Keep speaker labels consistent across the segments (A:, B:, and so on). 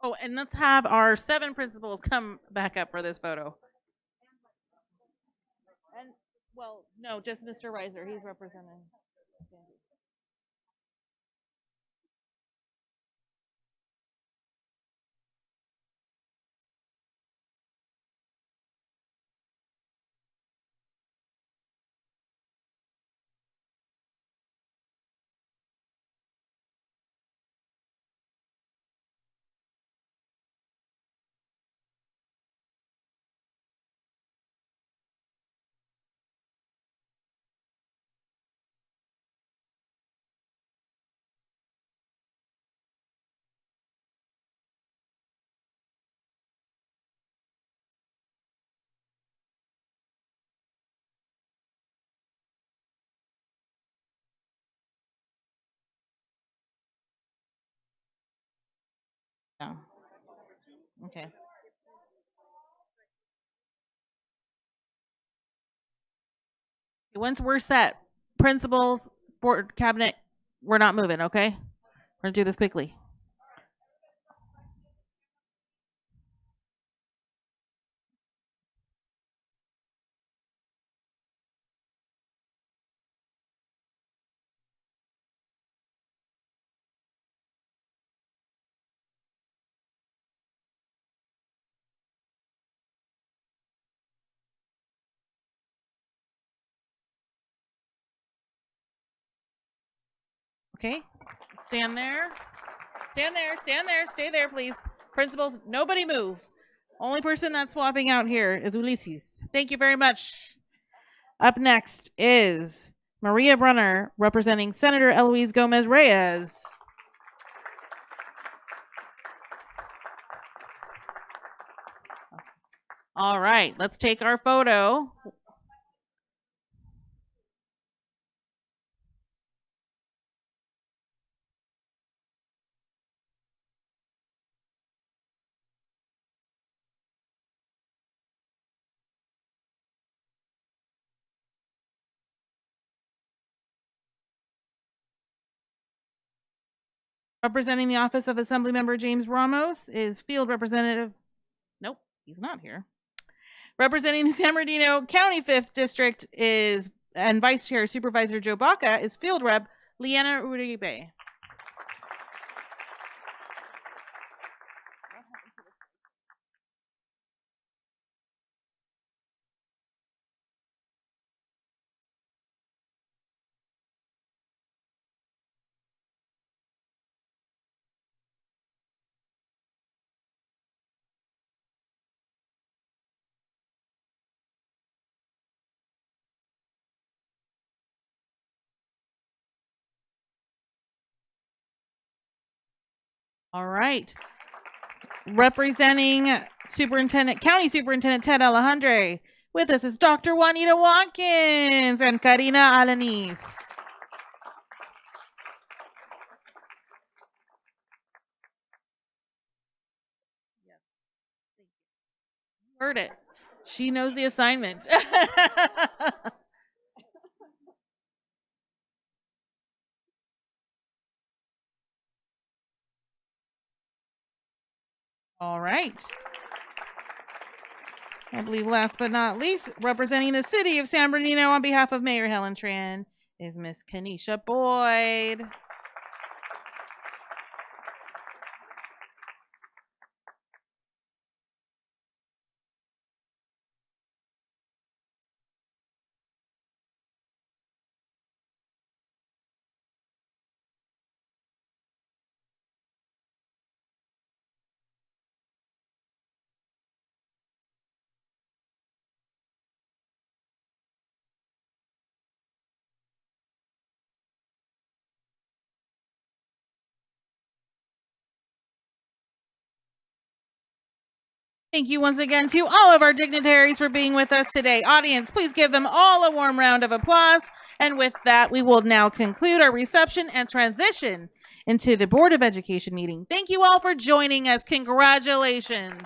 A: Oh, and let's have our 7 principals come back up for this photo. And well, no, just Mr. Reiser. He's representing. No. Okay. Once we're set, principals, board, cabinet, we're not moving. Okay, we're gonna do this quickly. Okay, stand there. Stand there. Stand there. Stay there, please. Principals, nobody move. Only person that's swapping out here is Ulysses. Thank you very much. Up next is Maria Brunner representing Senator Eloise Gomez Reyes. All right, let's take our photo. Representing the office of Assemblymember James Ramos is Field Representative. Nope, he's not here. Representing the San Bernardino County 5th District is and Vice Chair Supervisor Joe Baca is Field Rep Leanna Uribe. All right. Representing County Superintendent Ted Alejandre. With us is Dr. Juanita Watkins and Karina Alanis. Heard it. She knows the assignment. All right. I believe last but not least, representing the city of San Bernardino on behalf of Mayor Helen Tran is Miss Kanisha Boyd. Thank you once again to all of our dignitaries for being with us today. Audience, please give them all a warm round of applause. And with that, we will now conclude our reception and transition into the Board of Education meeting. Thank you all for joining us. Congratulations.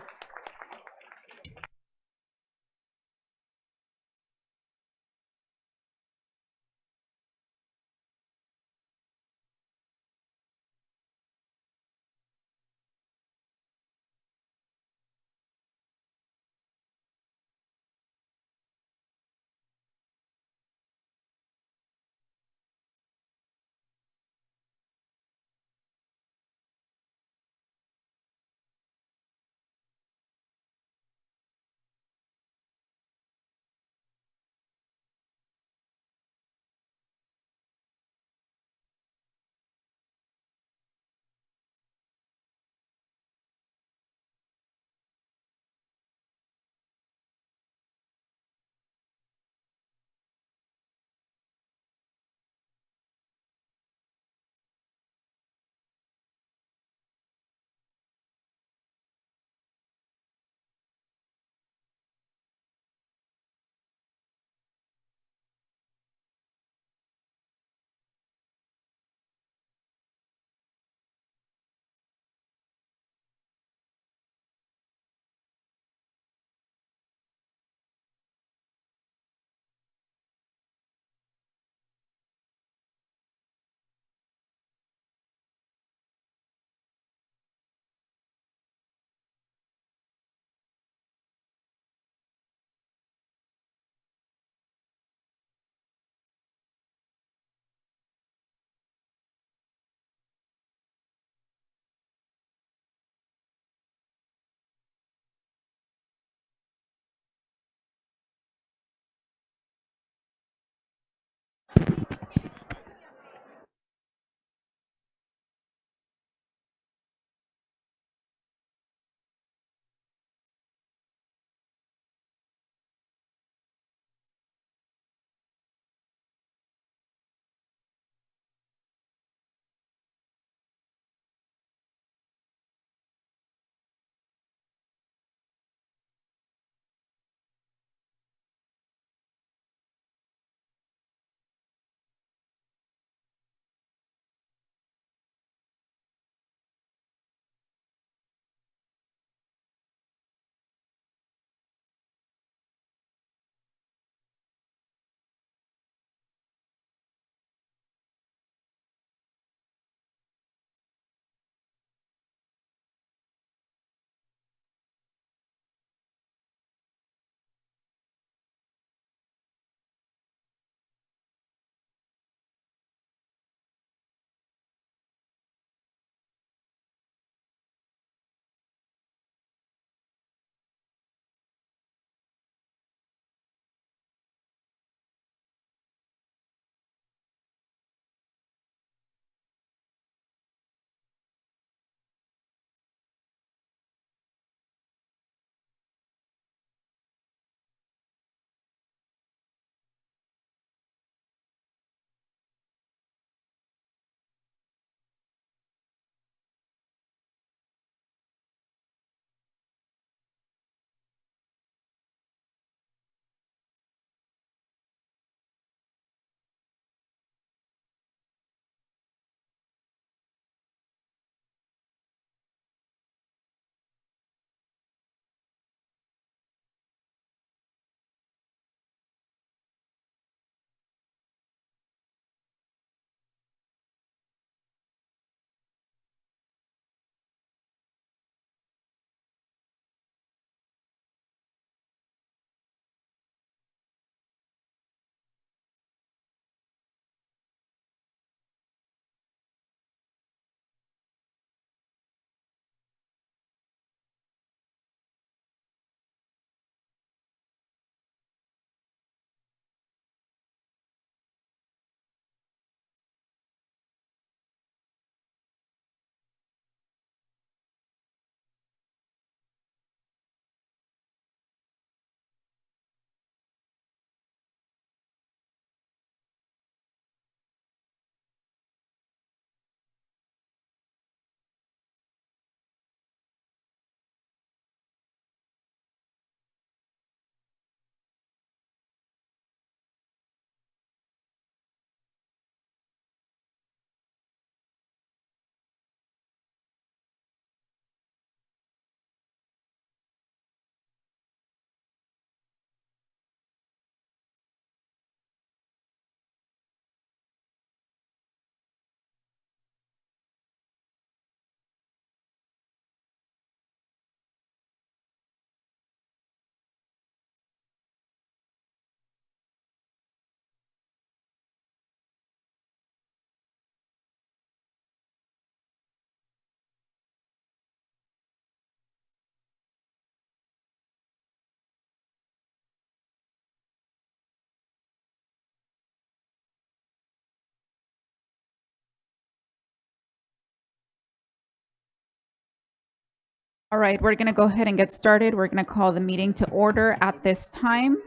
B: All right, we're going to go ahead and get started. We're going to call the meeting to order at this time.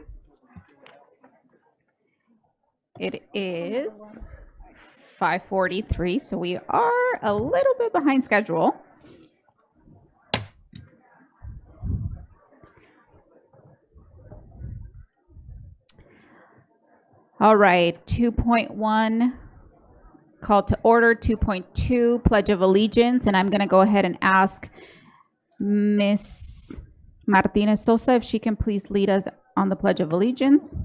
B: It is 5:43, so we are a little bit behind schedule. All right, 2.1, call to order. 2.2, Pledge of Allegiance, and I'm going to go ahead and ask Miss Martinez Sosa if she can please lead us on the Pledge of Allegiance.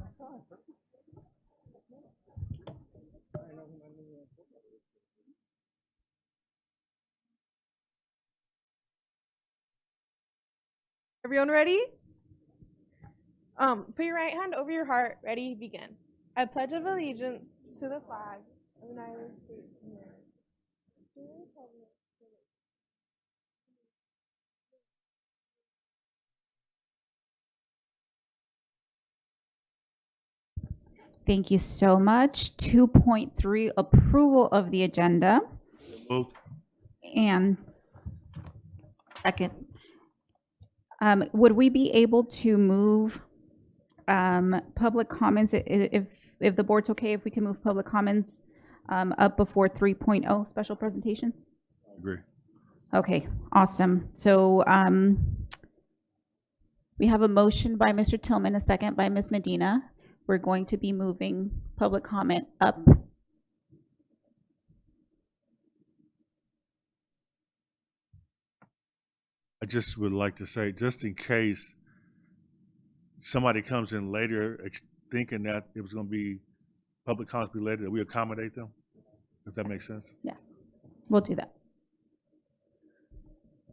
C: Everyone ready? Put your right hand over your heart. Ready? Begin. I pledge of allegiance to the flag of the United States of America. To the republic for which
B: Thank you so much. 2.3, approval of the agenda.
D: Moved.
B: And second, would we be able to move public comments, if the board's okay, if we can move public comments up before 3.0, special presentations?
D: I agree.
B: Okay, awesome. So we have a motion by Mr. Tillman, a second by Ms. Medina. We're going to be moving public comment up.
D: I just would like to say, just in case somebody comes in later thinking that it was going to be public comments be later, that we accommodate them, if that makes sense.
B: Yeah, we'll do that.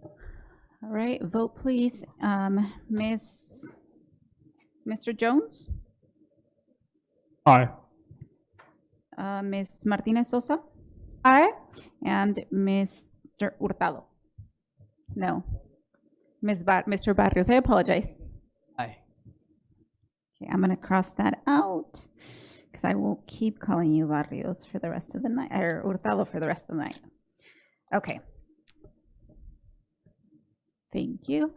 B: All right, vote please. Mr. Jones?
E: Aye.
B: Ms. Martinez Sosa?
C: Aye.
B: And Mr. Hurtado? No. Mr. Barrios, I apologize.
E: Aye.
B: Okay, I'm gonna cross that out because I will keep calling you Barrios for the rest of the night, or Hurtado for the rest of the night. Okay. Thank you.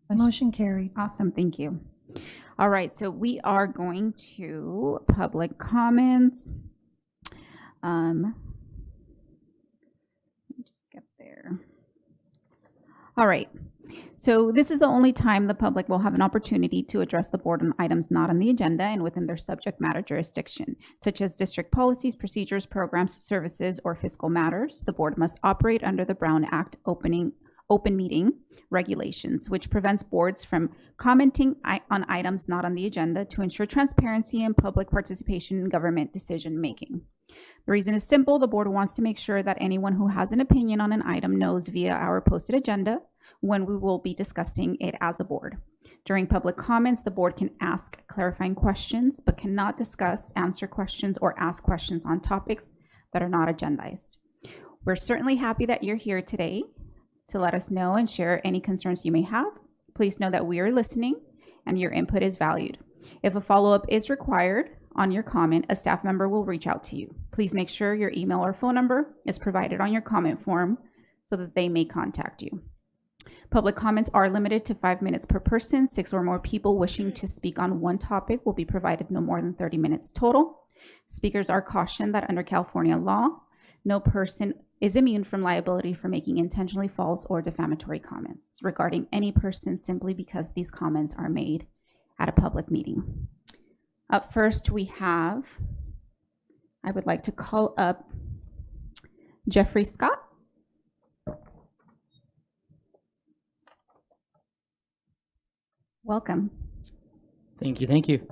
F: Motion carried.
B: Awesome, thank you. All right, so we are going to public comments. Let me just get there. All right, so this is the only time the public will have an opportunity to address the board on items not on the agenda and within their subject matter jurisdiction, such as district policies, procedures, programs, services, or fiscal matters. The board must operate under the Brown Act open meeting regulations, which prevents boards from commenting on items not on the agenda to ensure transparency and public participation in government decision making. The reason is simple. The board wants to make sure that anyone who has an opinion on an item knows via our posted agenda when we will be discussing it as a board. During public comments, the board can ask clarifying questions, but cannot discuss, answer questions, or ask questions on topics that are not agendized. We're certainly happy that you're here today to let us know and share any concerns you may have. Please know that we are listening and your input is valued. If a follow-up is required on your comment, a staff member will reach out to you. Please make sure your email or phone number is provided on your comment form so that they may contact you. Public comments are limited to 5 minutes per person. 6 or more people wishing to speak on one topic will be provided no more than 30 minutes total. Speakers are cautioned that under California law, no person is immune from liability for making intentionally false or defamatory comments regarding any person simply because these comments are made at a public meeting. Up first, I would like to call up Jeffrey Scott. Welcome.
E: Thank you. Thank you.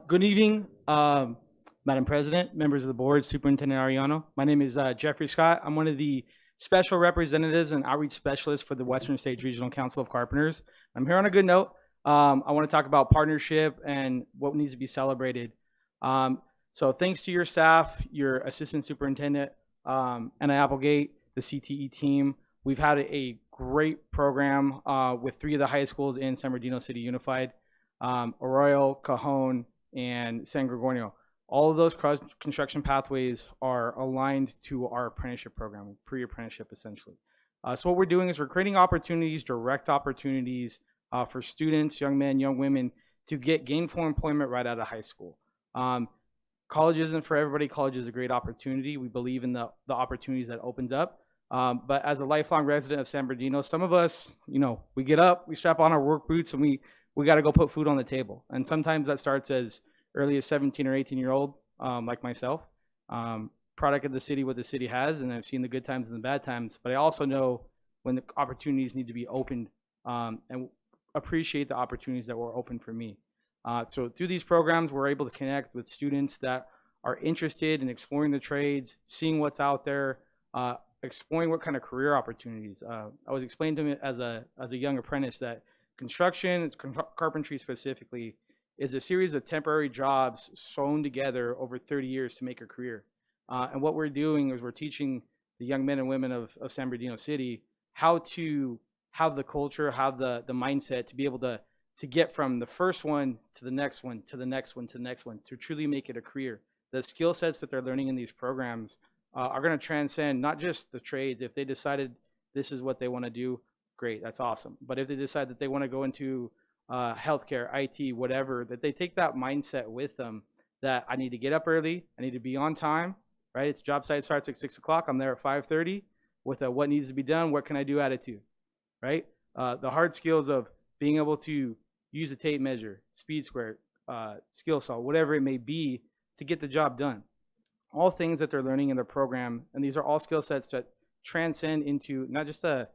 E: Good evening, Madam President, members of the board, Superintendent Ariano. My name is Jeffrey Scott. I'm one of the special representatives and outreach specialists for the Western States Regional Council of Carpenters. I'm here on a good note. I want to talk about partnership and what needs to be celebrated. So thanks to your staff, your assistant superintendent, Anna Applegate, the CTE team, we've had a great program with 3 of the high schools in San Bernardino City Unified, Arroyo, Cajon, and San Gregorio. All of those construction pathways are aligned to our apprenticeship program, pre-apprenticeship essentially. So what we're doing is we're creating opportunities, direct opportunities for students, young men, young women to get gainful employment right out of high school. College isn't for everybody. College is a great opportunity. We believe in the opportunities that opens up. But as a lifelong resident of San Bernardino, some of us, we get up, we strap on our work boots, and we got to go put food on the table. And sometimes that starts as early as 17 or 18-year-old, like myself. Product of the city, what the city has, and I've seen the good times and the bad times. But I also know when the opportunities need to be opened, and appreciate the opportunities that were open for me. So through these programs, we're able to connect with students that are interested in exploring the trades, seeing what's out there, exploring what kind of career opportunities. I was explained to me as a young apprentice that construction, carpentry specifically, is a series of temporary jobs sewn together over 30 years to make a career. And what we're doing is we're teaching the young men and women of San Bernardino City how to have the culture, have the mindset to be able to get from the first one to the next one, to the next one, to the next one, to truly make it a career. The skill sets that they're learning in these programs are going to transcend not just the trades. If they decided this is what they want to do, great, that's awesome. But if they decide that they want to go into healthcare, IT, whatever, that they take that mindset with them, that I need to get up early, I need to be on time, right? It's job site starts at 6 o'clock, I'm there at 5:30 with a what needs to be done, what can I do attitude, right? The hard skills of being able to use a tape measure, speed square, skill saw, whatever it may be to get the job done. All things that they're learning in their program, and these are all skill sets that transcend into not just a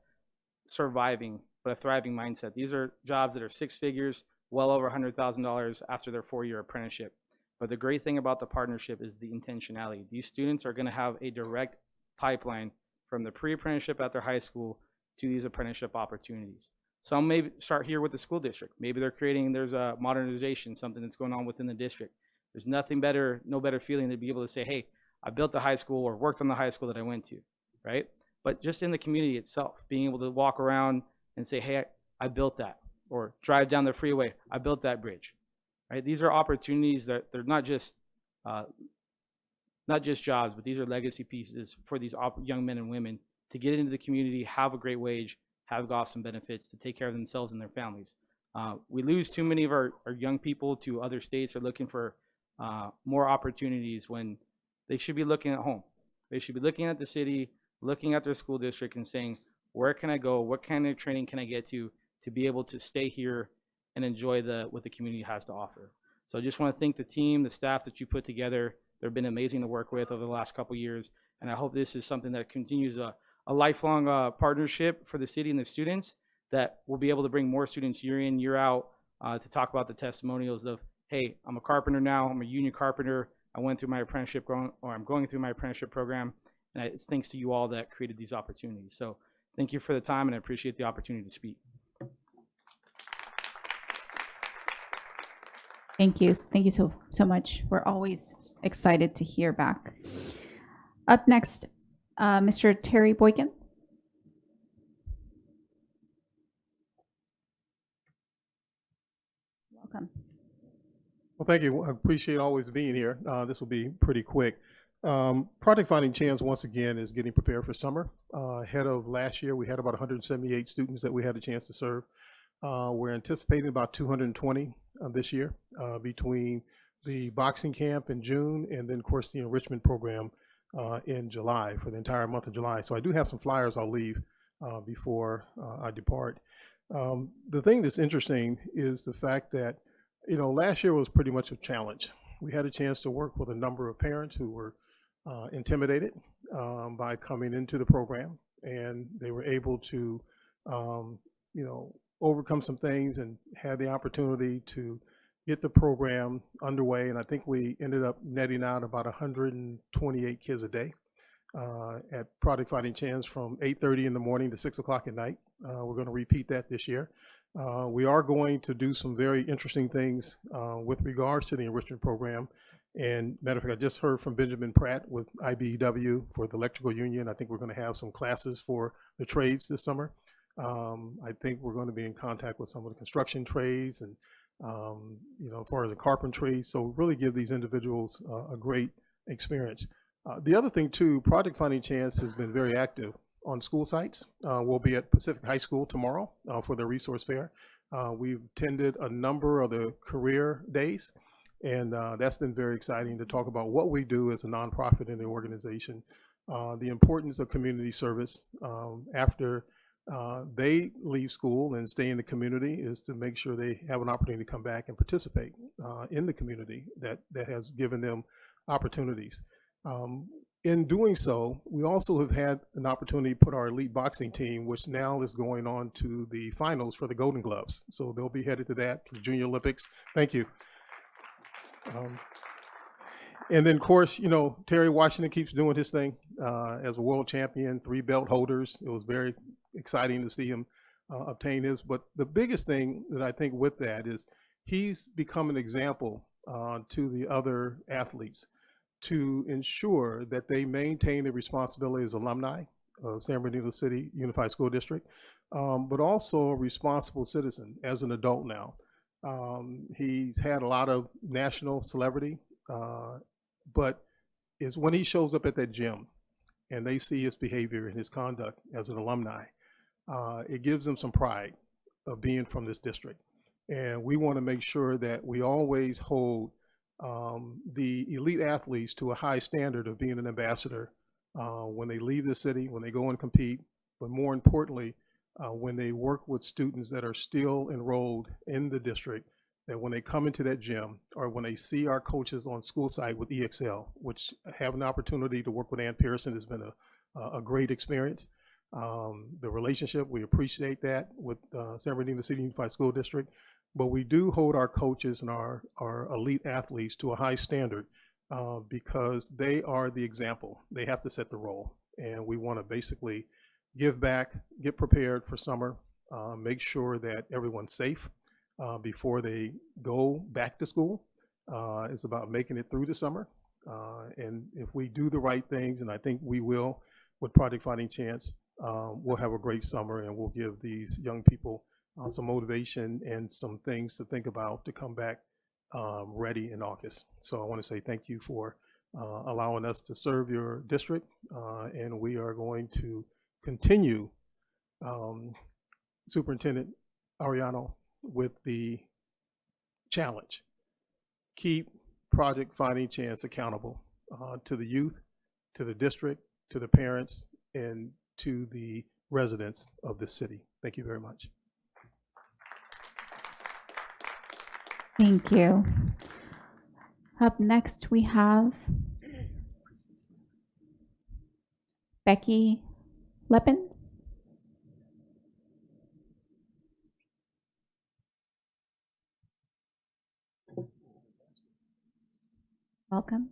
E: surviving, but a thriving mindset. These are jobs that are 6 figures, well over $100,000 after their 4-year apprenticeship. But the great thing about the partnership is the intentionality. These students are going to have a direct pipeline from the pre-apprenticeship at their high school to these apprenticeship opportunities. Some may start here with the school district. Maybe there's a modernization, something that's going on within the district. There's nothing better, no better feeling to be able to say, hey, I built the high school or worked on the high school that I went to, right? But just in the community itself, being able to walk around and say, hey, I built that, or drive down the freeway, I built that bridge, right? These are opportunities that they're not just jobs, but these are legacy pieces for these young men and women to get into the community, have a great wage, have awesome benefits, to take care of themselves and their families. We lose too many of our young people to other states or looking for more opportunities when they should be looking at home. They should be looking at the city, looking at their school district and saying, where can I go? What kind of training can I get to be able to stay here and enjoy what the community has to offer? So I just want to thank the team, the staff that you put together. They've been amazing to work with over the last couple of years. And I hope this is something that continues a lifelong partnership for the city and the students, that will be able to bring more students year in, year out to talk about the testimonials of, hey, I'm a carpenter now, I'm a union carpenter, I went through my apprenticeship, I'm going through my apprenticeship program, and it's thanks to you all that created these opportunities. So thank you for the time, and I appreciate the opportunity to speak.
B: Thank you. Thank you so much. We're always excited to hear back. Up next, Mr. Terry Boykins. Welcome.
G: Well, thank you. I appreciate always being here. This will be pretty quick. Project Finding Chance, once again, is getting prepared for summer. Ahead of last year, we had about 178 students that we had a chance to serve. We're anticipating about 220 this year between the boxing camp in June and then, of course, the enrichment program in July, for the entire month of July. So I do have some flyers I'll leave before I depart. The thing that's interesting is the fact that, last year was pretty much a challenge. We had a chance to work with a number of parents who were intimidated by coming into the program, and they were able to, overcome some things and had the opportunity to get the program underway. And I think we ended up netting out about 128 kids a day at Product Fighting Chance from 8:30 in the morning to 6 o'clock at night. We're going to repeat that this year. We are going to do some very interesting things with regards to the enrichment program. And matter of fact, I just heard from Benjamin Pratt with IBEW for the electrical union. I think we're going to have some classes for the trades this summer. I think we're going to be in contact with some of the construction trades and, as far as the carpentry. So really give these individuals a great experience. The other thing too, Project Finding Chance has been very active on school sites. We'll be at Pacific High School tomorrow for the resource fair. We've attended a number of the career days, and that's been very exciting to talk about what we do as a nonprofit in the organization, the importance of community service after they leave school and stay in the community is to make sure they have an opportunity to come back and participate in the community that has given them opportunities. In doing so, we also have had an opportunity to put our elite boxing team, which now is going on to the finals for the Golden Gloves. So they'll be headed to that, to the Junior Olympics. Thank you. And then, of course, Terry Washington keeps doing his thing as a world champion, 3 belt holders. It was very exciting to see him obtain his. But the biggest thing that I think with that is he's become an example to the other athletes to ensure that they maintain their responsibility as alumni of San Bernardino City Unified School District, but also a responsible citizen as an adult now. He's had a lot of national celebrity, but it's when he shows up at that gym and they see his behavior and his conduct as an alumni, it gives them some pride of being from this district. And we want to make sure that we always hold the elite athletes to a high standard of being an ambassador when they leave the city, when they go and compete, but more importantly, when they work with students that are still enrolled in the district, that when they come into that gym or when they see our coaches on school site with EXL, which have an opportunity to work with Ann Pearson has been a great experience. The relationship, we appreciate that with San Bernardino City Unified School District. But we do hold our coaches and our elite athletes to a high standard because they are the example. They have to set the role. And we want to basically give back, get prepared for summer, make sure that everyone's safe before they go back to school. It's about making it through the summer. And if we do the right things, and I think we will with Project Fighting Chance, we'll have a great summer and we'll give these young people some motivation and some things to think about to come back ready in August. So I want to say thank you for allowing us to serve your district, and we are going to continue, Superintendent Ariano, with the challenge. Keep Project Fighting Chance accountable to the youth, to the district, to the parents, and to the residents of this city. Thank you very much.
B: Thank you. Up next, we have Becky Leppens. Welcome.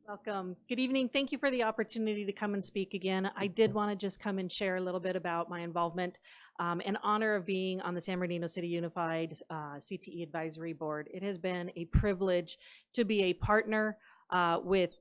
H: Welcome. Good evening. Thank you for the opportunity to come and speak again. I did want to just come and share a little bit about my involvement in honor of being on the San Bernardino City Unified CTE Advisory Board. It has been a privilege to be a partner with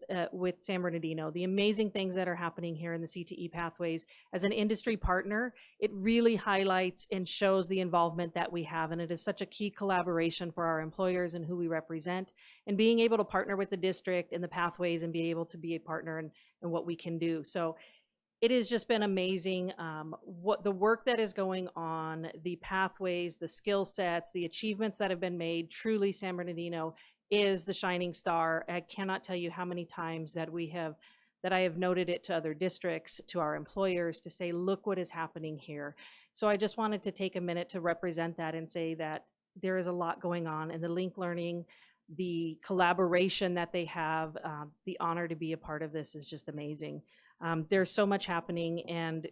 H: San Bernardino. The amazing things that are happening here in the CTE pathways. As an industry partner, it really highlights and shows the involvement that we have, and it is such a key collaboration for our employers and who we represent, and being able to partner with the district and the pathways and be able to be a partner in what we can do. So it has just been amazing what the work that is going on, the pathways, the skill sets, the achievements that have been made. Truly, San Bernardino is the shining star. I cannot tell you how many times that I have noted it to other districts, to our employers, to say, look what is happening here. So I just wanted to take a minute to represent that and say that there is a lot going on, and the Link Learning, the collaboration that they have, the honor to be a part of this is just amazing. There's so much happening, and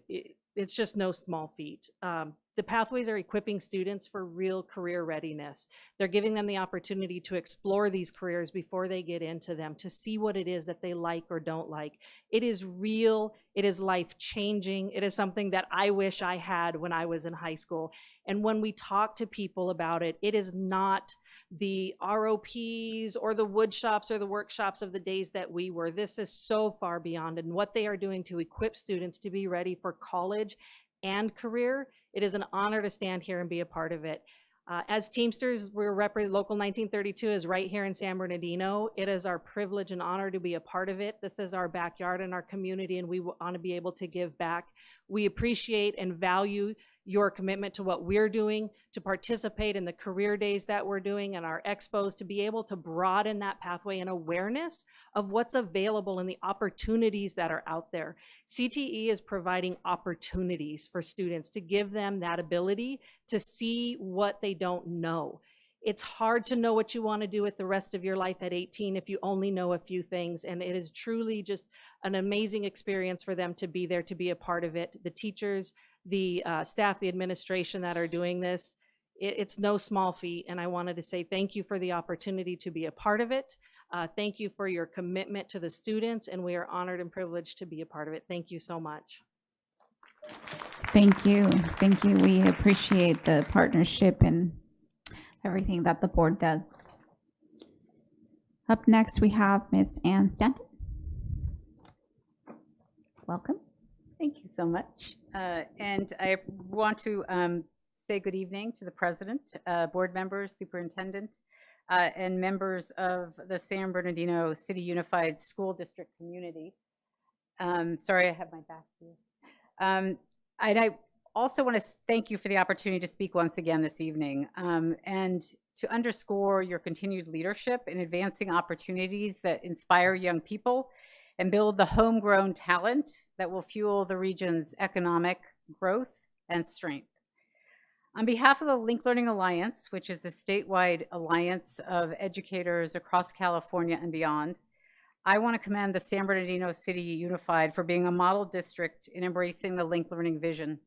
H: it's just no small feat. The pathways are equipping students for real career readiness. They're giving them the opportunity to explore these careers before they get into them, to see what it is that they like or don't like. It is real, it is life-changing, it is something that I wish I had when I was in high school. And when we talk to people about it, it is not the ROPs or the wood shops or the workshops of the days that we were. This is so far beyond, and what they are doing to equip students to be ready for college and career. It is an honor to stand here and be a part of it. As Teamsters, we're Local 1932 is right here in San Bernardino. It is our privilege and honor to be a part of it. This is our backyard and our community, and we want to be able to give back. We appreciate and value your commitment to what we're doing, to participate in the career days that we're doing and our expos, to be able to broaden that pathway and awareness of what's available and the opportunities that are out there. CTE is providing opportunities for students to give them that ability to see what they don't know. It's hard to know what you want to do with the rest of your life at 18 if you only know a few things, and it is truly just an amazing experience for them to be there, to be a part of it. The teachers, the staff, the administration that are doing this, it's no small feat, and I wanted to say thank you for the opportunity to be a part of it. Thank you for your commitment to the students, and we are honored and privileged to be a part of it. Thank you so much.
B: Thank you. Thank you. We appreciate the partnership and everything that the board does. Up next, we have Ms. Ann Stanton. Welcome.
I: Thank you so much. And I want to say good evening to the president, board members, superintendent, and members of the San Bernardino City Unified School District community. Sorry, I have my back to you. And I also want to thank you for the opportunity to speak once again this evening, and to underscore your continued leadership in advancing opportunities that inspire young people and build the homegrown talent that will fuel the region's economic growth and strength. On behalf of the Link Learning Alliance, which is a statewide alliance of educators across California and beyond, I want to commend the San Bernardino City Unified for being a model district in embracing the Link Learning vision.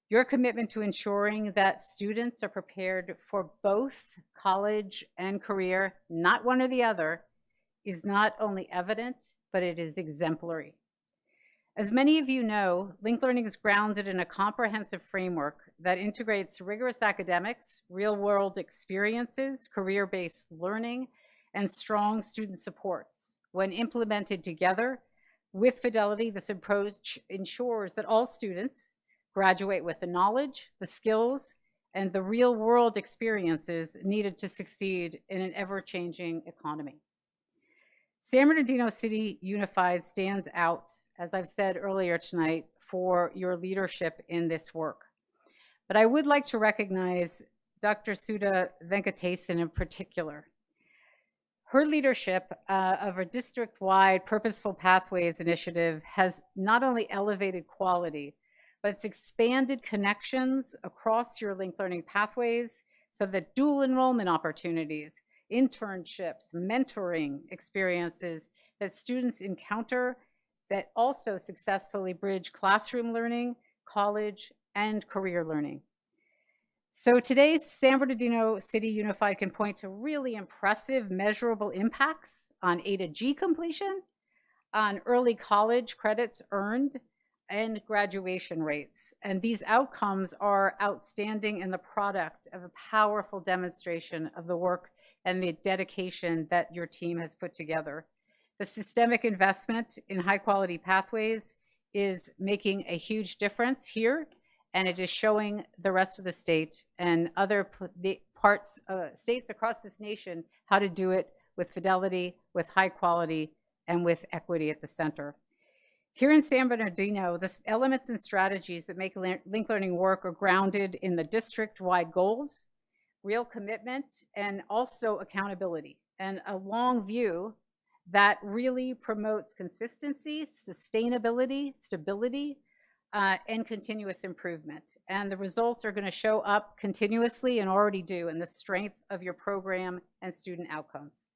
I: Your commitment to ensuring that students are prepared for both college and career, not one or the other, is not only evident, but it is exemplary. As many of you know, Link Learning is grounded in a comprehensive framework that integrates rigorous academics, real-world experiences, career-based learning, and strong student supports. When implemented together with fidelity, this approach ensures that all students graduate with the knowledge, the skills, and the real-world experiences needed to succeed in an ever-changing economy. San Bernardino City Unified stands out, as I've said earlier tonight, for your leadership in this work. But I would like to recognize Dr. Sudha Venkatesan in particular. Her leadership of a district-wide Purposeful Pathways initiative has not only elevated quality, but it's expanded connections across your Link Learning pathways so that dual enrollment opportunities, internships, mentoring experiences that students encounter that also successfully bridge classroom learning, college, and career learning. So today's San Bernardino City Unified can point to really impressive measurable impacts on A to G completion, on early college credits earned, and graduation rates. And these outcomes are outstanding and the product of a powerful demonstration of the work and the dedication that your team has put together. The systemic investment in high quality pathways is making a huge difference here, and it is showing the rest of the state and other states across this nation how to do it with fidelity, with high quality, and with equity at the center. Here in San Bernardino, the elements and strategies that make Link Learning work are grounded in the district-wide goals, real commitment, and also accountability, and a long view that really promotes consistency, sustainability, stability, and continuous improvement. And the results are going to show up continuously and already do in the strength of your program and student outcomes.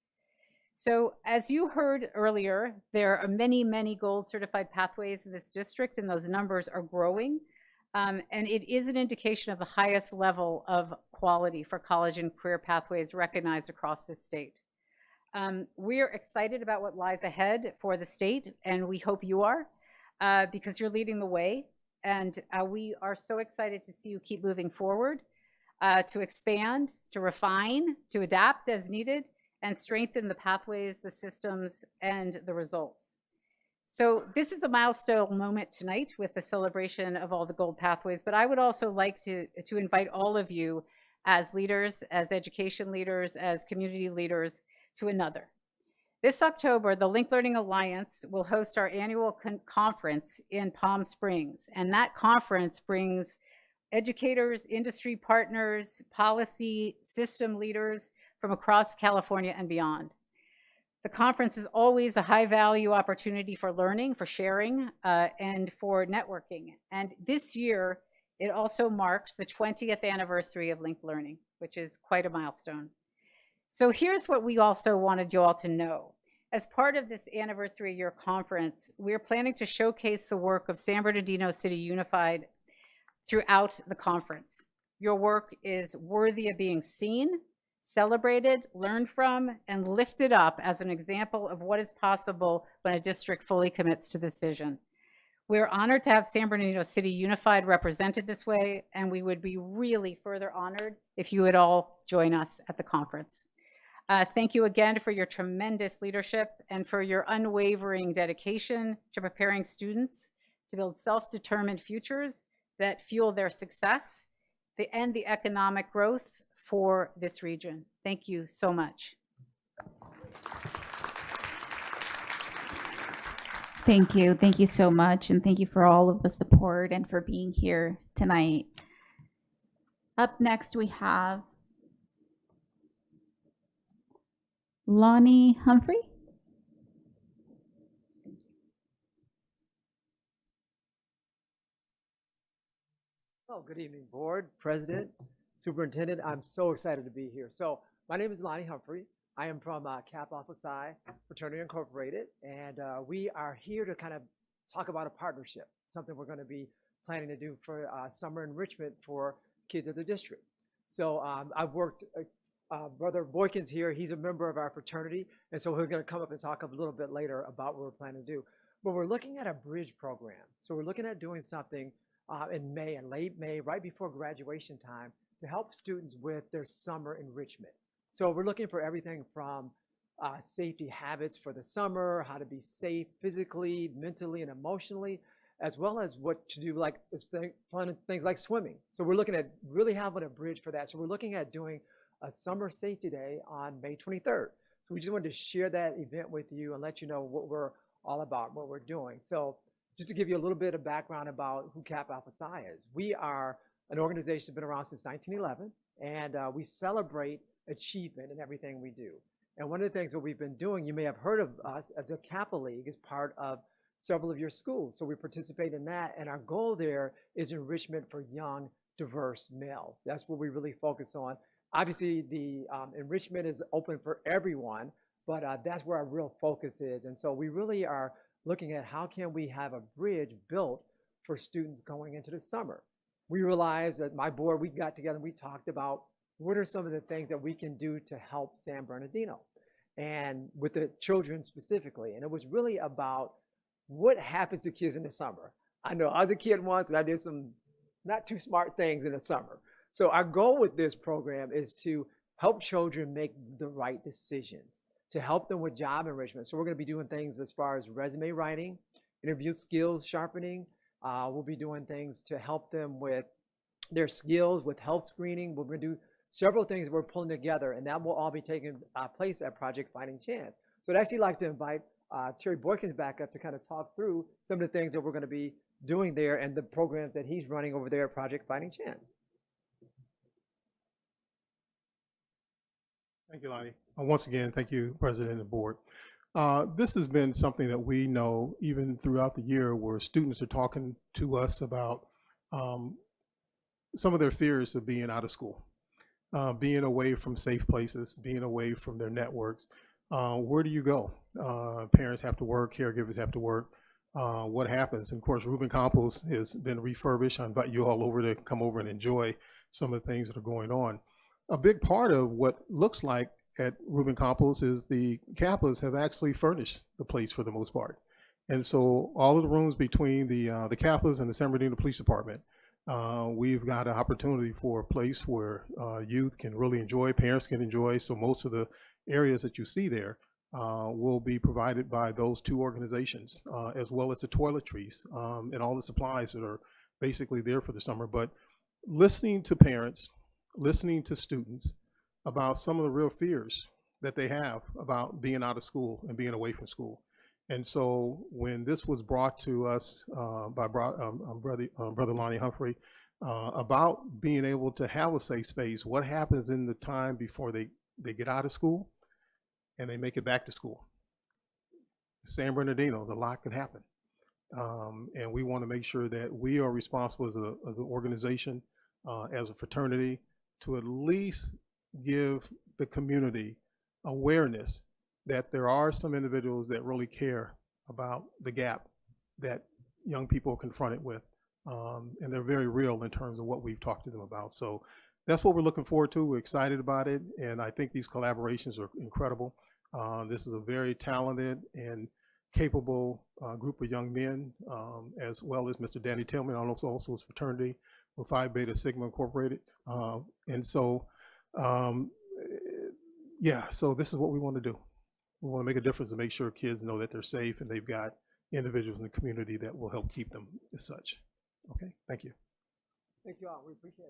I: So as you heard earlier, there are many, many gold certified pathways in this district, and those numbers are growing. And it is an indication of the highest level of quality for college and career pathways recognized across the state. We're excited about what lies ahead for the state, and we hope you are, because you're leading the way. And we are so excited to see you keep moving forward, to expand, to refine, to adapt as needed, and strengthen the pathways, the systems, and the results. So this is a milestone moment tonight with the celebration of all the gold pathways, but I would also like to invite all of you as leaders, as education leaders, as community leaders to another. This October, the Link Learning Alliance will host our annual conference in Palm Springs, and that conference brings educators, industry partners, policy, system leaders from across California and beyond. The conference is always a high-value opportunity for learning, for sharing, and for networking. And this year, it also marks the 20th anniversary of Linked Learning, which is quite a milestone. So here's what we also wanted you all to know. As part of this anniversary year conference, we're planning to showcase the work of San Bernardino City Unified throughout the conference. Your work is worthy of being seen, celebrated, learned from, and lifted up as an example of what is possible when a district fully commits to this vision. We're honored to have San Bernardino City Unified represented this way, and we would be really further honored if you would all join us at the conference. Thank you again for your tremendous leadership and for your unwavering dedication to preparing students to build self-determined futures that fuel their success and the economic growth for this region. Thank you so much.
B: Thank you. Thank you so much. And thank you for all of the support and for being here tonight. Up next, we have Lonnie Humphrey.
J: Oh, good evening, board, president, superintendent. I'm so excited to be here. So my name is Lonnie Humphrey. I am from Kappa Alpha Psi Fraternity Incorporated, and we are here to kind of talk about a partnership, something we're going to be planning to do for summer enrichment for kids of the district. So I've worked, Brother Boykins here, he's a member of our fraternity, and so we're going to come up and talk a little bit later about what we're planning to do. But we're looking at a bridge program. So we're looking at doing something in May, in late May, right before graduation time, to help students with their summer enrichment. So we're looking for everything from safety habits for the summer, how to be safe physically, mentally, and emotionally, as well as what to do, like fun things like swimming. So we're looking at really having a bridge for that. So we're looking at doing a summer safety day on May 23rd. So we just wanted to share that event with you and let you know what we're all about, what we're doing. So just to give you a little bit of background about who Kappa Alpha Psi is. We are an organization that's been around since 1911, and we celebrate achievement in everything we do. And one of the things that we've been doing, you may have heard of us as a Kappa League as part of several of your schools. So we participate in that, and our goal there is enrichment for young, diverse males. That's what we really focus on. Obviously, the enrichment is open for everyone, but that's where our real focus is. And so we really are looking at how can we have a bridge built for students going into the summer. We realized that my board, we got together and we talked about what are some of the things that we can do to help San Bernardino and with the children specifically. And it was really about what happens to kids in the summer. I know I was a kid once and I did some not too smart things in the summer. So our goal with this program is to help children make the right decisions, to help them with job enrichment. So we're going to be doing things as far as resume writing, interview skills sharpening. We'll be doing things to help them with their skills, with health screening. We're going to do several things we're pulling together, and that will all be taking place at Project Fighting Chance. So I'd actually like to invite Terry Boykins back up to kind of talk through some of the things that we're going to be doing there and the programs that he's running over there at Project Fighting Chance.
G: Thank you, Lonnie. Once again, thank you, President and Board. This has been something that we know even throughout the year where students are talking to us about some of their fears of being out of school, being away from safe places, being away from their networks. where do you go? Parents have to work, caregivers have to work. What happens? And of course, Rubin Campos has been refurbished. I invite you all over to come over and enjoy some of the things that are going on. A big part of what looks like at Rubin Campos is the Kappas have actually furnished the place for the most part. And so all of the rooms between the Kappas and the San Bernardino Police Department, we've got an opportunity for a place where youth can really enjoy, parents can enjoy. So most of the areas that you see there will be provided by those two organizations, as well as the toiletries and all the supplies that are basically there for the summer. But listening to parents, listening to students about some of the real fears that they have about being out of school and being away from school. And so when this was brought to us by Brother Lonnie Humphrey about being able to have a safe space, what happens in the time before they get out of school and they make it back to school? San Bernardino, a lot can happen. And we want to make sure that we are responsible as an organization, as a fraternity, to at least give the community awareness that there are some individuals that really care about the gap that young people are confronted with. And they're very real in terms of what we've talked to them about. So that's what we're looking forward to. We're excited about it. And I think these collaborations are incredible. This is a very talented and capable group of young men, as well as Mr. Danny Tillman, also his fraternity with Phi Beta Sigma Incorporated. And so, yeah, so this is what we want to do. We want to make a difference and make sure kids know that they're safe and they've got individuals in the community that will help keep them as such. Okay, thank you.
J: Thank you all. We appreciate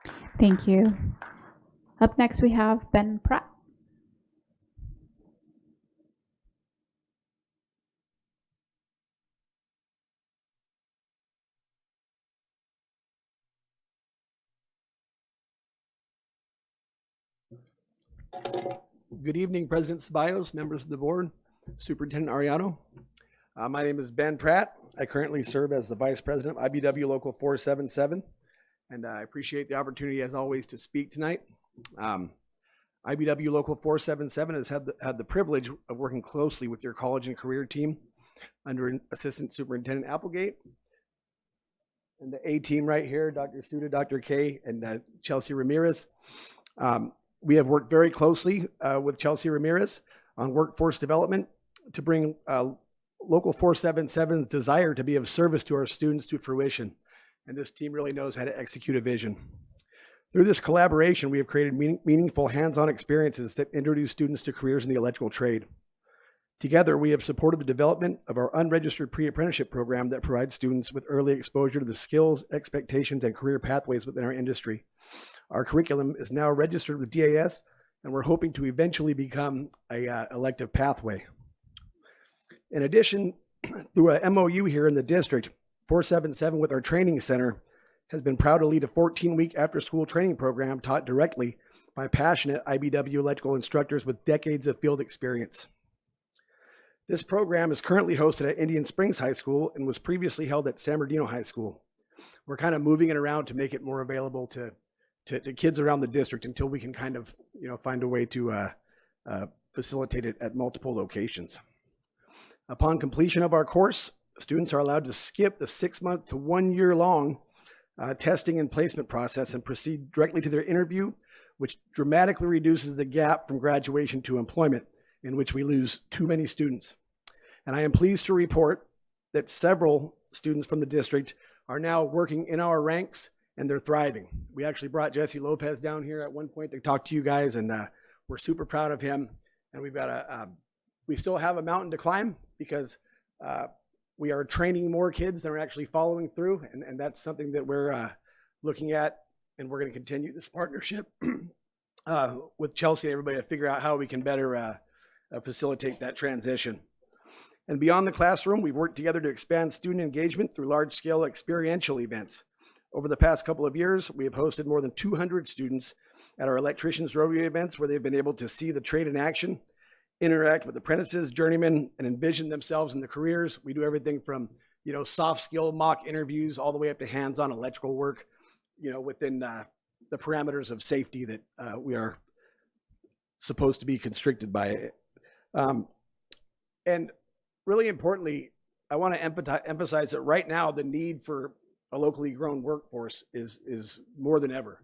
J: it.
B: Thank you. Up next, we have Ben Pratt.
K: Good evening, President Ceballos, members of the board, Superintendent Ariano. My name is Ben Pratt. I currently serve as the Vice President of IBW Local 477, and I appreciate the opportunity, as always, to speak tonight. IBW Local 477 has had the privilege of working closely with your college and career team under Assistant Superintendent Applegate, and the A team right here, Dr. Suda, Dr. K, and Chelsea Ramirez. We have worked very closely with Chelsea Ramirez on workforce development to bring Local 477's desire to be of service to our students to fruition. And this team really knows how to execute a vision. Through this collaboration, we have created meaningful hands-on experiences that introduce students to careers in the electrical trade. Together, we have supported the development of our unregistered pre-apprenticeship program that provides students with early exposure to the skills, expectations, and career pathways within our industry. Our curriculum is now registered with DAS, and we're hoping to eventually become a elective pathway. In addition, through a MOU here in the district, 477 with our training center has been proud to lead a 14-week after-school training program taught directly by passionate IBW electrical instructors with decades of field experience. This program is currently hosted at Indian Springs High School and was previously held at San Bernardino High School. We're kind of moving it around to make it more available to kids around the district until we can kind of, find a way to facilitate it at multiple locations. Upon completion of our course, students are allowed to skip the 6-month to 1-year-long testing and placement process and proceed directly to their interview, which dramatically reduces the gap from graduation to employment, in which we lose too many students. And I am pleased to report that several students from the district are now working in our ranks, and they're thriving. We actually brought Jesse Lopez down here at one point to talk to you guys, and we're super proud of him. And we've got we still have a mountain to climb because we are training more kids than are actually following through, and that's something that we're looking at, and we're going to continue this partnership with Chelsea and everybody to figure out how we can better facilitate that transition. And beyond the classroom, we've worked together to expand student engagement through large-scale experiential events. Over the past couple of years, we have hosted more than 200 students at our electricians rodeo events where they've been able to see the trade in action, interact with apprentices, journeymen, and envision themselves in the careers. We do everything from, soft skill mock interviews all the way up to hands-on electrical work, within the parameters of safety that we are supposed to be constricted by it. And really importantly, I want to emphasize that right now the need for a locally grown workforce is more than ever.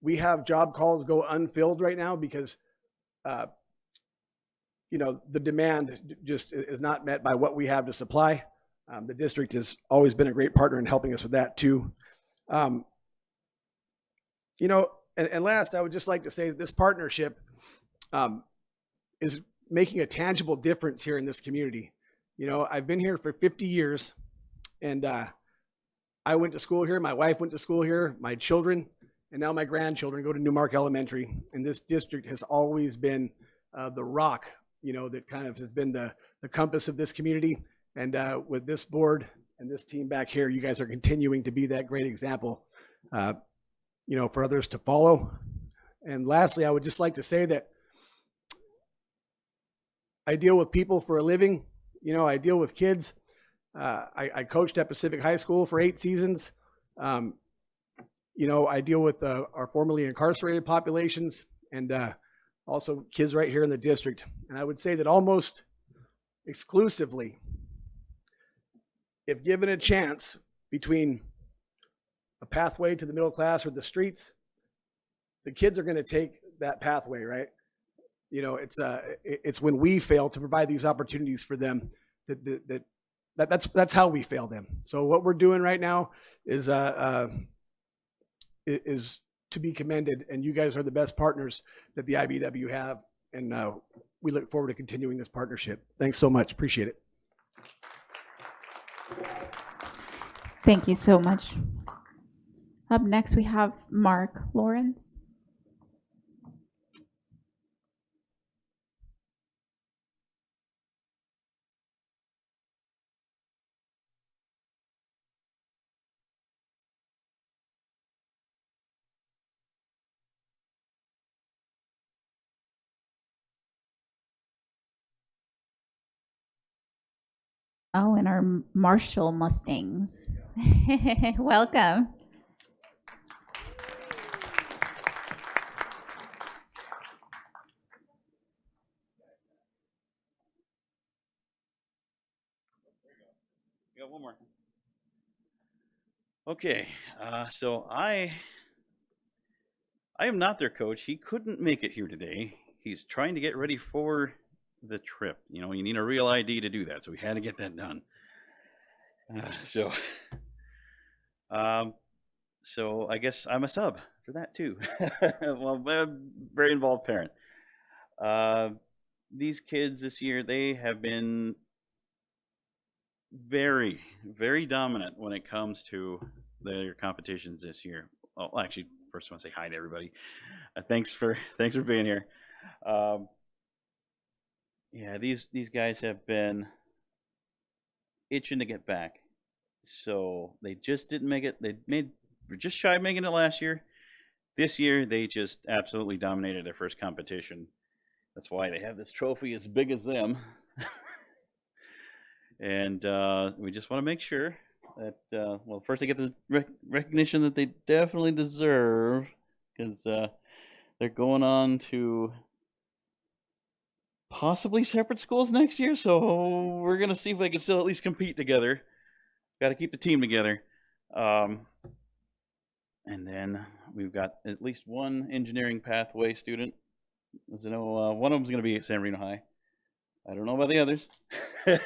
K: We have job calls go unfilled right now because the demand just is not met by what we have to supply. The district has always been a great partner in helping us with that too. And last, I would just like to say that this partnership is making a tangible difference here in this community. I've been here for 50 years, and I went to school here. My wife went to school here. My children, and now my grandchildren go to Newmark Elementary. And this district has always been the rock, that kind of has been the compass of this community. And with this board and this team back here, you guys are continuing to be that great example, for others to follow. And lastly, I would just like to say that I deal with people for a living. I deal with kids. I coached at Pacific High School for 8 seasons. I deal with our formerly incarcerated populations and also kids right here in the district. And I would say that almost exclusively, if given a chance between a pathway to the middle class or the streets, the kids are going to take that pathway, right? It's when we fail to provide these opportunities for them that's how we fail them. So what we're doing right now is to be commended, and you guys are the best partners that the IBEW have, and we look forward to continuing this partnership. Thanks so much. Appreciate it.
B: Thank you so much. Up next, we have Mark Lawrence. Oh, and our Marshall Mustangs. Welcome.
L: Got one more. Okay, so I am not their coach. He couldn't make it here today. He's trying to get ready for the trip. You need a real ID to do that, so we had to get that done. So I guess I'm a sub for that too. Well, I'm a very involved parent. These kids this year, they have been very, very dominant when it comes to their competitions this year. Oh, actually, first I want to say hi to everybody. Thanks for being here. Yeah, these guys have been itching to get back. So they just didn't make it. Were just shy of making it last year. This year, they just absolutely dominated their first competition. That's why they have this trophy as big as them. And we just want to make sure that, first they get the recognition that they definitely deserve, because they're going on to possibly separate schools next year, so we're going to see if they can still at least compete together. Got to keep the team together. And then we've got at least one engineering pathway student. As you know, one of them is going to be at San Marino High. I don't know about the others. And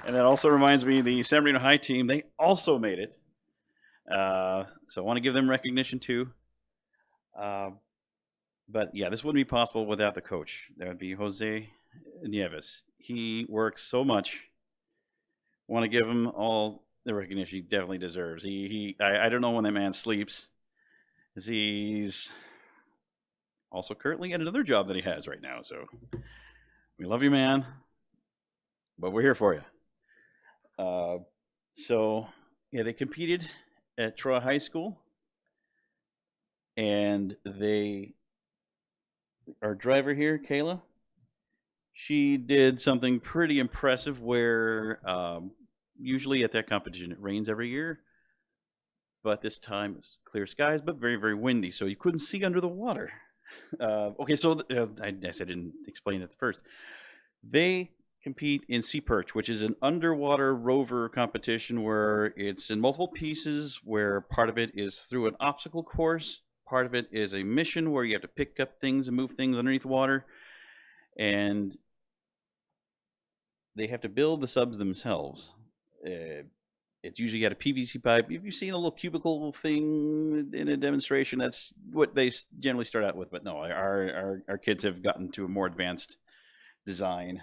L: that also reminds me, the San Marino High team, they also made it. So I want to give them recognition too. But yeah, this wouldn't be possible without the coach. That would be Jose Nieves. He works so much. Want to give him all the recognition he definitely deserves. I don't know when that man sleeps, because he's also currently at another job that he has right now. So we love you, man, but we're here for you. So yeah, they competed at Troy High School, and our driver here, Kayla, she did something pretty impressive where usually at that competition it rains every year, but this time it's clear skies but very, very windy, so you couldn't see under the water. Okay, so I guess I didn't explain it first. They compete in Sea Perch, which is an underwater rover competition where it's in multiple pieces, where part of it is through an obstacle course, part of it is a mission where you have to pick up things and move things underneath water, and they have to build the subs themselves. It's usually got a PVC pipe. If you've seen a little cubicle thing in a demonstration, that's what they generally start out with. But no, our kids have gotten to a more advanced design,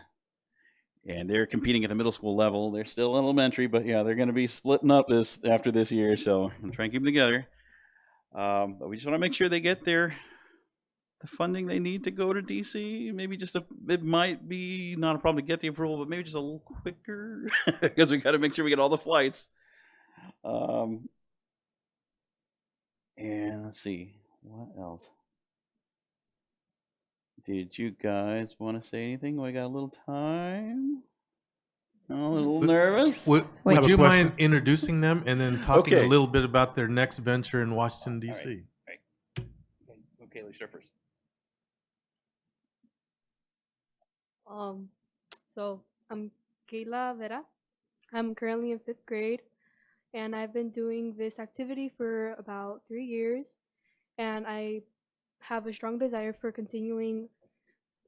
L: and they're competing at the middle school level. They're still elementary, but yeah, they're going to be splitting up after this year. So I'm trying to keep them together. But we just want to make sure they get the funding they need to go to DC. Maybe it might be not a problem to get the approval, but maybe just a little quicker because we got to make sure we get all the flights. And let's see, what else? Did you guys want to say anything? We got a little time. A little nervous.
M: Would you mind introducing them and then talking a little bit about their next venture in Washington, D.C.?
L: All right. Okay, let's start first.
N: So I'm Kayla Vera. I'm currently in 5th grade, and I've been doing this activity for about 3 years, and I have a strong desire for continuing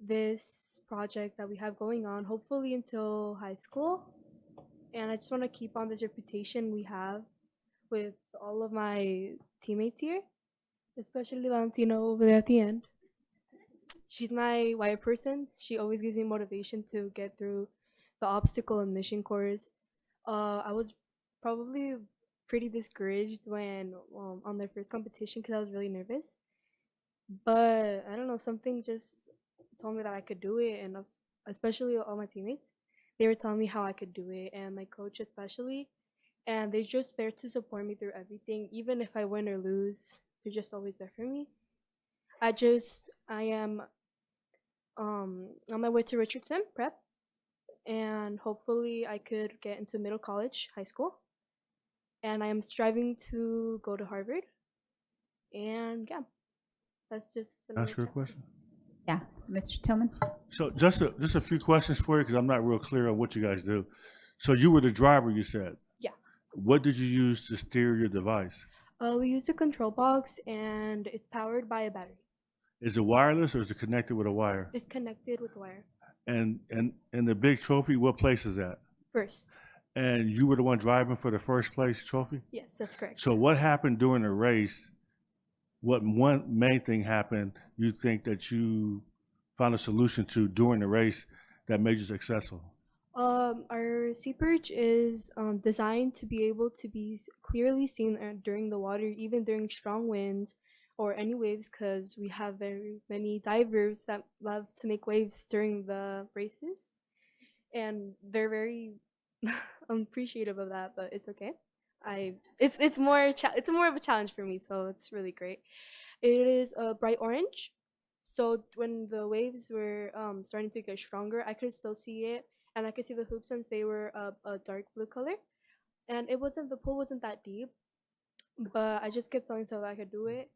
N: this project that we have going on, hopefully until high school. And I just want to keep on this reputation we have with all of my teammates here, especially Valentina over there at the end. She's my white person. She always gives me motivation to get through the obstacle and mission course. I was probably pretty discouraged when on their first competition because I was really nervous. But I don't know, something just told me that I could do it, and especially all my teammates, they were telling me how I could do it, and my coach especially, and they're just there to support me through everything. Even if I win or lose, they're just always there for me. I am on my way to Richardson Prep, and hopefully I could get into middle college, high school, and I am striving to go to Harvard, and yeah, that's just
D: Ask her a question.
B: Yeah, Mr. Tillman.
D: So just a few questions for you because I'm not real clear on what you guys do. So you were the driver, you said.
N: Yeah.
D: What did you use to steer your device?
N: We use a control box, and it's powered by a battery.
D: Is it wireless or is it connected with a wire?
N: It's connected with wire.
D: And the big trophy, what place is that?
N: First.
D: And you were the one driving for the first place trophy?
N: Yes, that's correct.
D: So what happened during the race? What one main thing happened you think that you found a solution to during the race that made you successful?
N: Our sea perch is designed to be able to be clearly seen during the water, even during strong winds or any waves, because we have very many divers that love to make waves during the races, and they're very appreciative of that. But it's okay. It's more of a challenge for me, so it's really great. It is a bright orange, so when the waves were starting to get stronger, I could still see it, and I could see the hoops since they were a dark blue color, and the pool wasn't that deep, but I just kept telling myself that I could do it.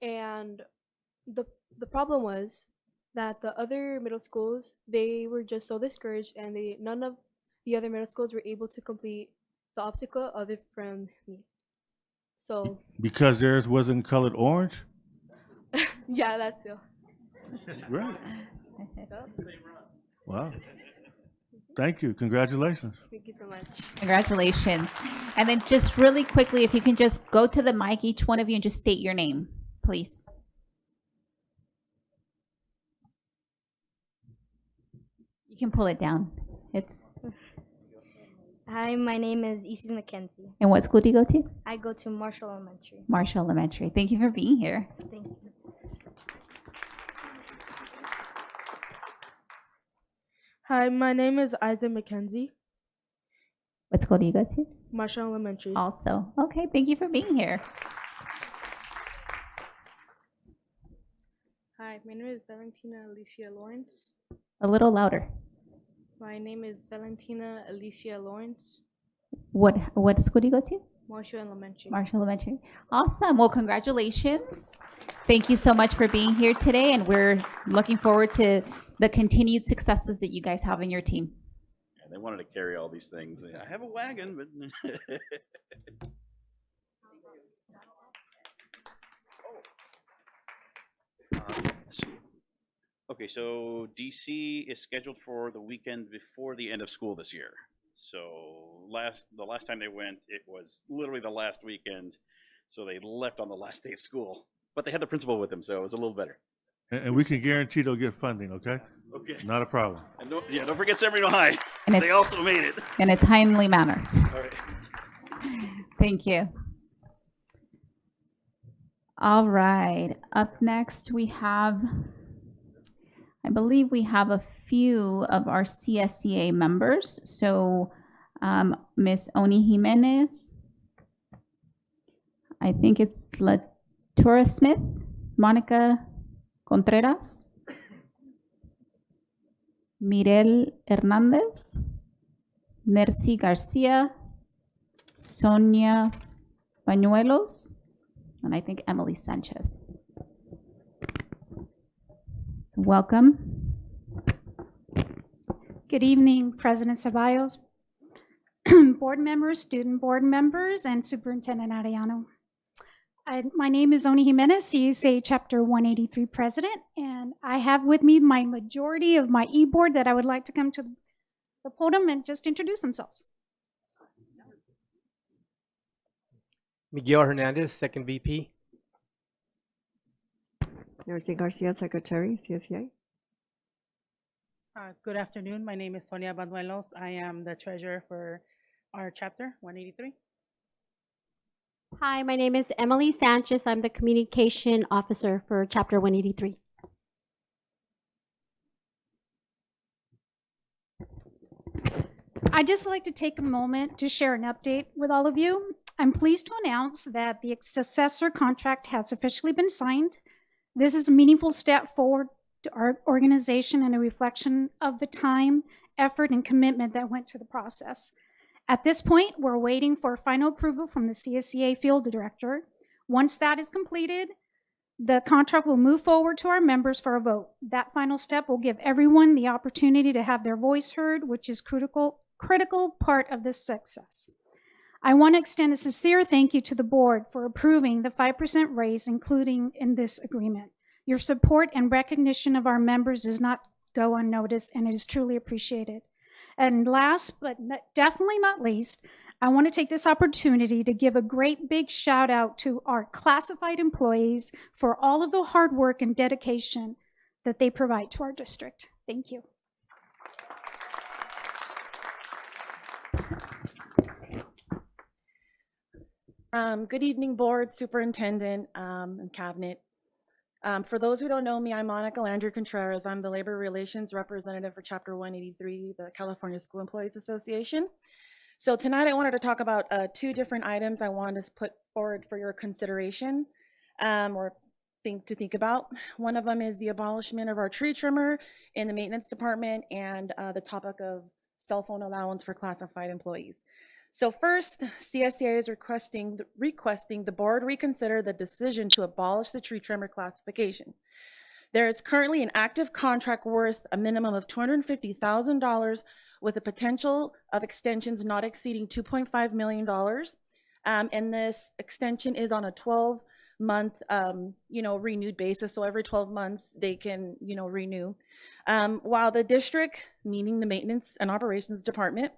N: And the problem was that the other middle schools, they were just so discouraged, and none of the other middle schools were able to complete the obstacle other from me. So
D: because theirs wasn't colored orange?
N: yeah, that's it.
D: Right. Wow. Thank you. Congratulations.
N: Thank you so much.
B: Congratulations. And then just really quickly, if you can just go to the mic, each one of you, and just state your name, please. You can pull it down.
O: Hi, my name is Isis McKenzie.
B: And what school do you go to?
O: I go to Marshall Elementary.
B: Marshall Elementary. Thank you for being here.
O: Thank you.
P: Hi, my name is Isaac McKenzie.
B: What school do you go to?
P: Marshall Elementary.
B: Also. Okay, thank you for being here.
P: Hi, my name is Valentina Alicia Lawrence.
B: A little louder.
P: My name is Valentina Alicia Lawrence.
B: What school do you go to?
O: Marshall Elementary.
B: Marshall Elementary. Awesome. Well, congratulations. Thank you so much for being here today, and we're looking forward to the continued successes that you guys have in your team.
L: Yeah, they wanted to carry all these things. I have a wagon, but. Okay, so DC is scheduled for the weekend before the end of school this year. So the last time they went, it was literally the last weekend. So they left on the last day of school, but they had the principal with them, so it was a little better.
D: And we can guarantee they'll get funding, okay?
L: Okay.
D: Not a problem.
L: And don't forget San Bernardino High.
B: And
L: They also made it.
B: In a timely manner.
L: All right.
B: Thank you. All right. Up next, we have, I believe we have a few of our CSEA members. So Ms. Oni Jimenez, I think it's Latura Smith, Monica Contreras, Mirel Hernandez, Nercy Garcia, Sonia Bañuelos, and I think Emily Sanchez. Welcome.
Q: Good evening, President Ceballos, board members, student board members, and Superintendent Arellano. My name is Oni Jimenez, CSA Chapter 183 President, and I have with me my majority of my e-board that I would like to come to the podium and just introduce themselves.
R: Miguel Hernandez, second VP.
S: Nercy Garcia, Secretary, CSEA.
T: Good afternoon. My name is Sonia Bañuelos. I am the treasurer for our chapter 183.
U: Hi, my name is Emily Sanchez. I'm the communication officer for chapter 183.
Q: I'd just like to take a moment to share an update with all of you. I'm pleased to announce that the successor contract has officially been signed. This is a meaningful step forward to our organization and a reflection of the time, effort, and commitment that went to the process. At this point, we're waiting for final approval from the CSEA field director. Once that is completed, the contract will move forward to our members for a vote. That final step will give everyone the opportunity to have their voice heard, which is critical part of this success. I want to extend a sincere thank you to the board for approving the 5% raise, including in this agreement. Your support and recognition of our members does not go unnoticed, and it is truly appreciated. And last, but definitely not least, I want to take this opportunity to give a great big shout out to our classified employees for all of the hard work and dedication that they provide to our district. Thank you.
V: Good evening, board, superintendent, and cabinet. For those who don't know me, I'm Monica Landry Contreras. I'm the labor relations representative for Chapter 183, the California School Employees Association. So tonight I wanted to talk about two different items I wanted to put forward for your consideration or think about. One of them is the abolishment of our tree trimmer in the maintenance department and the topic of cell phone allowance for classified employees. So first, CSEA is requesting the board reconsider the decision to abolish the tree trimmer classification. There is currently an active contract worth a minimum of $250,000 with a potential of extensions not exceeding $2.5 million. And this extension is on a 12-month, renewed basis. So every 12 months they can, renew. While the district, meaning the maintenance and operations department,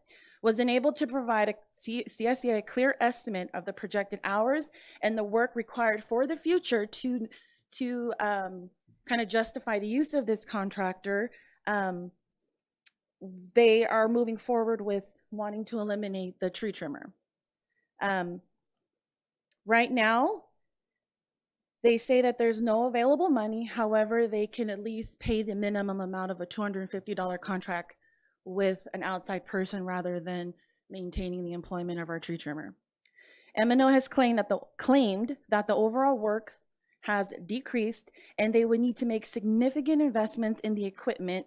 V: was unable to provide a CSEA a clear estimate of the projected hours and the work required for the future to kind of justify the use of this contractor, they are moving forward with wanting to eliminate the tree trimmer. Right now, they say that there's no available money. However, they can at least pay the minimum amount of a $250 contract with an outside person rather than maintaining the employment of our tree trimmer. M&O has claimed that the overall work has decreased and they would need to make significant investments in the equipment.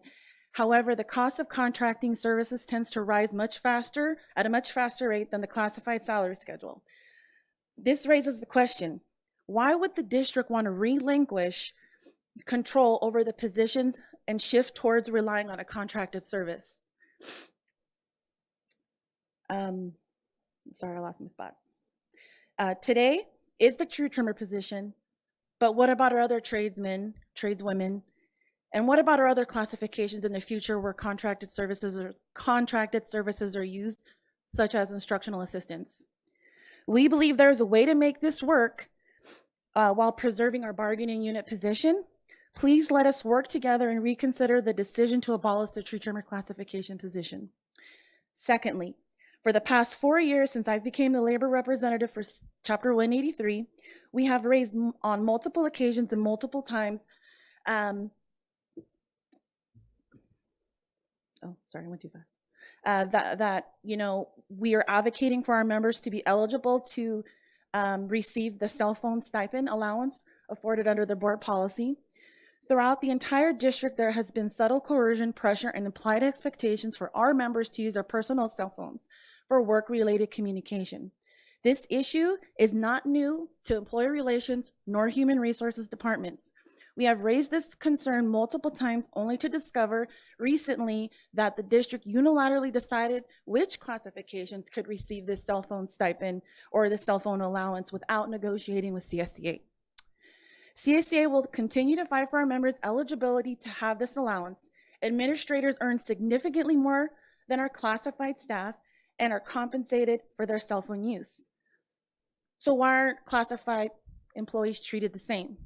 V: However, the cost of contracting services tends to rise at a much faster rate than the classified salary schedule. This raises the question, why would the district want to relinquish control over the positions and shift towards relying on a contracted service? Sorry, I lost my spot. Today is the tree trimmer position, but what about our other tradesmen, tradeswomen, and what about our other classifications in the future where contracted services are used, such as instructional assistants? We believe there is a way to make this work while preserving our bargaining unit position. Please let us work together and reconsider the decision to abolish the tree trimmer classification position. Secondly, for the past 4 years since I became the labor representative for Chapter 183, we have raised on multiple occasions and multiple times I went too fast. That we are advocating for our members to be eligible to receive the cell phone stipend allowance afforded under the board policy. Throughout the entire district, there has been subtle coercion, pressure, and implied expectations for our members to use their personal cell phones for work-related communication. This issue is not new to employee relations nor human resources departments. We have raised this concern multiple times only to discover recently that the district unilaterally decided which classifications could receive this cell phone stipend or the cell phone allowance without negotiating with CSEA. CSEA will continue to fight for our members' eligibility to have this allowance. Administrators earn significantly more than our classified staff and are compensated for their cell phone use. So why aren't classified employees treated the same?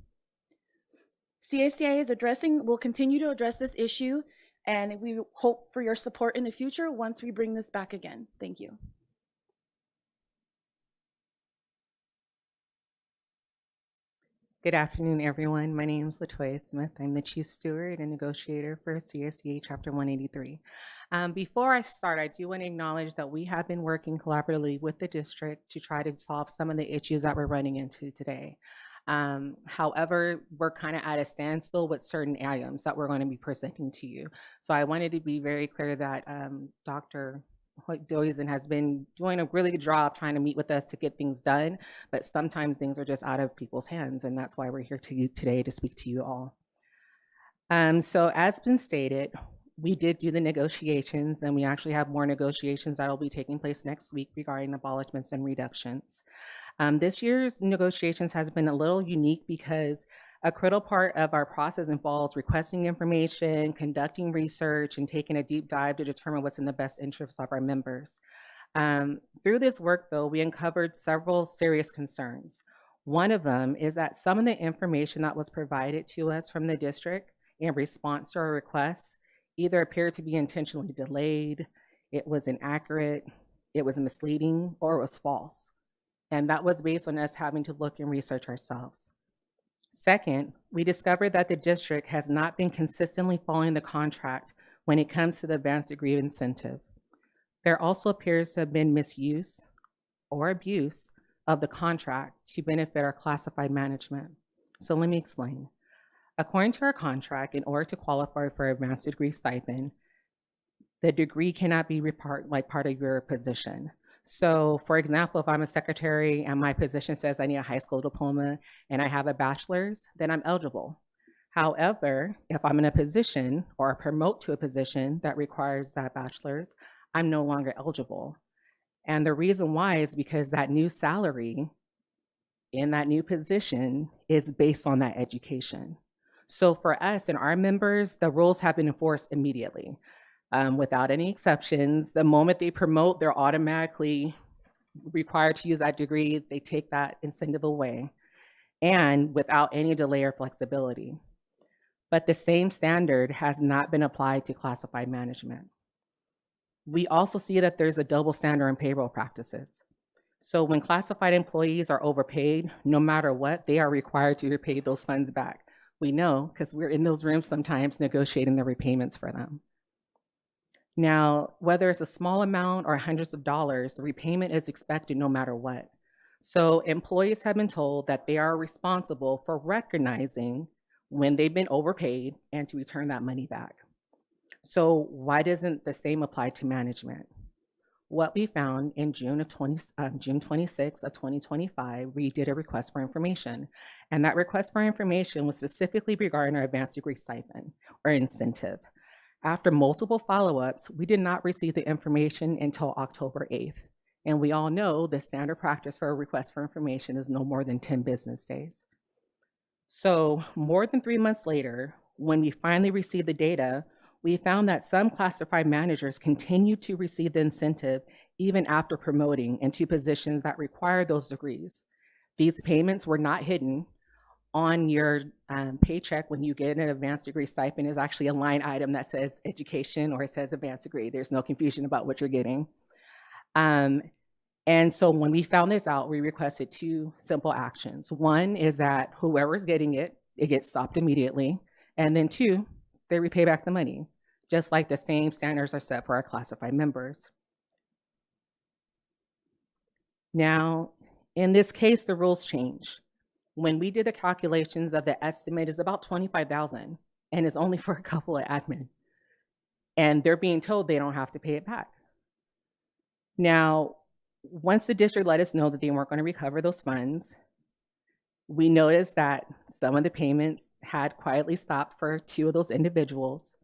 V: CSEA will continue to address this issue, and we hope for your support in the future once we bring this back again. Thank you.
A: Good afternoon, everyone. My name is LaToya Smith. I'm the Chief Steward and Negotiator for CSEA Chapter 183. Before I start, I do want to acknowledge that we have been working collaboratively with the district to try to solve some of the issues that we're running into today. However, we're kind of at a standstill with certain items that we're going to be presenting to you. So I wanted to be very clear that Dr. Doyzen has been doing a really good job trying to meet with us to get things done, but sometimes things are just out of people's hands, and that's why we're here today to speak to you all. So as been stated, we did do the negotiations, and we actually have more negotiations that will be taking place next week regarding abolishments and reductions. This year's negotiations has been a little unique because a critical part of our process involves requesting information, conducting research, and taking a deep dive to determine what's in the best interests of our members. Through this work, though, we uncovered several serious concerns. One of them is that some of the information that was provided to us from the district in response to our requests either appeared to be intentionally delayed, it was inaccurate, it was misleading, or it was false. And that was based on us having to look and research ourselves. Second, we discovered that the district has not been consistently following the contract when it comes to the advanced degree incentive. There also appears to have been misuse or abuse of the contract to benefit our classified management. So let me explain. According to our contract, in order to qualify for advanced degree stipend, the degree cannot be part of your position. So for example, if I'm a secretary and my position says I need a high school diploma and I have a bachelor's, then I'm eligible. However, if I'm in a position or promote to a position that requires that bachelor's, I'm no longer eligible. And the reason why is because that new salary in that new position is based on that education. So for us and our members, the rules have been enforced immediately. Without any exceptions. The moment they promote, they're automatically required to use that degree. They take that incentive away, and without any delay or flexibility. But the same standard has not been applied to classified management. We also see that there's a double standard in payroll practices. So when classified employees are overpaid, no matter what, they are required to repay those funds back. We know because we're in those rooms sometimes negotiating the repayments for them. Now, whether it's a small amount or hundreds of dollars, the repayment is expected no matter what. So employees have been told that they are responsible for recognizing when they've been overpaid and to return that money back. So why doesn't the same apply to management? What we found in June 26 of 2025, we did a request for information. And that request for information was specifically regarding our advanced degree stipend or incentive. After multiple follow-ups, we did not receive the information until October 8th. And we all know the standard practice for a request for information is no more than 10 business days. So more than 3 months later, when we finally received the data, we found that some classified managers continued to receive the incentive even after promoting into positions that require those degrees. These payments were not hidden. On your paycheck when you get an advanced degree stipend is actually a line item that says education or it says advanced degree. There's no confusion about what you're getting. And so when we found this out, we requested 2 simple actions. One is that whoever's getting it, it gets stopped immediately. And then 2, they repay back the money, just like the same standards are set for our classified members. Now, in this case, the rules change. When we did the calculations of the estimate is about $25,000 and it's only for a couple of admin. And they're being told they don't have to pay it back. Now, once the district let us know that they weren't going to recover those funds, we noticed that some of the payments had quietly stopped for 2 of those individuals,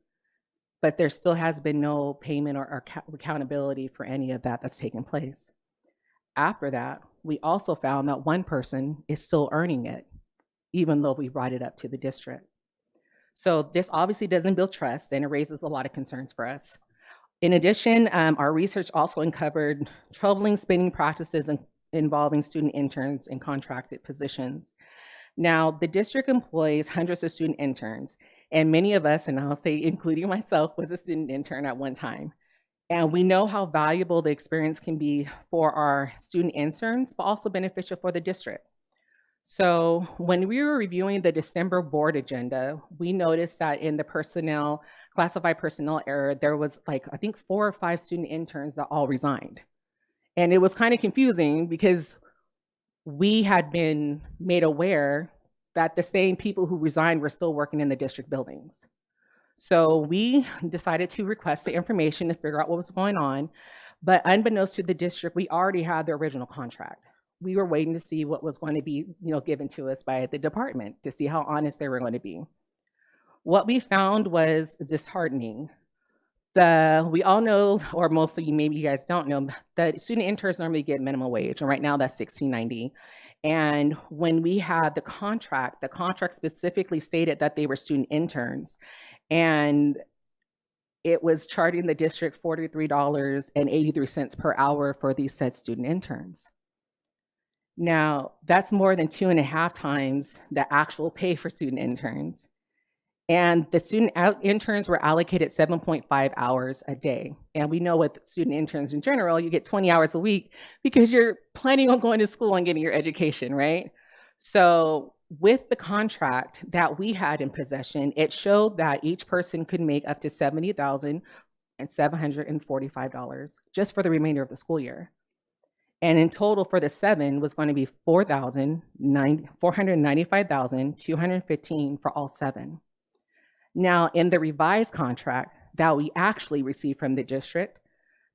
A: but there still has been no payment or accountability for any of that that's taken place. After that, we also found that one person is still earning it, even though we brought it up to the district. So this obviously doesn't build trust and it raises a lot of concerns for us. In addition, our research also uncovered troubling spending practices involving student interns in contracted positions. Now, the district employs hundreds of student interns, and many of us, and I'll say including myself, was a student intern at one time. And we know how valuable the experience can be for our student interns, but also beneficial for the district. So when we were reviewing the December board agenda, we noticed that in the classified personnel area, there was like, I think 4 or 5 student interns that all resigned. And it was kind of confusing because we had been made aware that the same people who resigned were still working in the district buildings. So we decided to request the information to figure out what was going on. But unbeknownst to the district, we already had the original contract. We were waiting to see what was going to be, given to us by the department to see how honest they were going to be. What we found was disheartening. We all know, or most of you, maybe you guys don't know, that student interns normally get minimum wage, and right now that's $16.90. And when we had the contract specifically stated that they were student interns, and it was charging the district $43.83 per hour for these said student interns. Now, that's more than 2.5 times the actual pay for student interns. And the student interns were allocated 7.5 hours a day. And we know with student interns in general, you get 20 hours a week because you're planning on going to school and getting your education, right? So with the contract that we had in possession, it showed that each person could make up to $70,745 just for the remainder of the school year. And in total for the 7 was going to be $495,215 for all 7. Now, in the revised contract that we actually received from the district,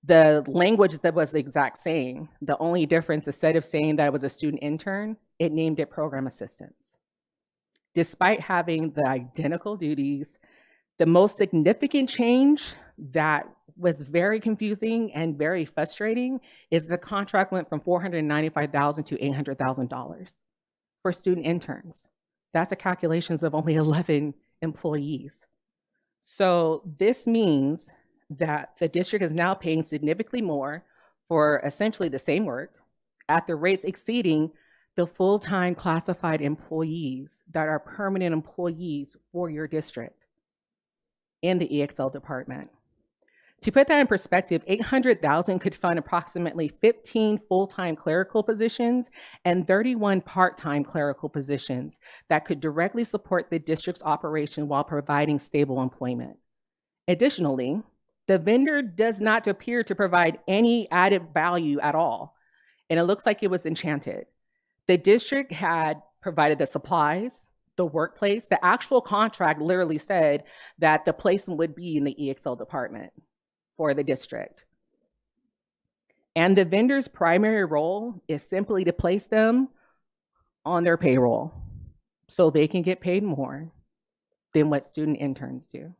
A: the language that was the exact same. The only difference, instead of saying that it was a student intern, it named it program assistants. Despite having the identical duties, the most significant change that was very confusing and very frustrating is the contract went from $495,000 to $800,000 for student interns. That's the calculations of only 11 employees. So this means that the district is now paying significantly more for essentially the same work at the rates exceeding the full-time classified employees that are permanent employees for your district in the EXL department. To put that in perspective, $800,000 could fund approximately 15 full-time clerical positions and 31 part-time clerical positions that could directly support the district's operation while providing stable employment. Additionally, the vendor does not appear to provide any added value at all, and it looks like it was enchanted. The district had provided the supplies, the workplace. The actual contract literally said that the placement would be in the EXL department for the district. And the vendor's primary role is simply to place them on their payroll so they can get paid more than what student interns do.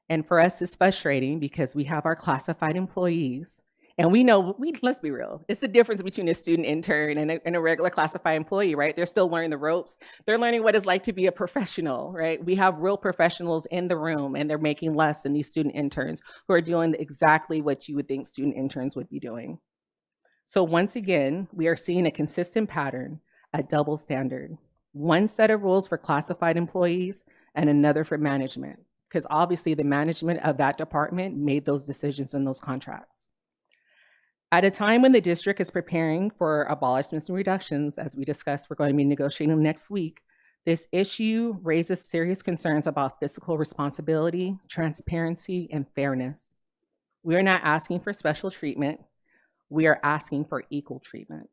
A: And for us, it's frustrating because we have our classified employees, and we know, let's be real, it's the difference between a student intern and a regular classified employee, right? They're still learning the ropes. They're learning what it's like to be a professional, right? We have real professionals in the room, and they're making less than these student interns who are doing exactly what you would think student interns would be doing. So once again, we are seeing a consistent pattern, a double standard. One set of rules for classified employees and another for management, because obviously the management of that department made those decisions in those contracts. At a time when the district is preparing for abolishments and reductions, as we discussed, we're going to be negotiating next week, this issue raises serious concerns about fiscal responsibility, transparency, and fairness. We are not asking for special treatment. We are asking for equal treatment.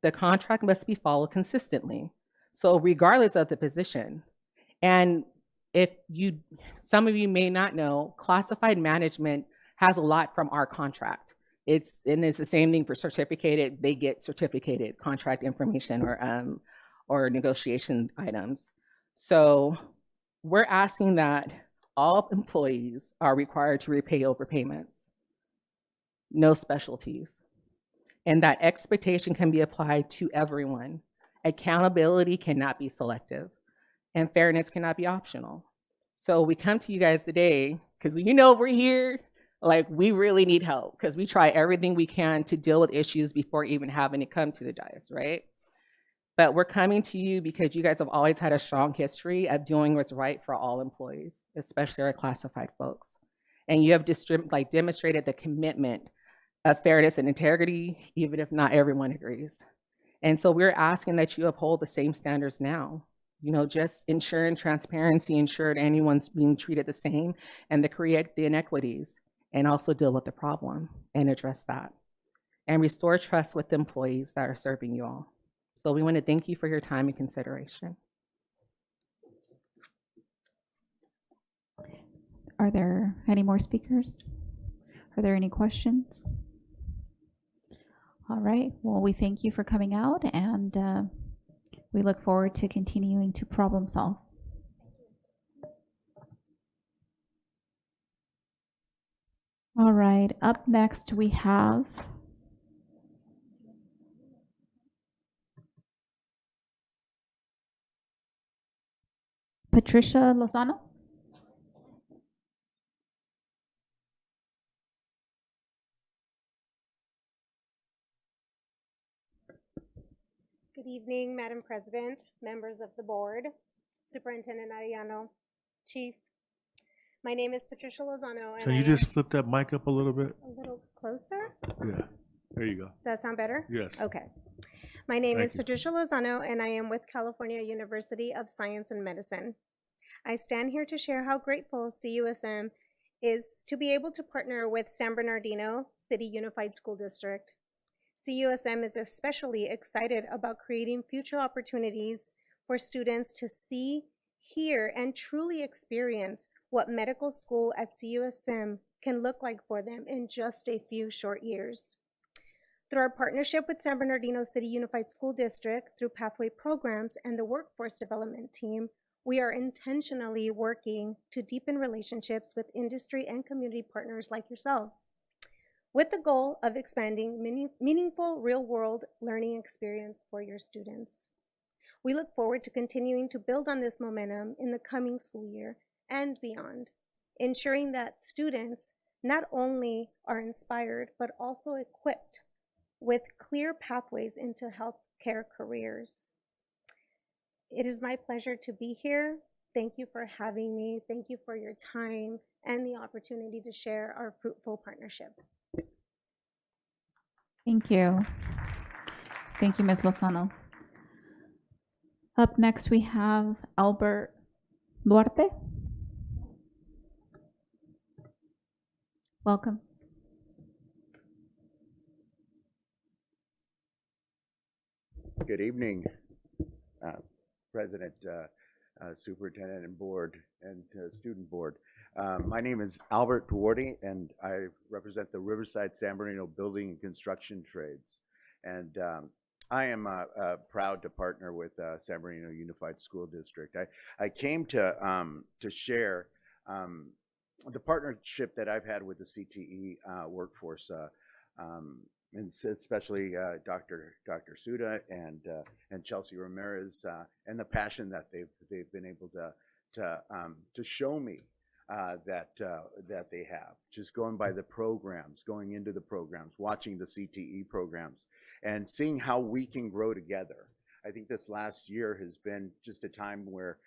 A: The contract must be followed consistently. So regardless of the position, and if some of you may not know, classified management has a lot from our contract. It's the same thing for certificated. They get certificated contract information or negotiation items. So we're asking that all employees are required to repay overpayments, no specialties, and that expectation can be applied to everyone. Accountability cannot be selective, and fairness cannot be optional. So we come to you guys today because we're here, like we really need help because we try everything we can to deal with issues before even having to come to the dais, right? But we're coming to you because you guys have always had a strong history of doing what's right for all employees, especially our classified folks. And you have demonstrated the commitment of fairness and integrity, even if not everyone agrees. And so we're asking that you uphold the same standards now. Just ensuring transparency, ensure that anyone's being treated the same, and to correct the inequities, and also deal with the problem and address that. And restore trust with the employees that are serving you all. So we want to thank you for your time and consideration.
B: Are there any more speakers? Are there any questions? All right, well, we thank you for coming out, and we look forward to continuing to problem solve. All right, up next we have Patricia Lozano.
C: Good evening, Madam President, members of the board, Superintendent Arellano, Chief. My name is Patricia Lozano. And
D: Can you just flip that mic up a little bit?
C: A little closer?
D: Yeah, there you go.
C: Does that sound better?
D: Yes.
C: Okay. My name
D: Thank
C: is
D: you.
C: Patricia Lozano, and I am with California University of Science and Medicine. I stand here to share how grateful CUSM is to be able to partner with San Bernardino City Unified School District. CUSM is especially excited about creating future opportunities for students to see, hear, and truly experience what medical school at CUSM can look like for them in just a few short years. Through our partnership with San Bernardino City Unified School District, through Pathway Programs and the Workforce Development Team, we are intentionally working to deepen relationships with industry and community partners like yourselves, with the goal of expanding meaningful real-world learning experience for your students. We look forward to continuing to build on this momentum in the coming school year and beyond, ensuring that students not only are inspired, but also equipped with clear pathways into healthcare careers. It is my pleasure to be here. Thank you for having me. Thank you for your time and the opportunity to share our fruitful partnership.
B: Thank you. Thank you, Ms. Lozano. Up next, we have Albert Duarte. Welcome.
F: Good evening, President, Superintendent, and board, and student board. My name is Albert Duarte, and I represent the Riverside San Bernardino Building and Construction Trades. And I am proud to partner with San Bernardino Unified School District. I came to share the partnership that I've had with the CTE workforce, and especially Dr. Suda and Chelsea Ramirez, and the passion that they've been able to show me that they have. Just going by the programs, going into the programs, watching the CTE programs, and seeing how we can grow together. I think this last year has been just a time where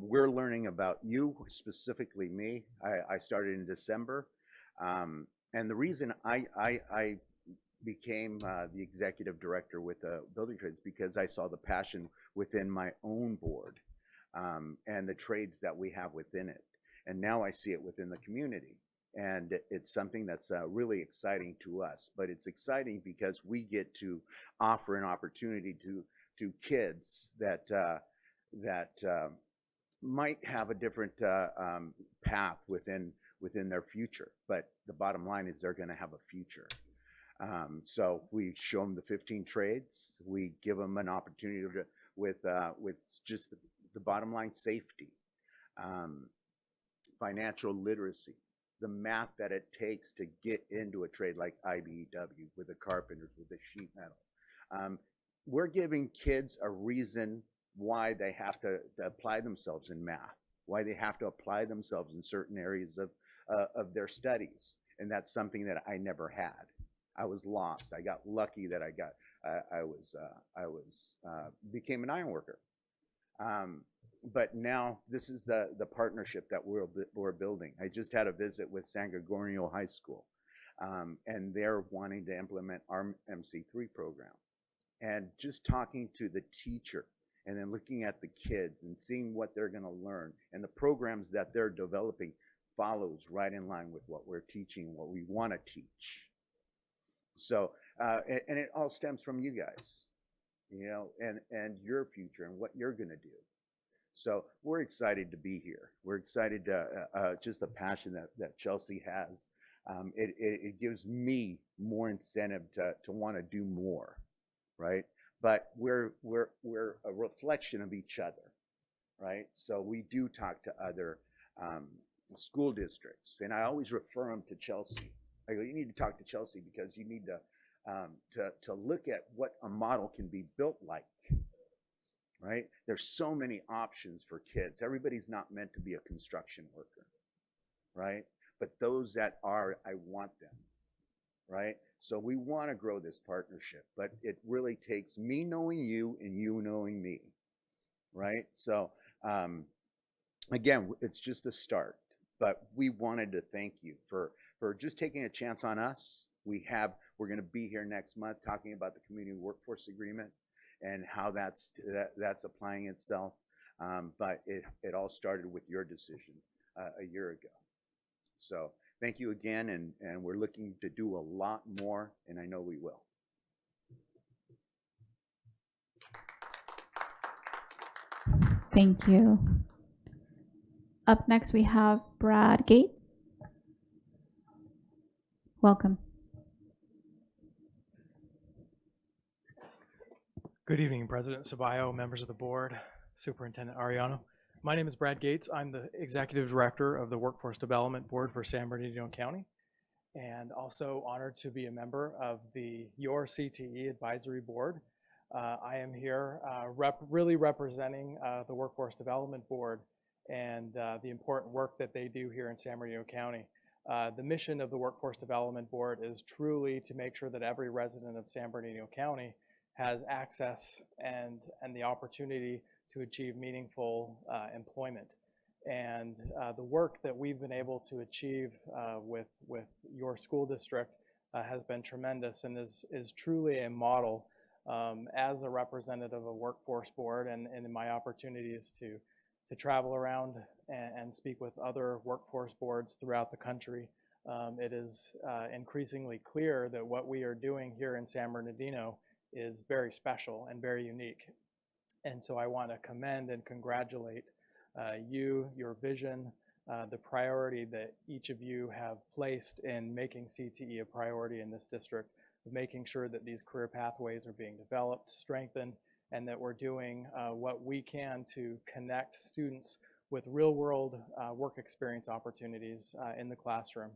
F: we're learning about you, specifically me. I started in December, and the reason I became the executive director with the building trades because I saw the passion within my own board and the trades that we have within it. And now I see it within the community. And it's something that's really exciting to us. But it's exciting because we get to offer an opportunity to kids that might have a different path within their future. But the bottom line is they're going to have a future. So we show them the 15 trades. We give them an opportunity to, with just the bottom line: safety, financial literacy, the math that it takes to get into a trade like IBEW, with the carpenters, with the sheet metal. We're giving kids a reason why they have to apply themselves in math, why they have to apply themselves in certain areas of their studies, and that's something that I never had. I was lost. I got lucky that I became an iron worker. But now this is the partnership that we're building. I just had a visit with San Gregorio High School, and they're wanting to implement our MC3 program. And just talking to the teacher and then looking at the kids and seeing what they're going to learn and the programs that they're developing follows right in line with what we're teaching, what we want to teach. So, and it all stems from you guys, you know, and your future and what you're going to do. So we're excited to be here. We're excited to, just the passion that Chelsea has. It gives me more incentive to want to do more, right? But we're a reflection of each other, right? So we do talk to other school districts, and I always refer them to Chelsea. I go, you need to talk to Chelsea because you need to look at what a model can be built like, right? There's so many options for kids. Everybody's not meant to be a construction worker, right? But those that are, I want them, right? So we want to grow this partnership, but it really takes me knowing you and you knowing me, right? So again, it's just a start, but we wanted to thank you for just taking a chance on us. We're going to be here next month talking about the community workforce agreement and how that's applying itself. But it all started with your decision a year ago. So thank you again, and we're looking to do a lot more, and I know we will.
B: Thank you. Up next, we have Brad Gates. Welcome.
E: Good evening, President Ceballo, members of the board, Superintendent Ariano. My name is Brad Gates. I'm the Executive Director of the Workforce Development Board for San Bernardino County, and also honored to be a member of your CTE Advisory Board. I am here really representing the Workforce Development Board and the important work that they do here in San Bernardino County. The mission of the Workforce Development Board is truly to make sure that every resident of San Bernardino County has access and the opportunity to achieve meaningful employment. And the work that we've been able to achieve with your school district has been tremendous and is truly a model as a representative of a workforce board and in my opportunities to travel around and speak with other workforce boards throughout the country. It is increasingly clear that what we are doing here in San Bernardino is very special and very unique. And so I want to commend and congratulate you, your vision, the priority that each of you have placed in making CTE a priority in this district, of making sure that these career pathways are being developed, strengthened, and that we're doing what we can to connect students with real-world work experience opportunities in the classroom.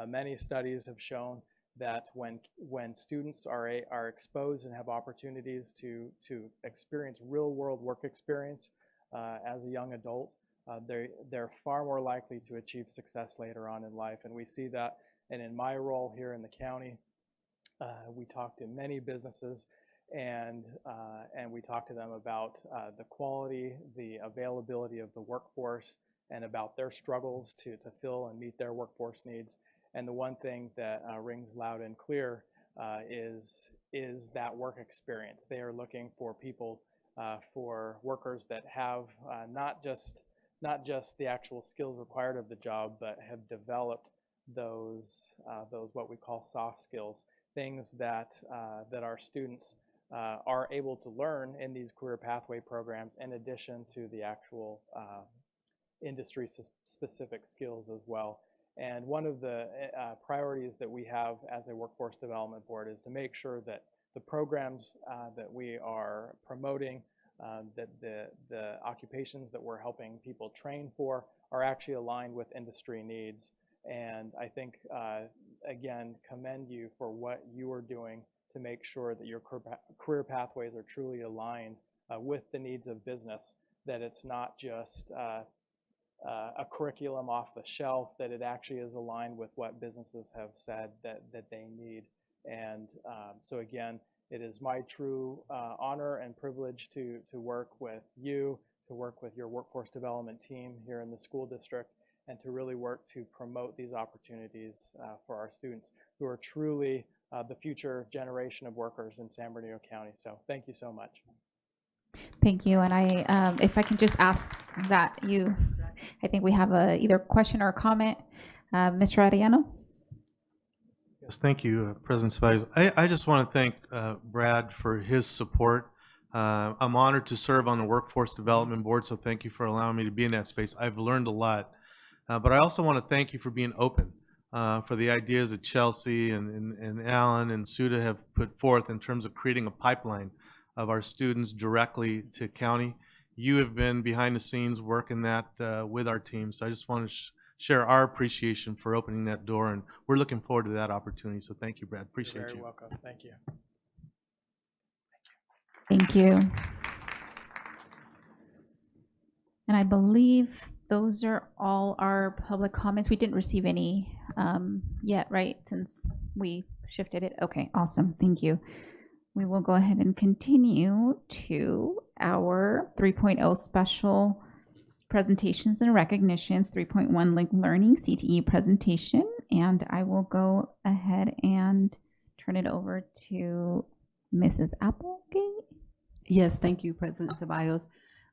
E: Many studies have shown that when students are exposed and have opportunities to experience real-world work experience as a young adult, they're far more likely to achieve success later on in life. And we see that, and in my role here in the county, we talk to many businesses, and we talk to them about the quality, the availability of the workforce, and about their struggles to fill and meet their workforce needs. And the one thing that rings loud and clear is that work experience. They are looking for people, for workers that have not just the actual skills required of the job, but have developed those what we call soft skills, things that our students are able to learn in these career pathway programs, in addition to the actual industry-specific skills as well. And one of the priorities that we have as a workforce development board is to make sure that the programs that we are promoting, that the occupations that we're helping people train for are actually aligned with industry needs. And I think, again, commend you for what you are doing to make sure that your career pathways are truly aligned with the needs of business, that it's not just a curriculum off the shelf, that it actually is aligned with what businesses have said that they need. And so again, it is my true honor and privilege to work with you, to work with your workforce development team here in the school district, and to really work to promote these opportunities for our students who are truly the future generation of workers in San Bernardino County. So thank you so much.
B: Thank you. And I, if I can just ask that I think we have either a question or a comment. Mr. Arellano?
M: Yes, thank you, President Ceballos. I just want to thank Brad for his support. I'm honored to serve on the Workforce Development Board, so thank you for allowing me to be in that space. I've learned a lot. But I also want to thank you for being open, for the ideas that Chelsea and Alan and Suda have put forth in terms of creating a pipeline of our students directly to county. You have been behind the scenes working that with our team, so I just want to share our appreciation for opening that door, and we're looking forward to that opportunity. So thank you, Brad. Appreciate
E: You're
M: you.
E: very welcome. Thank you.
B: Thank you. And I believe those are all our public comments. We didn't receive any yet, right? Since we shifted it. Okay, awesome. Thank you. We will go ahead and continue to our 3.0 special presentations and recognitions, 3.1 linked learning CTE presentation. And I will go ahead and turn it over to Mrs. Applegate.
H: Yes, thank you, President Ceballos.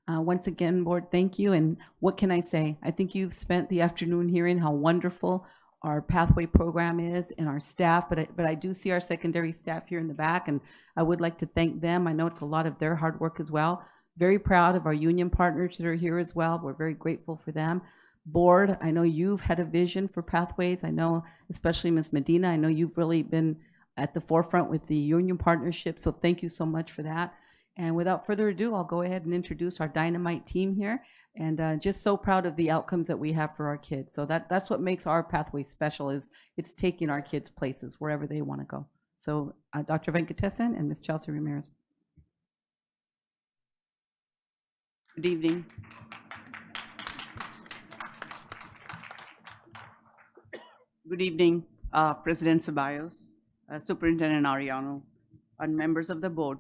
H: Once again, board, thank you. And what can I say? I think you've spent the afternoon hearing how wonderful our pathway program is and our staff, but I do see our secondary staff here in the back, and I would like to thank them. I know it's a lot of their hard work as well. Very proud of our union partners that are here as well. We're very grateful for them. Board, I know you've had a vision for pathways. I know, especially Ms. Medina, I know you've really been at the forefront with the union partnership, so thank you so much for that. And without further ado, I'll go ahead and introduce our dynamite team here, and just so proud of the outcomes that we have for our kids. So that's what makes our pathway special, is it's taking our kids places wherever they want to go. So Dr. Venkatesan and Ms. Chelsea Ramirez.
I: Good evening. Good evening, President Ceballos, Superintendent Arellano, and members of the board.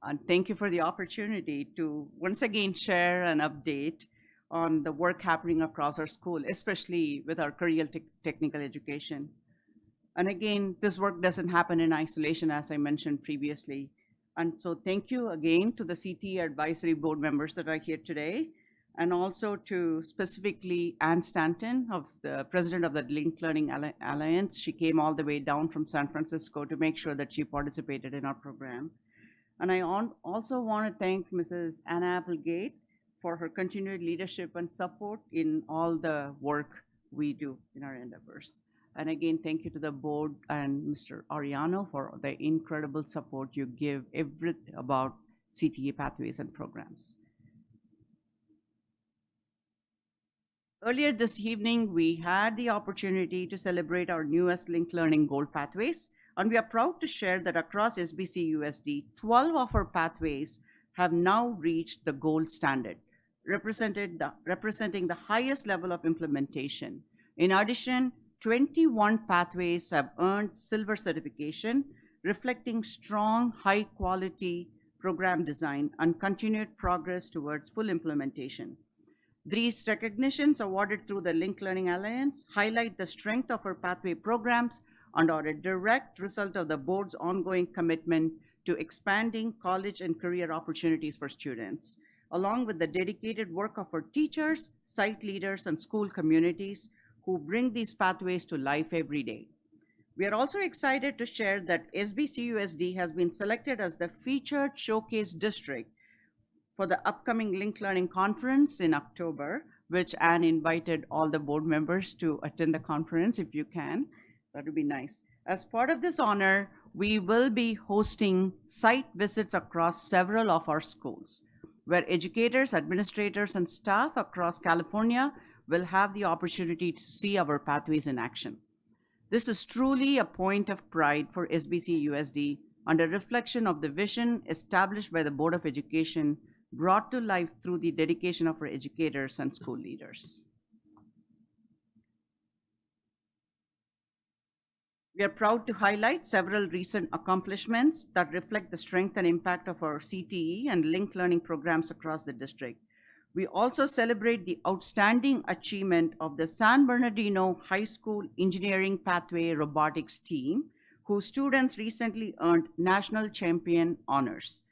I: And thank you for the opportunity to once again share an update on the work happening across our school, especially with our career technical education. And again, this work doesn't happen in isolation, as I mentioned previously. And so thank you again to the CTE advisory board members that are here today, and also to specifically Ann Stanton, of the president of the Linked Learning Alliance. She came all the way down from San Francisco to make sure that she participated in our program. And I also want to thank Mrs. Anna Applegate for her continued leadership and support in all the work we do in our endeavors. And again, thank you to the board and Mr. Ariano for the incredible support you give about CTE pathways and programs. Earlier this evening, we had the opportunity to celebrate our newest linked learning gold pathways, and we are proud to share that across SBC USD, 12 of our pathways have now reached the gold standard, representing the highest level of implementation. In addition, 21 pathways have earned silver certification, reflecting strong, high-quality program design and continued progress towards full implementation. These recognitions awarded through the Linked Learning Alliance highlight the strength of our pathway programs and are a direct result of the board's ongoing commitment to expanding college and career opportunities for students, along with the dedicated work of our teachers, site leaders, and school communities who bring these pathways to life every day. We are also excited to share that SBCUSD has been selected as the featured showcase district for the upcoming Linked Learning Conference in October, which Anne invited all the board members to attend the conference if you can. That would be nice. As part of this honor, we will be hosting site visits across several of our schools, where educators, administrators, and staff across California will have the opportunity to see our pathways in action. This is truly a point of pride for SBCUSD and a reflection of the vision established by the Board of Education, brought to life through the dedication of our educators and school leaders. We are proud to highlight several recent accomplishments that reflect the strength and impact of our CTE and linked learning programs across the district. We also celebrate the outstanding achievement of the San Bernardino High School Engineering Pathway Robotics team, whose students recently earned national champion honors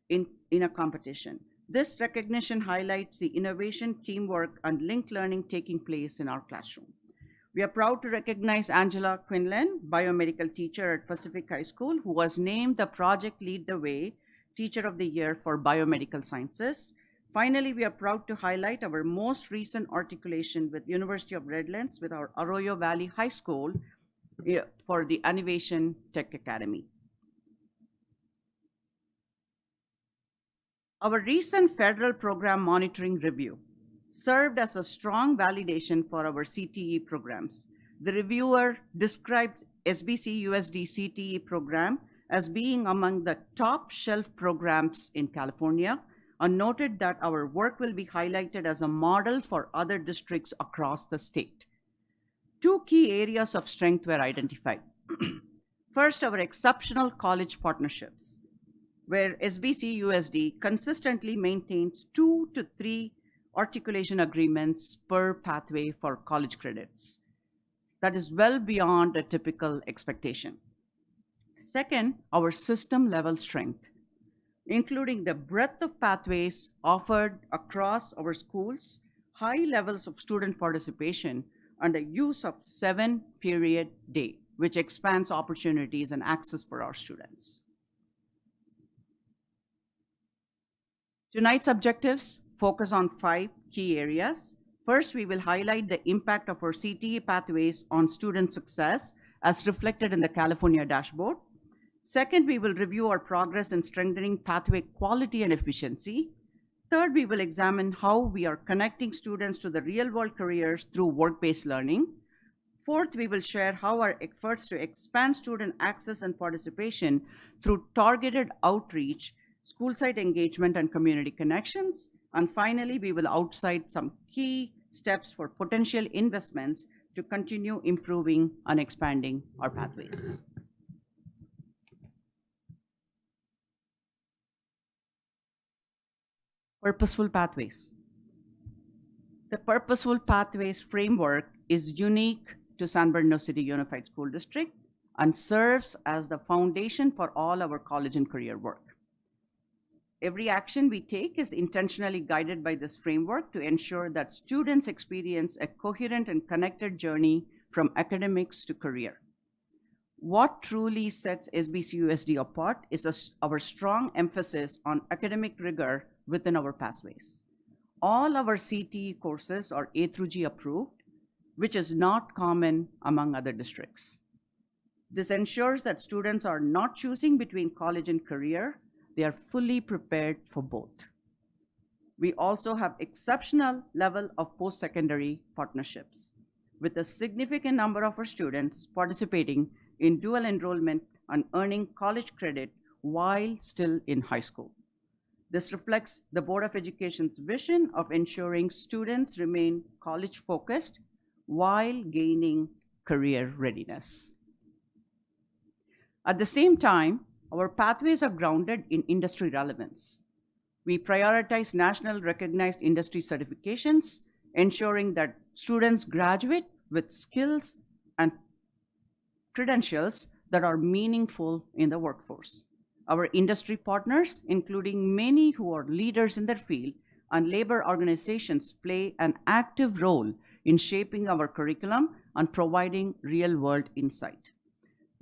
I: in a competition. This recognition highlights the innovation, teamwork, and linked learning taking place in our classroom. We are proud to recognize Angela Quinlan, biomedical teacher at Pacific High School, who was named the Project Lead the Way Teacher of the Year for Biomedical Sciences. Finally, we are proud to highlight our most recent articulation with University of Redlands with our Arroyo Valley High School for the Innovation Tech Academy. Our recent federal program monitoring review served as a strong validation for our CTE programs. The reviewer described SBCUSD CTE program as being among the top shelf programs in California and noted that our work will be highlighted as a model for other districts across the state. Two key areas of strength were identified. First, our exceptional college partnerships, where SBCUSD consistently maintains 2 to 3 articulation agreements per pathway for college credits. That is well beyond a typical expectation. Second, our system level strength, including the breadth of pathways offered across our schools, high levels of student participation, and the use of 7-period day, which expands opportunities and access for our students. Tonight's objectives focus on 5 key areas. First, we will highlight the impact of our CTE pathways on student success as reflected in the California dashboard. Second, we will review our progress in strengthening pathway quality and efficiency. Third, we will examine how we are connecting students to the real-world careers through work-based learning. Fourth, we will share how our efforts to expand student access and participation through targeted outreach, school site engagement, and community connections. And finally, we will outline some key steps for potential investments to continue improving and expanding our pathways. Purposeful pathways. The Purposeful Pathways framework is unique to San Bernardino City Unified School District and serves as the foundation for all our college and career work. Every action we take is intentionally guided by this framework to ensure that students experience a coherent and connected journey from academics to career. What truly sets SBCUSD apart is our strong emphasis on academic rigor within our pathways. All our CTE courses are A through G approved, which is not common among other districts. This ensures that students are not choosing between college and career. They are fully prepared for both. We also have exceptional level of post-secondary partnerships, with a significant number of our students participating in dual enrollment and earning college credit while still in high school. This reflects the Board of Education's vision of ensuring students remain college-focused while gaining career readiness. At the same time, our pathways are grounded in industry relevance. We prioritize national recognized industry certifications, ensuring that students graduate with skills and credentials that are meaningful in the workforce. Our industry partners, including many who are leaders in their field, and labor organizations play an active role in shaping our curriculum and providing real-world insight.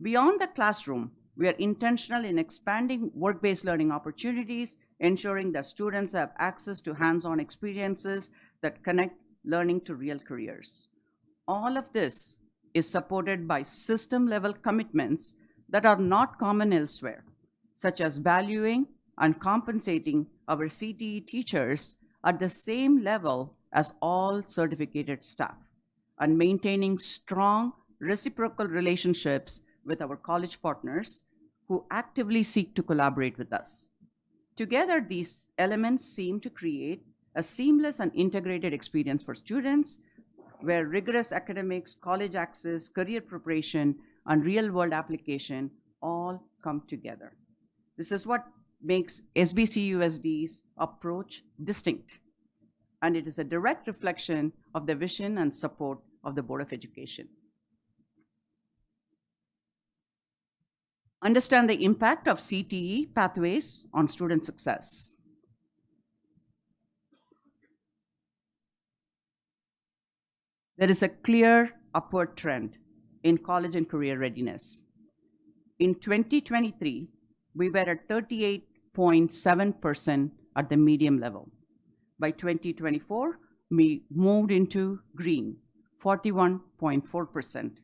I: Beyond the classroom, we are intentional in expanding work-based learning opportunities, ensuring that students have access to hands-on experiences that connect learning to real careers. All of this is supported by system-level commitments that are not common elsewhere, such as valuing and compensating our CTE teachers at the same level as all certificated staff, and maintaining strong reciprocal relationships with our college partners who actively seek to collaborate with us. Together, these elements seem to create a seamless and integrated experience for students where rigorous academics, college access, career preparation, and real-world application all come together. This is what makes SBCUSD's approach distinct, and it is a direct reflection of the vision and support of the Board of Education. Understand the impact of CTE pathways on student success. There is a clear upward trend in college and career readiness. In 2023, we were at 38.7% at the medium level. By 2024, we moved into green, 41.4%.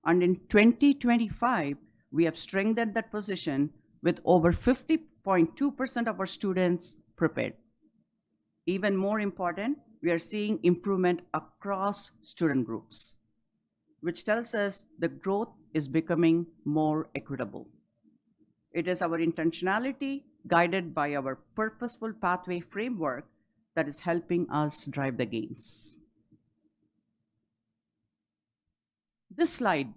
I: And in 2025, we have strengthened that position with over 50.2% of our students prepared. Even more important, we are seeing improvement across student groups, which tells us the growth is becoming more equitable. It is our intentionality, guided by our purposeful pathway framework, that is helping us drive the gains. This slide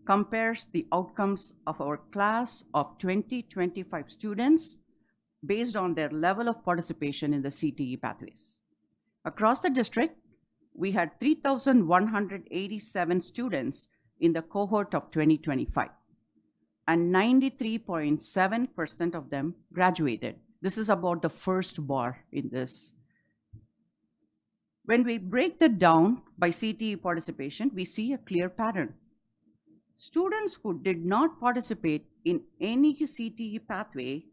I: compares the outcomes of our class of 2025 students based on their level of participation in the CTE pathways. Across the district, we had 3,187 students in the cohort of 2025, and 93.7% of them graduated. This is about the first bar in this. When we break that down by CTE participation, we see a clear pattern. Students who did not participate in any CTE pathway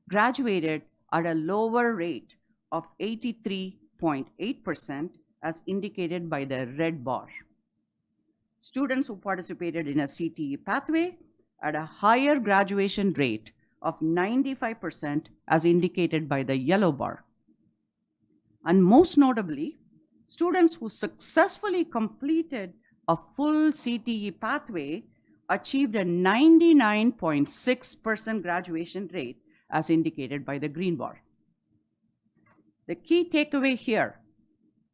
I: graduated at a lower rate of 83.8%, as indicated by the red bar. Students who participated in a CTE pathway at a higher graduation rate of 95%, as indicated by the yellow bar. And most notably, students who successfully completed a full CTE pathway achieved a 99.6% graduation rate, as indicated by the green bar. The key takeaway here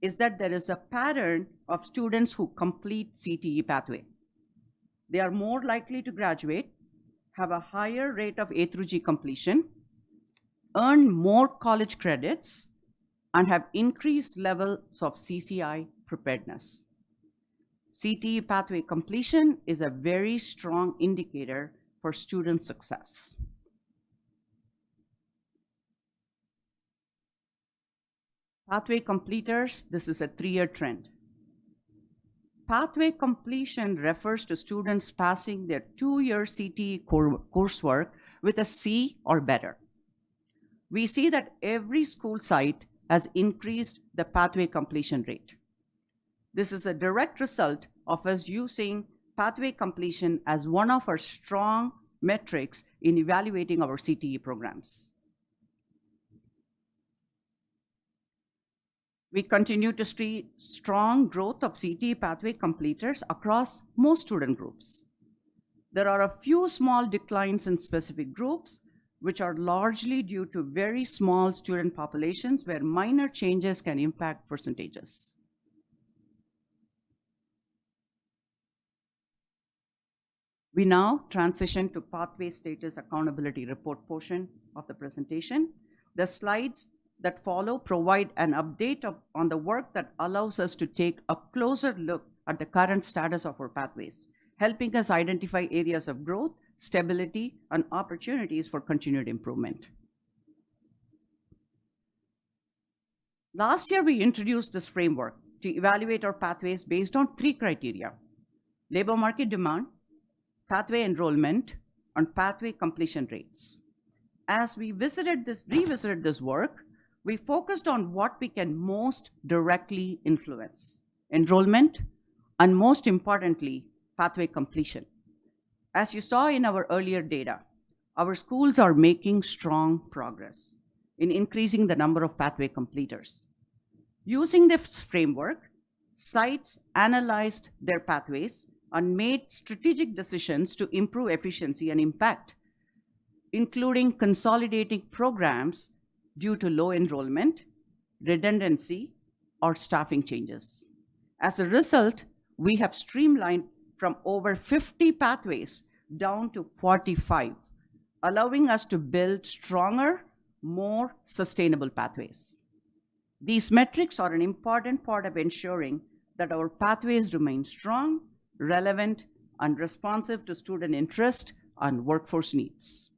I: is that there is a pattern of students who complete CTE pathway. They are more likely to graduate, have a higher rate of A through G completion, earn more college credits, and have increased levels of CCI preparedness. CTE pathway completion is a very strong indicator for student success. Pathway completers, this is a 3-year trend. Pathway completion refers to students passing their 2-year CTE coursework with a C or better. We see that every school site has increased the pathway completion rate. This is a direct result of us using pathway completion as one of our strong metrics in evaluating our CTE programs. We continue to see strong growth of CTE pathway completers across most student groups. There are a few small declines in specific groups, which are largely due to very small student populations where minor changes can impact percentages. We now transition to pathway status accountability report portion of the presentation. The slides that follow provide an update on the work that allows us to take a closer look at the current status of our pathways, helping us identify areas of growth, stability, and opportunities for continued improvement. Last year, we introduced this framework to evaluate our pathways based on 3 criteria: labor market demand, pathway enrollment, and pathway completion rates. As we revisited this work, we focused on what we can most directly influence: enrollment, and most importantly, pathway completion. As you saw in our earlier data, our schools are making strong progress in increasing the number of pathway completers. Using this framework, sites analyzed their pathways and made strategic decisions to improve efficiency and impact, including consolidating programs due to low enrollment, redundancy, or staffing changes. As a result, we have streamlined from over 50 pathways down to 45, allowing us to build stronger, more sustainable pathways. These metrics are an important part of ensuring that our pathways remain strong, relevant, and responsive to student interest and workforce needs.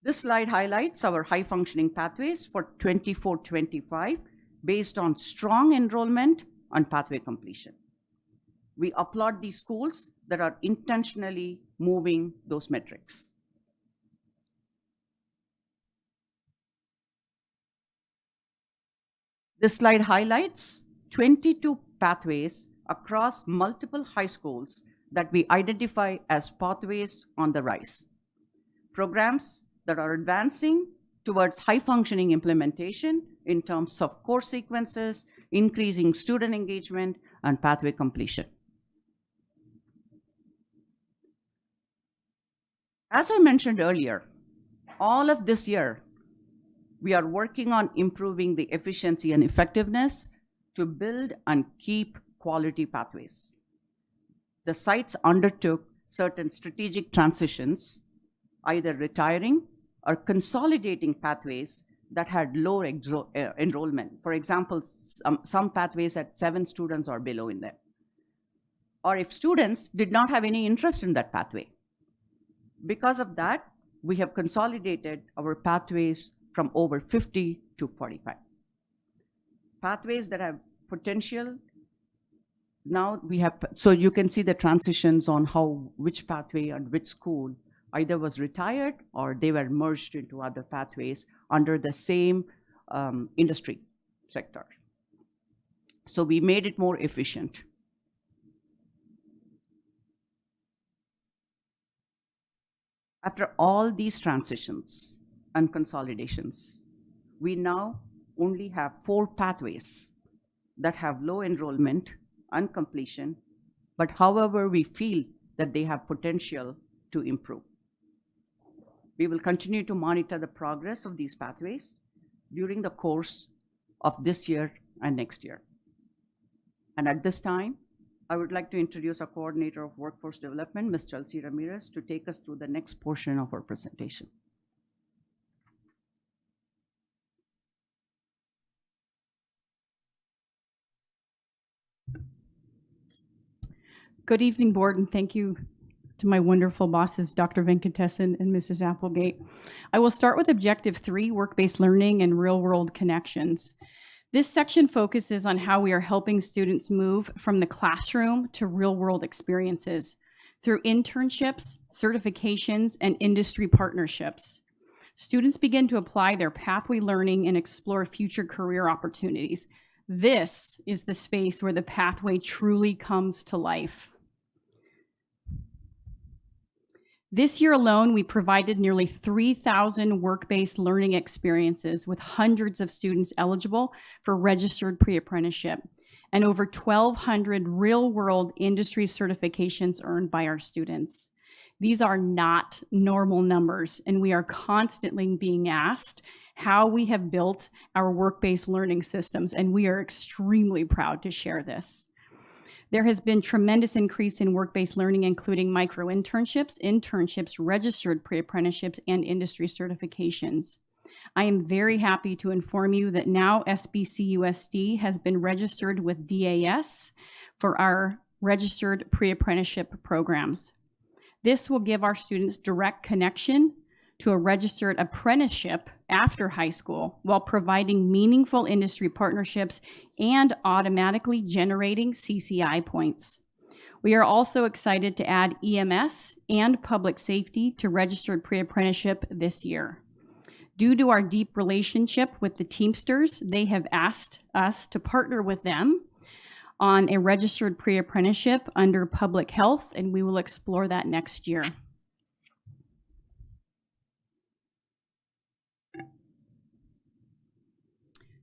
I: This slide highlights our high-functioning pathways for 24-25 based on strong enrollment and pathway completion. We applaud these schools that are intentionally moving those metrics. This slide highlights 22 pathways across multiple high schools that we identify as pathways on the rise. Programs that are advancing towards high-functioning implementation in terms of course sequences, increasing student engagement, and pathway completion. As I mentioned earlier, all of this year, we are working on improving the efficiency and effectiveness to build and keep quality pathways. The sites undertook certain strategic transitions, either retiring or consolidating pathways that had low enrollment. For example, some pathways had 7 students or below in them. Or if students did not have any interest in that pathway. Because of that, we have consolidated our pathways from over 50 to 45. Pathways that have potential, now we have, so you can see the transitions on which pathway and which school either was retired or they were merged into other pathways under the same industry sector. So we made it more efficient. After all these transitions and consolidations, we now only have 4 pathways that have low enrollment and completion, but however, we feel that they have potential to improve. We will continue to monitor the progress of these pathways during the course of this year and next year. And at this time, I would like to introduce our Coordinator of Workforce Development, Ms. Chelsea Ramirez, to take us through the next portion of our presentation.
B: Good evening, board, and thank you to my wonderful bosses, Dr. Venkatesan and Mrs. Applegate. I will start with Objective 3, Work-Based Learning and Real-World Connections. This section focuses on how we are helping students move from the classroom to real-world experiences through internships, certifications, and industry partnerships.
G: students begin to apply their pathway learning and explore future career opportunities. This is the space where the pathway truly comes to life. This year alone, we provided nearly 3,000 work-based learning experiences with hundreds of students eligible for registered pre-apprenticeship and over 1,200 real-world industry certifications earned by our students. These are not normal numbers, and we are constantly being asked how we have built our work-based learning systems, and we are extremely proud to share this. There has been tremendous increase in work-based learning, including micro-internships, registered pre-apprenticeships, and industry certifications. I am very happy to inform you that now SBCUSD has been registered with DAS for our registered pre-apprenticeship programs. This will give our students direct connection to a registered apprenticeship after high school while providing meaningful industry partnerships and automatically generating CCI points. We are also excited to add EMS and public safety to registered pre-apprenticeship this year. Due to our deep relationship with the Teamsters, they have asked us to partner with them on a registered pre-apprenticeship under public health, and we will explore that next year.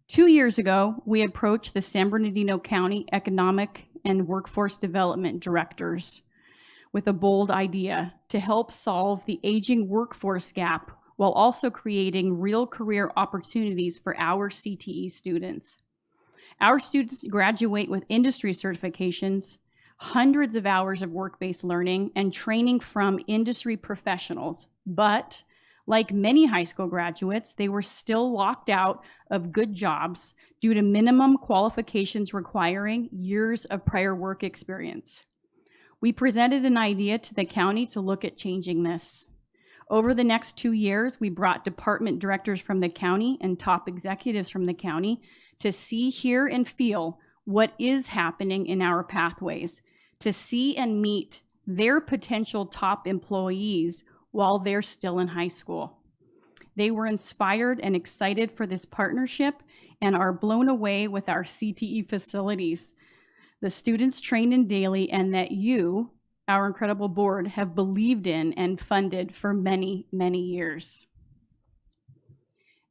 G: Two years ago, we approached the San Bernardino County Economic and Workforce Development Directors with a bold idea to help solve the aging workforce gap while also creating real career opportunities for our CTE students. Our students graduate with industry certifications, hundreds of hours of work-based learning, and training from industry professionals. But like many high school graduates, they were still locked out of good jobs due to minimum qualifications requiring years of prior work experience. We presented an idea to the county to look at changing this. Over the next 2 years, we brought department directors from the county and top executives from the county to see, hear, and feel what is happening in our pathways, to see and meet their potential top employees while they're still in high school. They were inspired and excited for this partnership and are blown away with our CTE facilities, the students trained in daily, and that you, our incredible board, have believed in and funded for many, many years.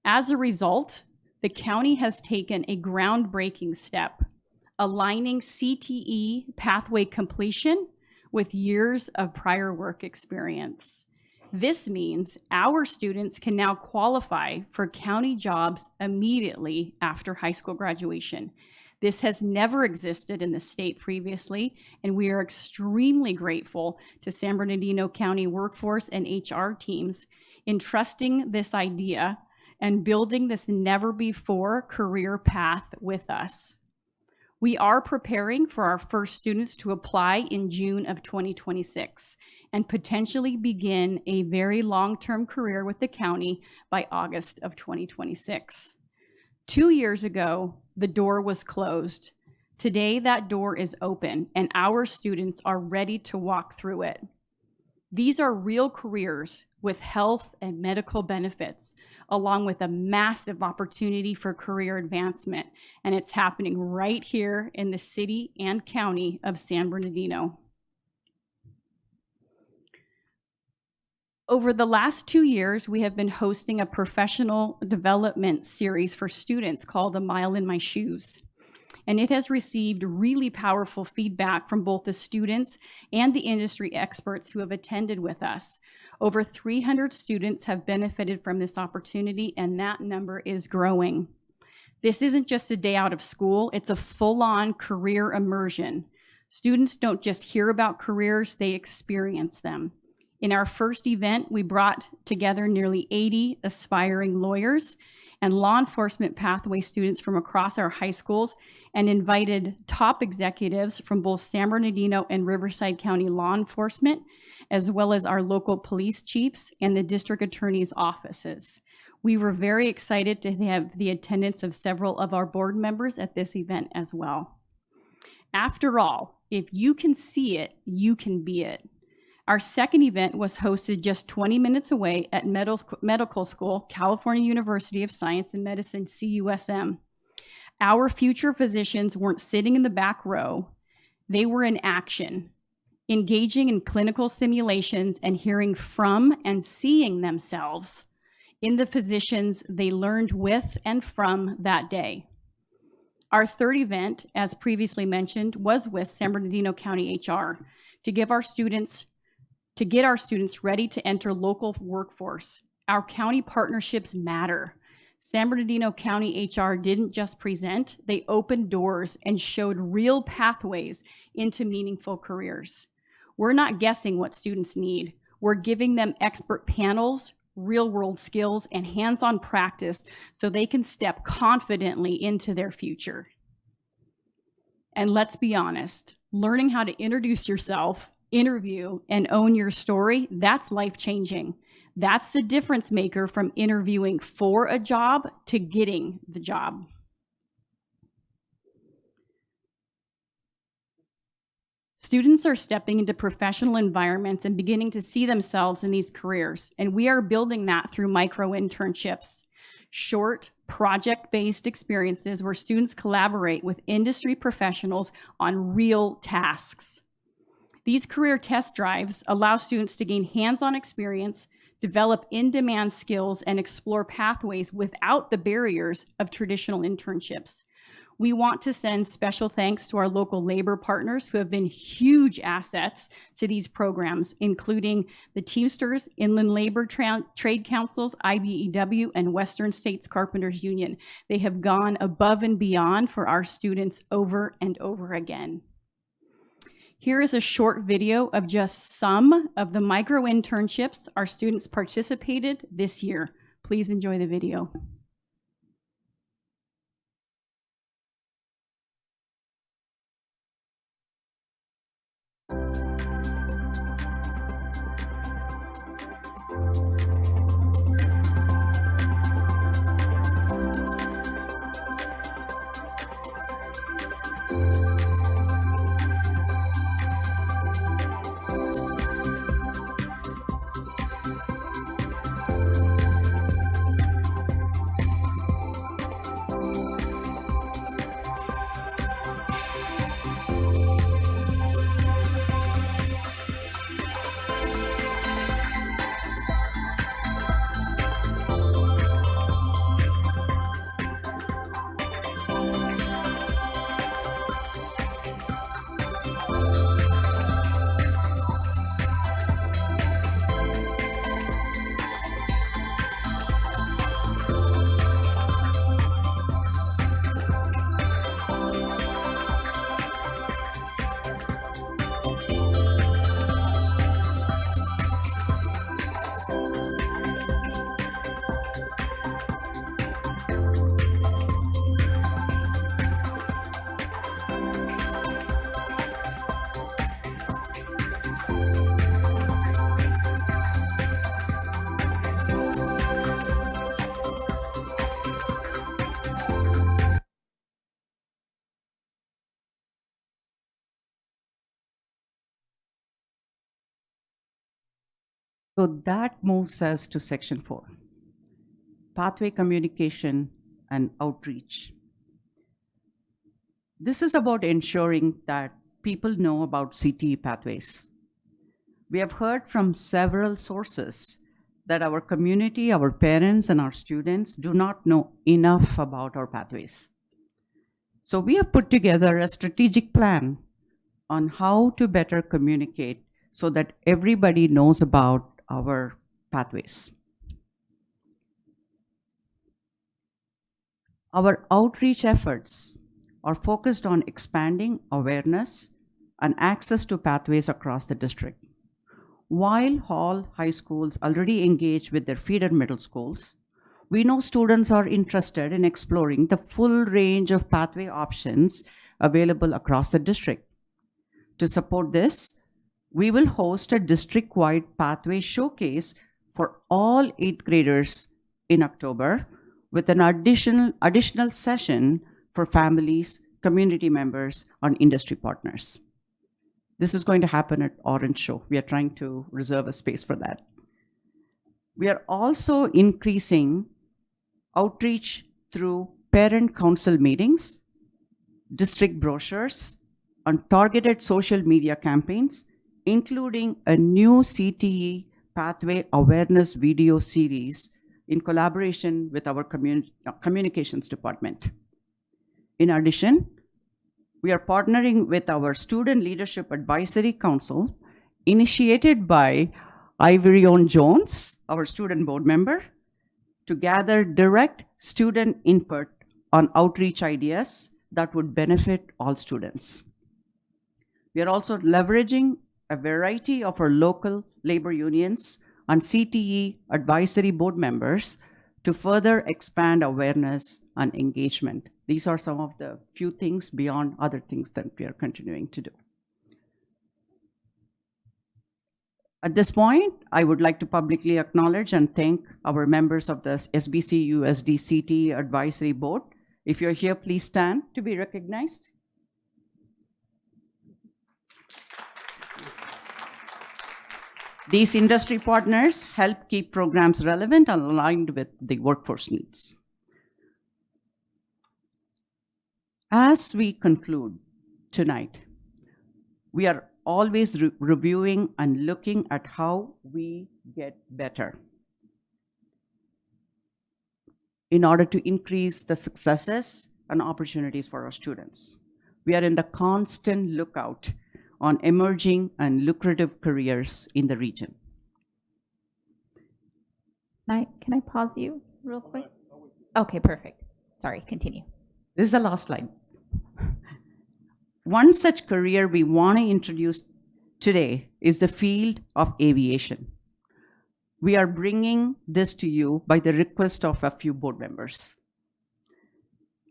G: As a result, the county has taken a groundbreaking step, aligning CTE pathway completion with years of prior work experience. This means our students can now qualify for county jobs immediately after high school graduation. This has never existed in the state previously, and we are extremely grateful to San Bernardino County workforce and HR teams in trusting this idea and building this never-before career path with us. We are preparing for our first students to apply in June of 2026 and potentially begin a very long-term career with the county by August of 2026. 2 years ago, the door was closed. Today, that door is open, and our students are ready to walk through it. These are real careers with health and medical benefits, along with a massive opportunity for career advancement, and it's happening right here in the city and county of San Bernardino. Over the last 2 years, we have been hosting a professional development series for students called A Mile in My Shoes. And it has received really powerful feedback from both the students and the industry experts who have attended with us. Over 300 students have benefited from this opportunity, and that number is growing. This isn't just a day out of school, it's a full-on career immersion. Students don't just hear about careers, they experience them. In our first event, we brought together nearly 80 aspiring lawyers and law enforcement pathway students from across our high schools and invited top executives from both San Bernardino and Riverside County law enforcement, as well as our local police chiefs and the district attorney's offices. We were very excited to have the attendance of several of our board members at this event as well. After all, if you can see it, you can be it. Our second event was hosted just 20 minutes away at Medical School, California University of Science and Medicine, CUSM. Our future physicians weren't sitting in the back row. They were in action, engaging in clinical simulations and hearing from and seeing themselves in the physicians they learned with and from that day. Our third event, as previously mentioned, was with San Bernardino County HR to get our students ready to enter local workforce. Our county partnerships matter. San Bernardino County HR didn't just present, they opened doors and showed real pathways into meaningful careers. We're not guessing what students need. We're giving them expert panels, real-world skills, and hands-on practice so they can step confidently into their future. And let's be honest, learning how to introduce yourself, interview, and own your story, that's life-changing. That's the difference maker from interviewing for a job to getting the job. Students are stepping into professional environments and beginning to see themselves in these careers, and we are building that through micro-internships, short, project-based experiences where students collaborate with industry professionals on real tasks. These career test drives allow students to gain hands-on experience, develop in-demand skills, and explore pathways without the barriers of traditional internships. We want to send special thanks to our local labor partners who have been huge assets to these programs, including the Teamsters, Inland Labor Trade Councils, IBEW, and Western States Carpenters Union. They have gone above and beyond for our students over and over again. Here is a short video of just some of the micro-internships our students participated this year. Please enjoy the video.
I: So that moves us to section 4, pathway communication and outreach. This is about ensuring that people know about CTE pathways. We have heard from several sources that our community, our parents, and our students do not know enough about our pathways. So we have put together a strategic plan on how to better communicate so that everybody knows about our pathways. Our outreach efforts are focused on expanding awareness and access to pathways across the district. While all high schools already engage with their feeder middle schools, we know students are interested in exploring the full range of pathway options available across the district. To support this, we will host a district-wide pathway showcase for all 8th graders in October with an additional session for families, community members, and industry partners. This is going to happen at Orange Show. We are trying to reserve a space for that. We are also increasing outreach through parent council meetings, district brochures, and targeted social media campaigns, including a new CTE pathway awareness video series in collaboration with our communications department. In addition, we are partnering with our Student Leadership Advisory Council, initiated by Ivorion Jones, our student board member, to gather direct student input on outreach ideas that would benefit all students. We are also leveraging a variety of our local labor unions and CTE advisory board members to further expand awareness and engagement. These are some of the few things beyond other things that we are continuing to do. At this point, I would like to publicly acknowledge and thank our members of the SBC USD CTE Advisory Board. If you're here, please stand to be recognized. These industry partners help keep programs relevant and aligned with the workforce needs. As we conclude tonight, we are always reviewing and looking at how we get better in order to increase the successes and opportunities for our students. We are in the constant lookout on emerging and lucrative careers in the region.
B: Can I pause you real quick? Okay, perfect. Sorry, continue.
I: This is the last slide. One such career we want to introduce today is the field of aviation. We are bringing this to you by the request of a few board members.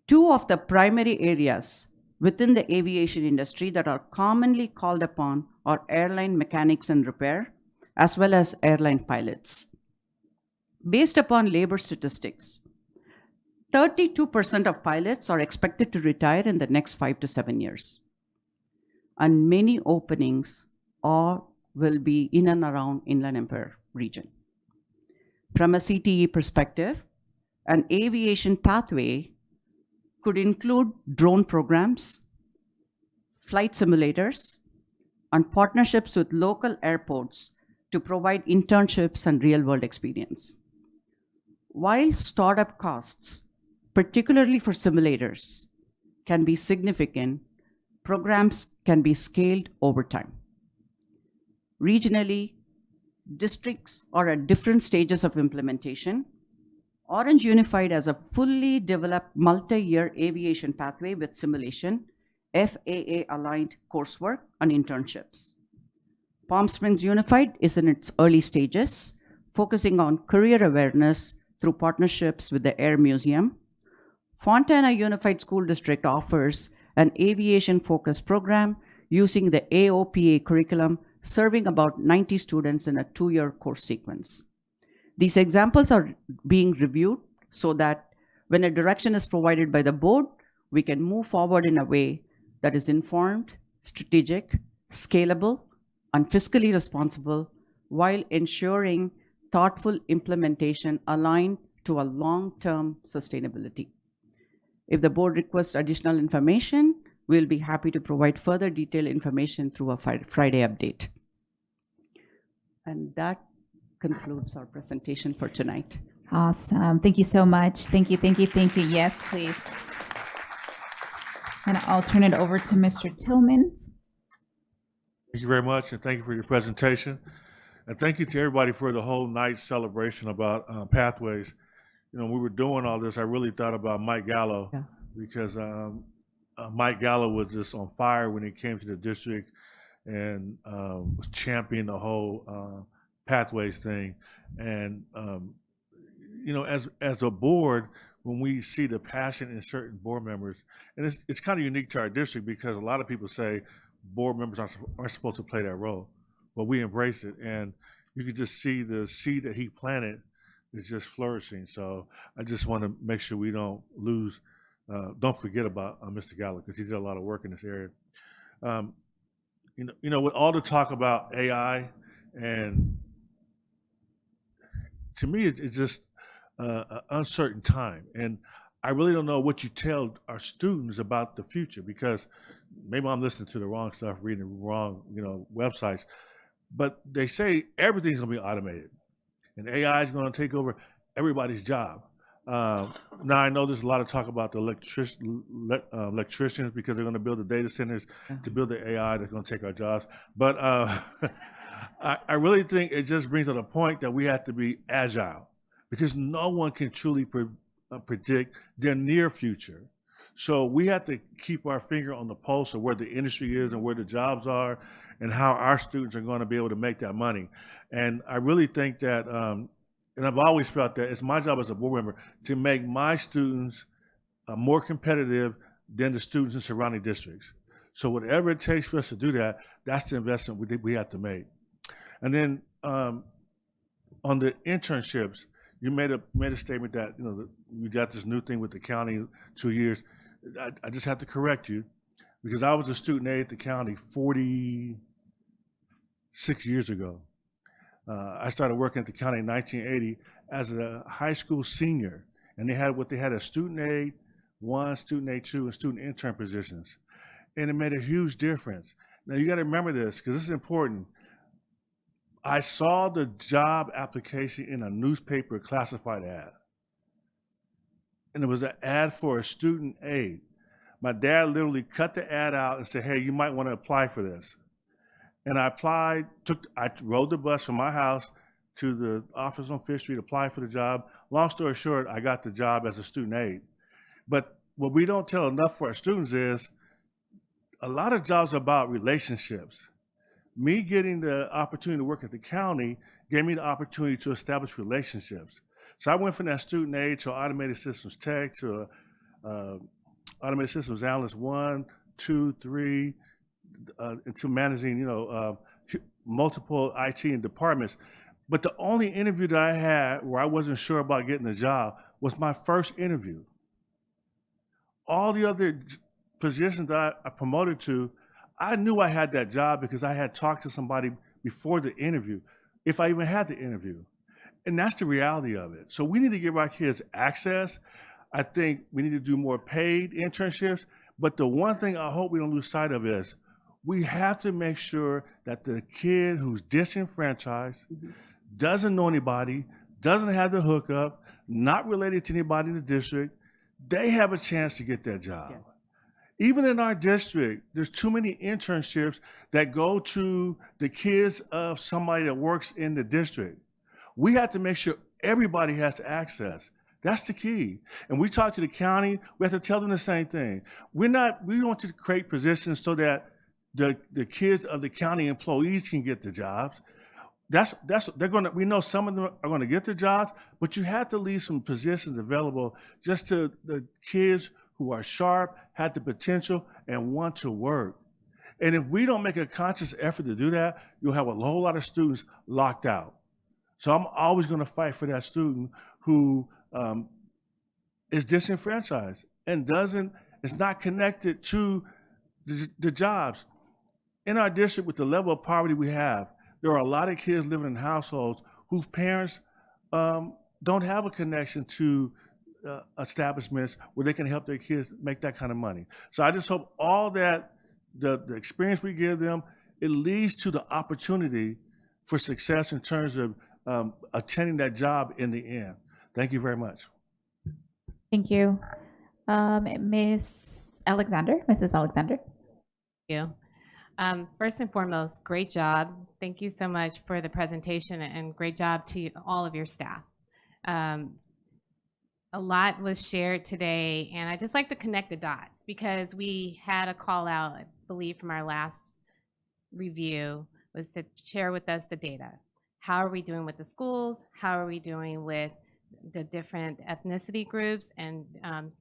I: Two of the primary areas within the aviation industry that are commonly called upon are airline mechanics and repair, as well as airline pilots. Based upon labor statistics, 32% of pilots are expected to retire in the next 5 to 7 years. And many openings will be in and around Inland Empire region. From a CTE perspective, an aviation pathway could include drone programs, flight simulators, and partnerships with local airports to provide internships and real-world experience. While startup costs, particularly for simulators, can be significant, programs can be scaled over time. Regionally, districts are at different stages of implementation. Orange Unified has a fully developed multi-year aviation pathway with simulation, FAA-aligned coursework, and internships. Palm Springs Unified is in its early stages, focusing on career awareness through partnerships with the Air Museum. Fontana Unified School District offers an aviation-focused program using the AOPA curriculum, serving about 90 students in a 2-year course sequence. These examples are being reviewed so that when a direction is provided by the board, we can move forward in a way that is informed, strategic, scalable, and fiscally responsible, while ensuring thoughtful implementation aligned to a long-term sustainability. If the board requests additional information, we'll be happy to provide further detailed information through a Friday update. And that concludes our presentation for tonight.
B: Awesome. Thank you so much. Thank you, thank you, thank you. Yes, please. And I'll turn it over to Mr. Tillman.
D: Thank you very much, and thank you for your presentation. And thank you to everybody for the whole night celebration about pathways. You know, when we were doing all this, I really thought about Mike Gallo, because Mike Gallo was just on fire when he came to the district and was championing the whole pathways thing. And you know, as a board, when we see the passion in certain board members, and it's kind of unique to our district because a lot of people say board members aren't supposed to play that role, but we embrace it, and you can just see the seed that he planted is just flourishing. So I just want to make sure we don't forget about Mr. Gallo, because he did a lot of work in this area. with all the talk about AI, and to me, it's just an uncertain time. And I really don't know what you tell our students about the future, because maybe I'm listening to the wrong stuff, reading the wrong, websites. But they say everything's going to be automated, and AI is going to take over everybody's job. Now I know there's a lot of talk about the electricians, because they're going to build the data centers to build the AI that's going to take our jobs. But I really think it just brings up a point that we have to be agile, because no one can truly predict their near future. So we have to keep our finger on the pulse of where the industry is and where the jobs are, and how our students are going to be able to make that money. And I really think that, and I've always felt that it's my job as a board member to make my students more competitive than the students in surrounding districts. So whatever it takes for us to do that, that's the investment we have to make. And then on the internships, you made a statement that you got this new thing with the county, 2 years. I just have to correct you, because I was a student aide at the county 46 years ago. I started working at the county in 1980 as a high school senior, and they had a student aide 1, student aide 2, and student intern positions, and it made a huge difference. Now you got to remember this, because this is important. I saw the job application in a newspaper classified ad, and it was an ad for a student aide. My dad literally cut the ad out and said, "Hey, you might want to apply for this." And I applied. I rode the bus from my house to the office on Fifth Street, applied for the job. Long story short, I got the job as a student aide. But what we don't tell enough for our students is a lot of jobs are about relationships. Me getting the opportunity to work at the county gave me the opportunity to establish relationships. So I went from that student aide to automated systems tech to automated systems analyst 1, 2, 3, into managing, multiple IT and departments. But the only interview that I had where I wasn't sure about getting the job was my first interview. All the other positions that I promoted to, I knew I had that job because I had talked to somebody before the interview, if I even had the interview. And that's the reality of it. So we need to give our kids access. I think we need to do more paid internships. But the one thing I hope we don't lose sight of is we have to make sure that the kid who's disenfranchised, doesn't know anybody, doesn't have the hookup, not related to anybody in the district, they have a chance to get that job. Yeah. Even in our district, there's too many internships that go to the kids of somebody that works in the district. We have to make sure everybody has access. That's the key. And we talk to the county, we have to tell them the same thing. We want to create positions so that the kids of the county employees can get the jobs. We know some of them are going to get the jobs, but you have to leave some positions available just to the kids who are sharp, have the potential, and want to work. And if we don't make a conscious effort to do that, you'll have a whole lot of students locked out. So I'm always going to fight for that student who is disenfranchised and is not connected to the jobs. In our district, with the level of poverty we have, there are a lot of kids living in households whose parents don't have a connection to establishments where they can help their kids make that kind of money. So I just hope all that, the experience we give them, it leads to the opportunity for success in terms of attending that job in the end. Thank you very much.
B: Thank you. Mrs. Alexander.
A: Thank you. First and foremost, great job. Thank you so much for the presentation, and great job to all of your staff. A lot was shared today, and I just like to connect the dots because we had a call out, I believe, from our last review, was to share with us the data. How are we doing with the schools? How are we doing with the different ethnicity groups and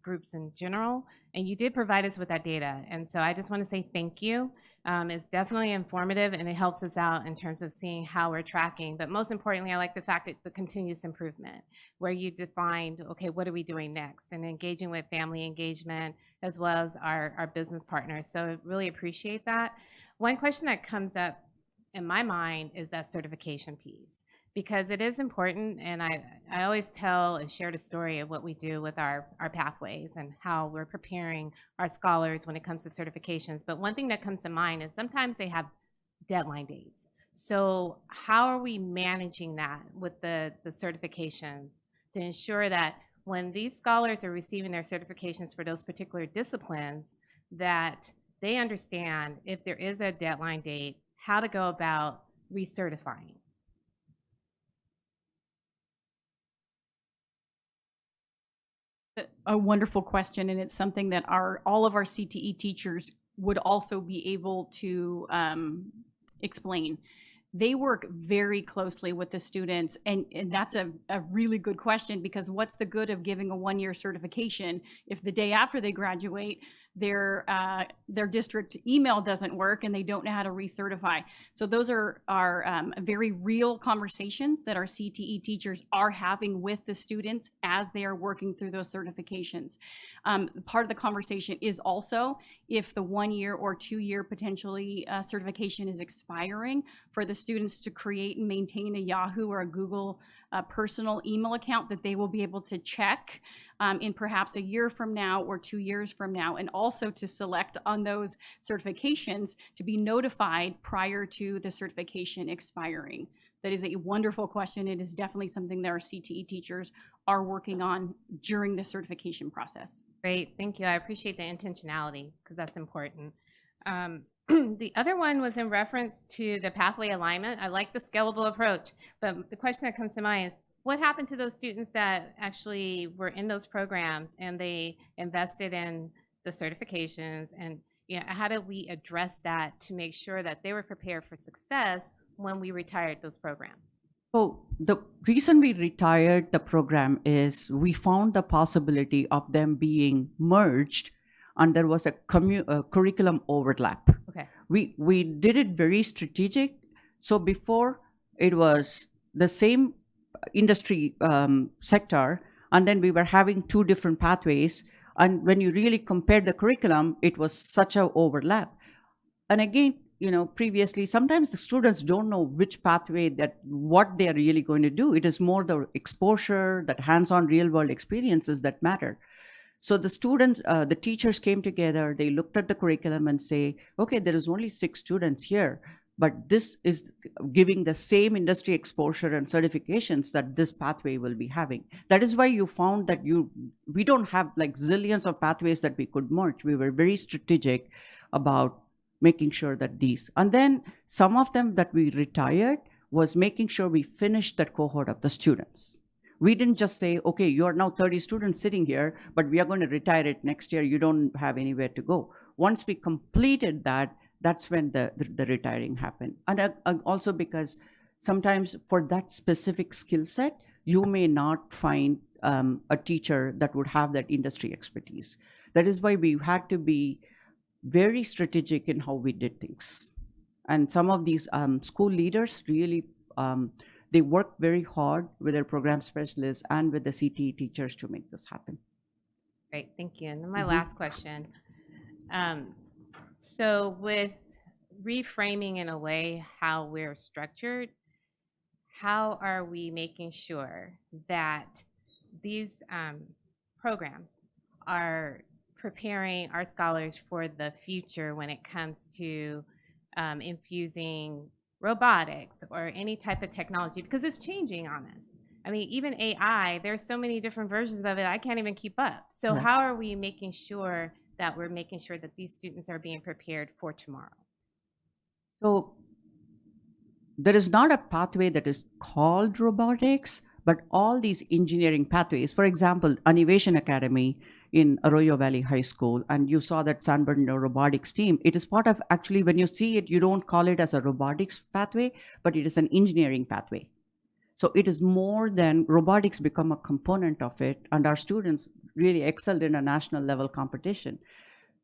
A: groups in general? And you did provide us with that data. And so I just want to say thank you. It's definitely informative, and it helps us out in terms of seeing how we're tracking. But most importantly, I like the fact that the continuous improvement, where you defined, okay, what are we doing next? And engaging with family engagement as well as our business partners. So I really appreciate that.
J: one question that comes up in my mind is that certification piece, because it is important. And I always tell and share the story of what we do with our pathways and how we're preparing our scholars when it comes to certifications. But one thing that comes to mind is sometimes they have deadline dates. So how are we managing that with the certifications to ensure that when these scholars are receiving their certifications for those particular disciplines, that they understand if there is a deadline date, how to go about recertifying?
G: A wonderful question, and it's something that all of our CTE teachers would also be able to explain. They work very closely with the students, and that's a really good question, because what's the good of giving a one-year certification if the day after they graduate, their district email doesn't work and they don't know how to recertify? So those are very real conversations that our CTE teachers are having with the students as they are working through those certifications. Part of the conversation is also if the 1 year or 2 year potentially certification is expiring, for the students to create and maintain a Yahoo or a Google personal email account that they will be able to check in perhaps a year from now or 2 years from now, and also to select on those certifications to be notified prior to the certification expiring. That is a wonderful question. It is definitely something that our CTE teachers are working on during the certification process.
J: Great, thank you. I appreciate the intentionality, because that's important. The other one was in reference to the pathway alignment. I like the scalable approach, but the question that comes to mind is, what happened to those students that actually were in those programs and they invested in the certifications? And how did we address that to make sure that they were prepared for success when we retired those programs?
I: So the reason we retired the program is we found the possibility of them being merged, and there was a curriculum overlap.
J: Okay.
I: We did it very strategic. So before, it was the same industry sector, and then we were having 2 different pathways. And when you really compared the curriculum, it was such a overlap. And again, previously, sometimes the students don't know which pathway what they are really going to do. It is more the exposure, that hands-on real-world experiences that matter. So the students, the teachers came together, they looked at the curriculum and say, okay, there is only 6 students here, but this is giving the same industry exposure and certifications that this pathway will be having. That is why you found that we don't have like zillions of pathways that we could merge. We were very strategic about making sure that these, and then some of them that we retired was making sure we finished that cohort of the students. We didn't just say, okay, you are now 30 students sitting here, but we are going to retire it next year. You don't have anywhere to go. Once we completed that, that's when the retiring happened. And also because sometimes for that specific skill set, you may not find a teacher that would have that industry expertise. That is why we had to be very strategic in how we did things. And some of these school leaders really, they work very hard with their program specialists and with the CTE teachers to make this happen.
J: Great, thank you. And then my last question. So with reframing in a way how we're structured, how are we making sure that these programs are preparing our scholars for the future when it comes to infusing robotics or any type of technology, because it's changing on us. I mean, even AI, there's so many different versions of it, I can't even keep up. So
I: Right.
J: how are we making sure that we're making sure that these students are being prepared for tomorrow?
I: So there is not a pathway that is called robotics, but all these engineering pathways, for example, Innovation Academy in Arroyo Valley High School, and you saw that San Bernardino robotics team, it is part of, actually, when you see it, you don't call it as a robotics pathway, but it is an engineering pathway. So it is more than robotics become a component of it, and our students really excelled in a national level competition.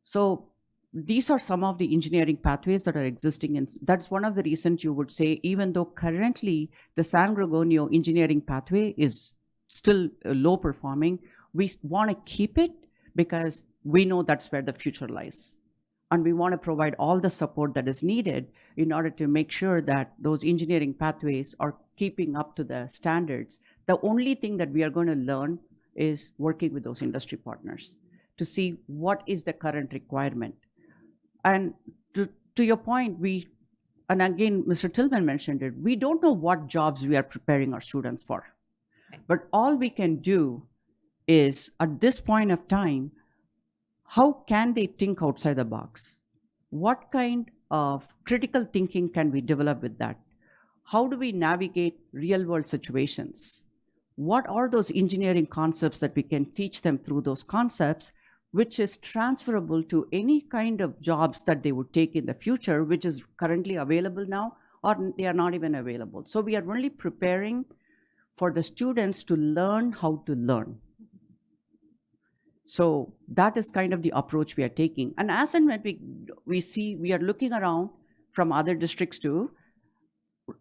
I: So these are some of the engineering pathways that are existing, and that's one of the reasons you would say, even though currently the San Gregorio engineering pathway is still low performing, we want to keep it because we know that's where the future lies. and we want to provide all the support that is needed in order to make sure that those engineering pathways are keeping up to the standards. The only thing that we are going to learn is working with those industry partners to see what is the current requirement. And to your point, and again, Mr. Tillman mentioned it, we don't know what jobs we are preparing our students for. But all we can do is, at this point of time, how can they think outside the box? What kind of critical thinking can we develop with that? How do we navigate real world situations? What are those engineering concepts that we can teach them through those concepts, which is transferable to any kind of jobs that they would take in the future, which is currently available now, or they are not even available. So we are only preparing for the students to learn how to learn. So that is kind of the approach we are taking. And as and when we see, we are looking around from other districts too.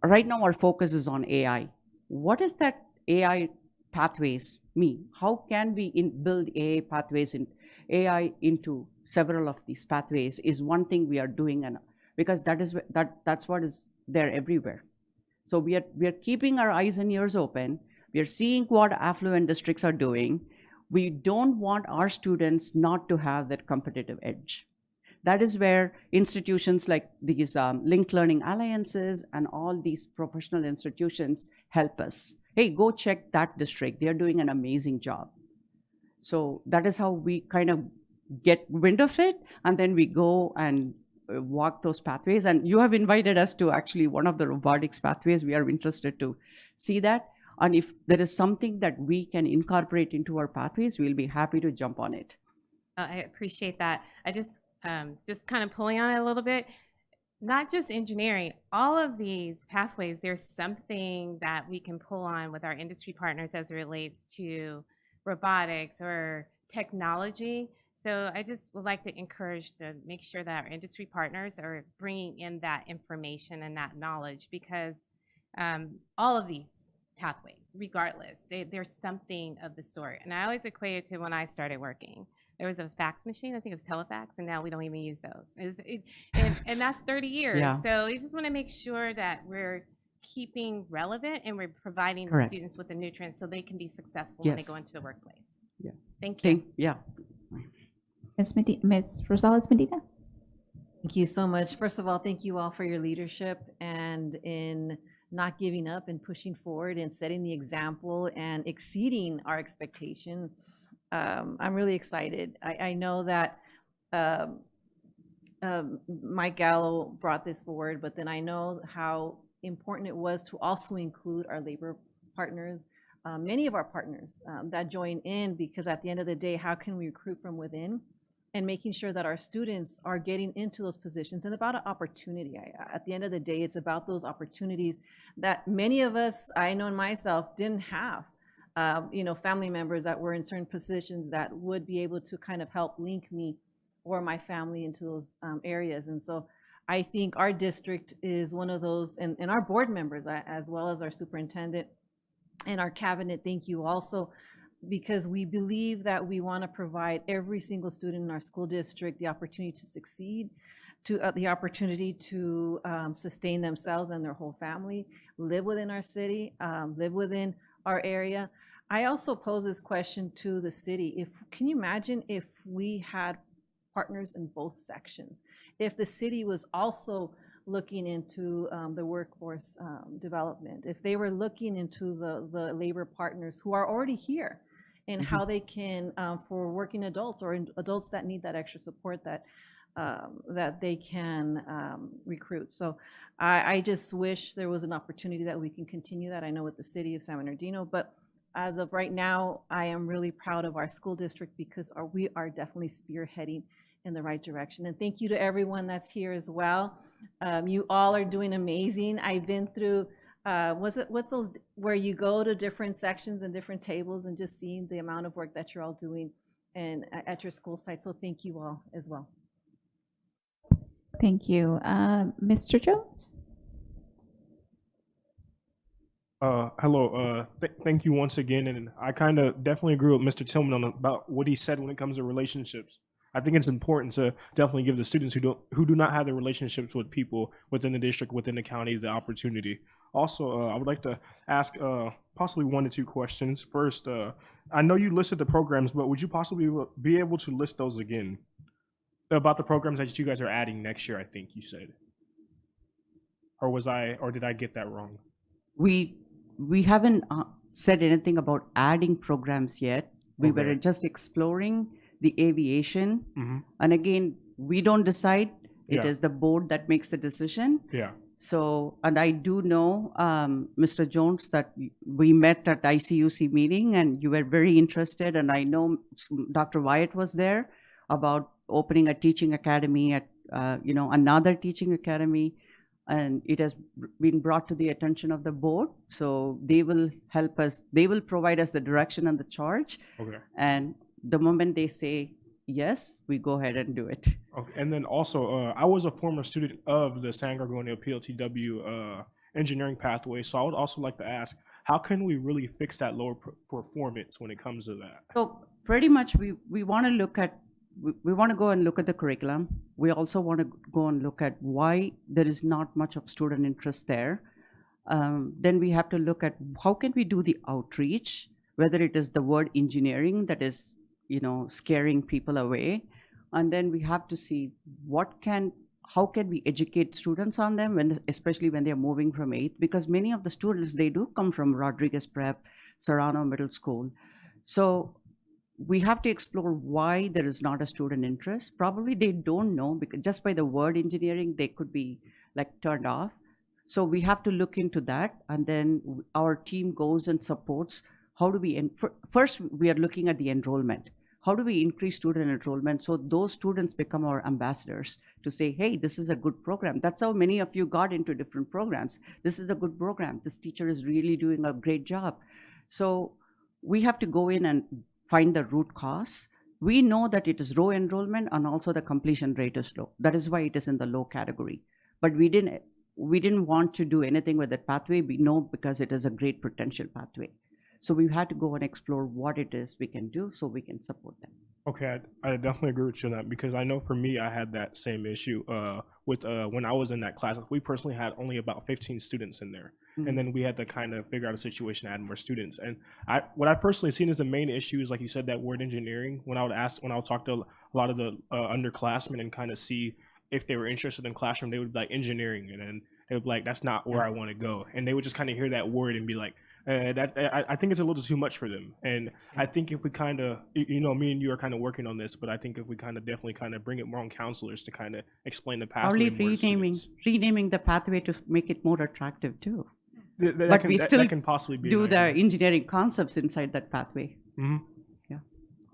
I: Right now our focus is on AI. What is that AI pathways mean? How can we build AI pathways in AI into several of these pathways is one thing we are doing, and because that's what is there everywhere. So we are keeping our eyes and ears open. We are seeing what affluent districts are doing. We don't want our students not to have that competitive edge. That is where institutions like these linked learning alliances and all these professional institutions help us. Hey, go check that district. They're doing an amazing job. So that is how we kind of get wind of it, and then we go and walk those pathways. And you have invited us to actually one of the robotics pathways. We are interested to see that. And if there is something that we can incorporate into our pathways, we'll be happy to jump on it.
J: I appreciate that. I just kind of pulling on it a little bit, not just engineering, all of these pathways, there's something that we can pull on with our industry partners as it relates to robotics or technology. So I just would like to encourage to make sure that our industry partners are bringing in that information and that knowledge, because all of these pathways, regardless, there's something of the story. And I always equate it to when I started working. There was a fax machine, I think it was telefax, and now we don't even use those. And that's 30 years.
I: Yeah.
J: So we just want to make sure that we're keeping relevant and we're providing
I: Correct.
J: the students with the nutrients so they can be successful
I: Yes.
J: when they go into the workplace.
I: Yeah.
J: Thank you.
I: Yeah.
B: Ms. Rosales Medina.
K: Thank you so much. First of all, thank you all for your leadership and in not giving up and pushing forward and setting the example and exceeding our expectation. I'm really excited. I know that Mike Gallo brought this forward, but then I know how important it was to also include our labor partners, many of our partners that join in, because at the end of the day, how can we recruit from within? And making sure that our students are getting into those positions, and about an opportunity. At the end of the day, it's about those opportunities that many of us, I know myself, didn't have. Family members that were in certain positions that would be able to kind of help link me or my family into those areas. And so I think our district is one of those, and our board members, as well as our superintendent and our cabinet, thank you also, because we believe that we want to provide every single student in our school district the opportunity to succeed, to the opportunity to sustain themselves and their whole family, live within our city, live within our area. I also pose this question to the city. Can you imagine if we had partners in both sections? If the city was also looking into the workforce development, if they were looking into the labor partners who are already here, and how they can, for working adults or adults that need that extra support, that they can recruit. So I just wish there was an opportunity that we can continue that. I know with the city of San Bernardino, but as of right now, I am really proud of our school district because we are definitely spearheading in the right direction. And thank you to everyone that's here as well. You all are doing amazing. I've been through, what's those where you go to different sections and different tables and just seeing the amount of work that you're all doing and at your school site. So thank you all as well.
B: Thank you. Mr. Jones?
N: Hello. Thank you once again. And I kind of definitely agree with Mr. Tillman about what he said when it comes to relationships. I think it's important to definitely give the students who do not have the relationships with people within the district, within the county, the opportunity. Also, I would like to ask possibly 1 to 2 questions. First, I know you listed the programs, but would you possibly be able to list those again? About the programs that you guys are adding next year, I think you said. Or did I get that wrong?
I: We haven't said anything about adding programs yet. We
N: Okay.
I: were just exploring the aviation.
N: Mhm.
I: And again, we don't decide. It
N: Yeah.
I: is the board that makes the decision.
N: Yeah.
I: So, and I do know, Mr. Jones, that we met at ICUC meeting and you were very interested. And I know Dr. Wyatt was there about opening a teaching academy at, another teaching academy. And it has been brought to the attention of the board. So they will help us, they will provide us the direction and the charge.
N: Okay.
I: And the moment they say yes, we go ahead and do it.
N: Okay. And then also, I was a former student of the San Gorgonio PLTW engineering pathway. So I would also like to ask, how can we really fix that lower performance when it comes to that?
I: So pretty much we want to look at, we want to go and look at the curriculum. We also want to go and look at why there is not much of student interest there. Then we have to look at how can we do the outreach, whether it is the word engineering that is, scaring people away. And then we have to see how can we educate students on them, especially when they're moving from 8th, because many of the students, they do come from Rodriguez Prep, Serrano Middle School. So we have to explore why there is not a student interest. Probably they don't know, because just by the word engineering, they could be like turned off. So we have to look into that. And then our team goes and supports. How do we, first we are looking at the enrollment. How do we increase student enrollment so those students become our ambassadors to say, hey, this is a good program. That's how many of you got into different programs. This is a good program. This teacher is really doing a great job. So we have to go in and find the root cause. We know that it is low enrollment and also the completion rate is low. That is why it is in the low category. But we didn't want to do anything with that pathway. We know because it is a great potential pathway. So we had to go and explore what it is we can do so we can support them.
N: Okay, I definitely agree with you on that, because I know for me, I had that same issue with when I was in that class. We personally had only about 15 students in there.
I: Mhm.
N: And then we had to kind of figure out a situation to add more students. And what I personally seen as the main issue is, like you said, that word engineering. When I would talk to a lot of the underclassmen and kind of see if they were interested in classroom, they would be like engineering, and then they would be like, that's not where I want to go. And they would just kind of hear that word and be like, I think it's a little too much for them. And I think if we kind of, me and you are kind of working on this, but I think if we kind of definitely kind of bring it more on counselors to kind of explain the pathway.
I: Probably renaming the pathway to make it more attractive too.
N: But we still can possibly be
I: do the engineering concepts inside that pathway.
N: Mm-hmm.
I: Yeah.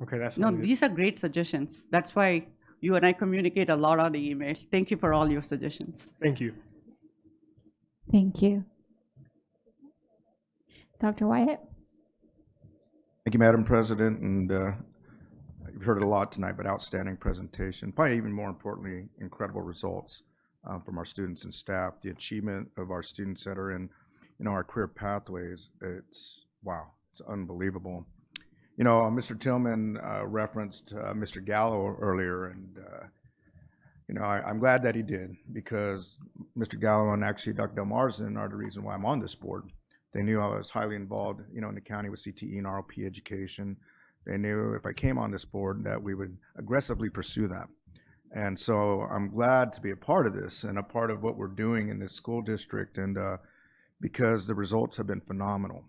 N: Okay, that's
I: no. These are great suggestions. That's why you and I communicate a lot on the email. Thank you for all your suggestions.
N: Thank you.
B: Thank you. Dr. Wyatt?
P: Thank you, Madam President, and you've heard it a lot tonight, but outstanding presentation. Probably even more importantly, incredible results from our students and staff. The achievement of our students that are in, our career pathways. It's wow, it's unbelievable. Mr. Tillman referenced Mr. Gallo earlier, and I'm glad that he did, because Mr. Gallo and actually Dr. Del Marzan are the reason why I'm on this board. They knew I was highly involved, in the county with CTE and ROP education. They knew if I came on this board that we would aggressively pursue that. And so I'm glad to be a part of this and a part of what we're doing in this school district, and because the results have been phenomenal.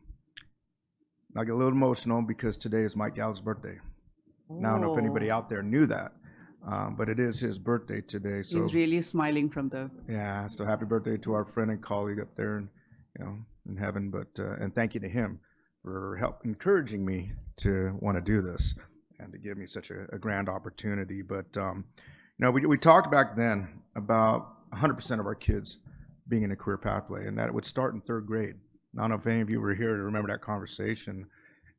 P: I get a little emotional because today is Mike Gallo's birthday. Now, I don't know if anybody out there knew that, but it is his birthday today. So
I: he's really smiling from the...
P: Yeah, so happy birthday to our friend and colleague up there, and in heaven. But and thank you to him for encouraging me to want to do this and to give me such a grand opportunity. But we talked back then about 100% of our kids being in a career pathway, and that it would start in 3rd grade. I don't know if any of you were here to remember that conversation,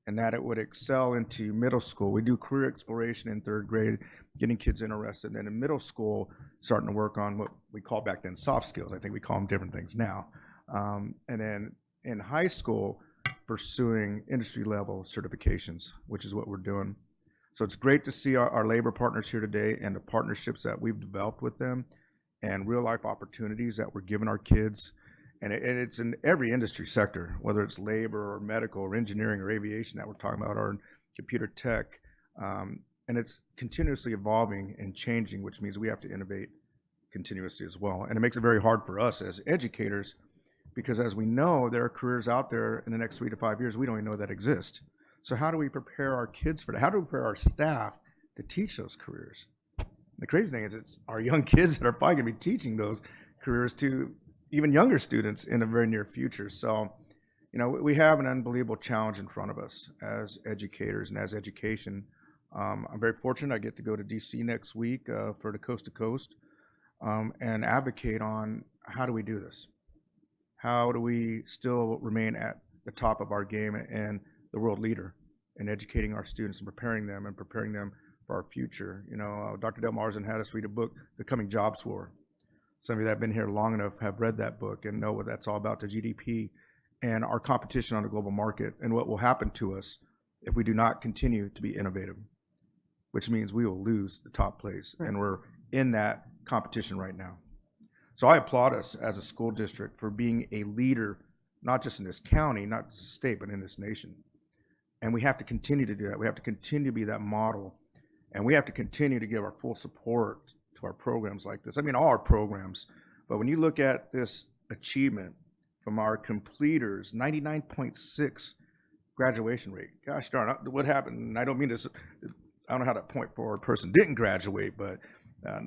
P: and that it would excel into middle school. We do career exploration in 3rd grade, getting kids interested, and in middle school, starting to work on what we called back then soft skills. I think we call them different things now. And then in high school, pursuing industry level certifications, which is what we're doing. So it's great to see our labor partners here today and the partnerships that we've developed with them and real life opportunities that we're giving our kids. And it's in every industry sector, whether it's labor or medical or engineering or aviation that we're talking about, or in computer tech. And it's continuously evolving and changing, which means we have to innovate continuously as well. And it makes it very hard for us as educators, because as we know, there are careers out there in the next 3 to 5 years we don't even know that exist. So how do we prepare our kids for that? How do we prepare our staff to teach those careers? The crazy thing is it's our young kids that are probably gonna be teaching those careers to even younger students in the very near future. So, you know, we have an unbelievable challenge in front of us as educators and as education. I'm very fortunate I get to go to DC next week for the Coast to Coast and advocate on how do we do this? How do we still remain at the top of our game and the world leader in educating our students and preparing them for our future? You know, Dr. Del Marzen had us read a book, The Coming Jobs War. Some of you that have been here long enough have read that book and know what that's all about, the GDP and our competition on the global market and what will happen to us if we do not continue to be innovative, which means we will lose the top place. Right. And we're in that competition right now. So I applaud us as a school district for being a leader, not just in this county, not just the state, but in this nation. And we have to continue to do that. We have to continue to be that model. And we have to continue to give our full support to our programs like this. I mean, all our programs. But when you look at this achievement from our completers, 99.6 graduation rate. Gosh darn, what happened? And I don't mean this, I don't know how to point for a person didn't graduate, but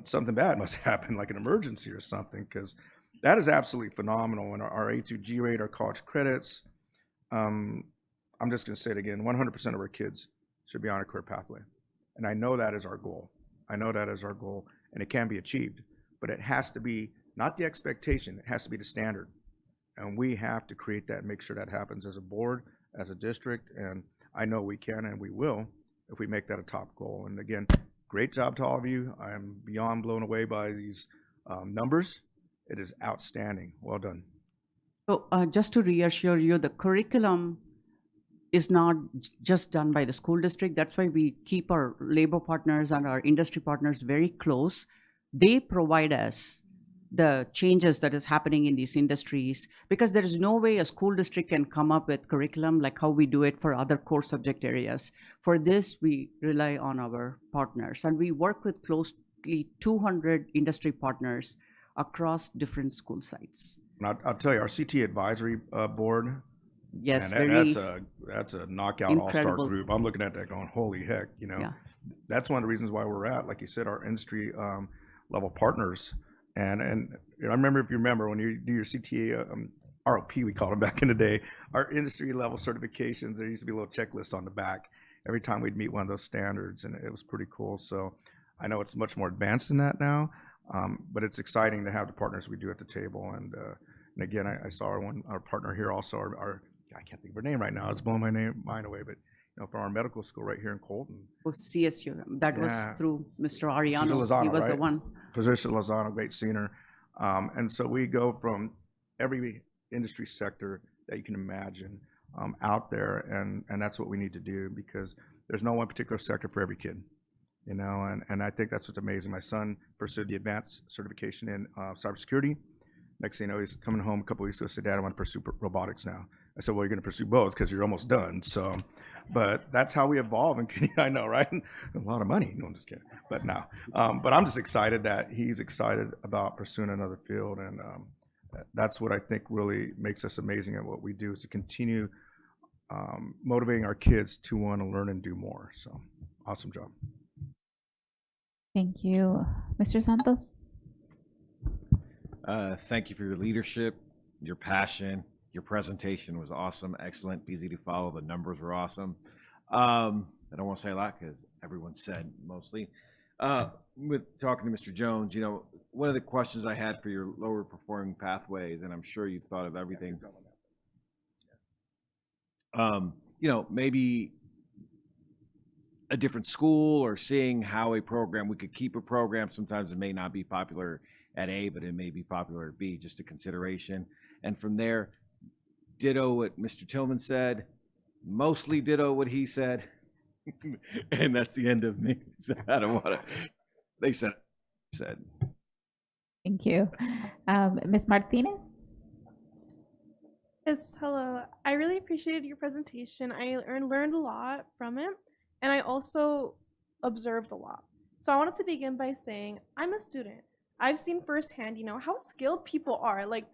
P: something bad must happen, like an emergency or something, because that is absolutely phenomenal. And our A2G rate, our college credits, I'm just going to say it again, 100% of our kids should be on a career pathway. And I know that is our goal. I know that is our goal, and it can be achieved. But it has to be not the expectation, it has to be the standard. And we have to create that and make sure that happens as a board, as a district, and I know we can and we will if we make that a top goal. And again, great job to all of you. I am beyond blown away by these numbers. It is outstanding. Well done.
I: So just to reassure you, the curriculum is not just done by the school district. That's why we keep our labor partners and our industry partners very close. They provide us the changes that is happening in these industries, because there is no way a school district can come up with curriculum like how we do it for other core subject areas. For this, we rely on our partners, and we work with closely 200 industry partners across different school sites.
P: I'll tell you, our CT advisory board,
I: yes,
P: man, that's a knockout
I: incredible.
P: All-star group. I'm looking at that going, holy heck, you know. Yeah. That's one of the reasons why we're at, like you said, our industry level partners. And I remember, if you remember, when you do your CTA, ROP, we called them back in the day, our industry level certifications, there used to be a little checklist on the back every time we'd meet one of those standards, and it was pretty cool. So I know it's much more advanced than that now, but it's exciting to have the partners we do at the table. And again, I saw our partner here also, I can't think of her name right now, it's blowing my mind away, but you know, from our medical school right here in Colton.
I: Oh, CSU, that was through Mr. Ariano,
P: Lozano,
I: he was
P: right?
I: the one.
P: Patricia Lozano, great senior. And so we go from every industry sector that you can imagine out there, and that's what we need to do, because there's no one particular sector for every kid, you know, and I think that's what's amazing. My son pursued the advanced certification in cybersecurity. Next thing you know, he's coming home a couple weeks ago, said, Dad, I want to pursue robotics now. I said, well, you're going to pursue both because you're almost done. So, but that's how we evolve. And I know, right? A lot of money. No, I'm just kidding. But no. But I'm just excited that he's excited about pursuing another field. And that's what I think really makes us amazing at what we do, is to continue motivating our kids to want to learn and do more. So awesome job.
B: Thank you. Mr. Santos?
L: Thank you for your leadership, your passion. Your presentation was awesome, excellent, easy to follow. The numbers were awesome. I don't want to say a lot because everyone said mostly. With talking to Mr. Jones, you know, one of the questions I had for your lower performing pathways, and I'm sure you've thought of everything. You know, maybe a different school, or seeing how a program, we could keep a program. Sometimes it may not be popular at A, but it may be popular at B, just a consideration. And from there, ditto what Mr. Tillman said, mostly ditto what he said. And that's the end of me. So I don't want to. They said.
B: Thank you. Ms. Martinez?
O: Yes, hello. I really appreciated your presentation. I learned a lot from it, and I also observed a lot. So I wanted to begin by saying I'm a student. I've seen firsthand, how skilled people are. Like,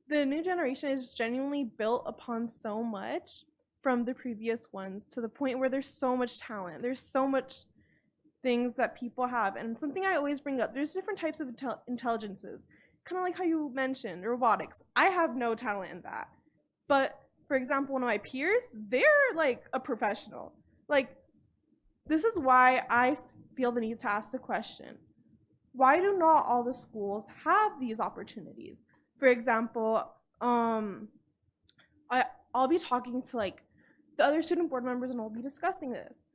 O: the new generation is genuinely built upon so much from the previous ones, to the point where there's so much talent. There's so much things that people have. And something I always bring up, there's different types of intelligences. Kind of like how you mentioned robotics. I have no talent in that. But for example, one of my peers, they're like a professional. Like, this is why I feel the need to ask the question, why do not all the schools have these opportunities? For example, I'll be talking to like the other student board members, and we'll be discussing this.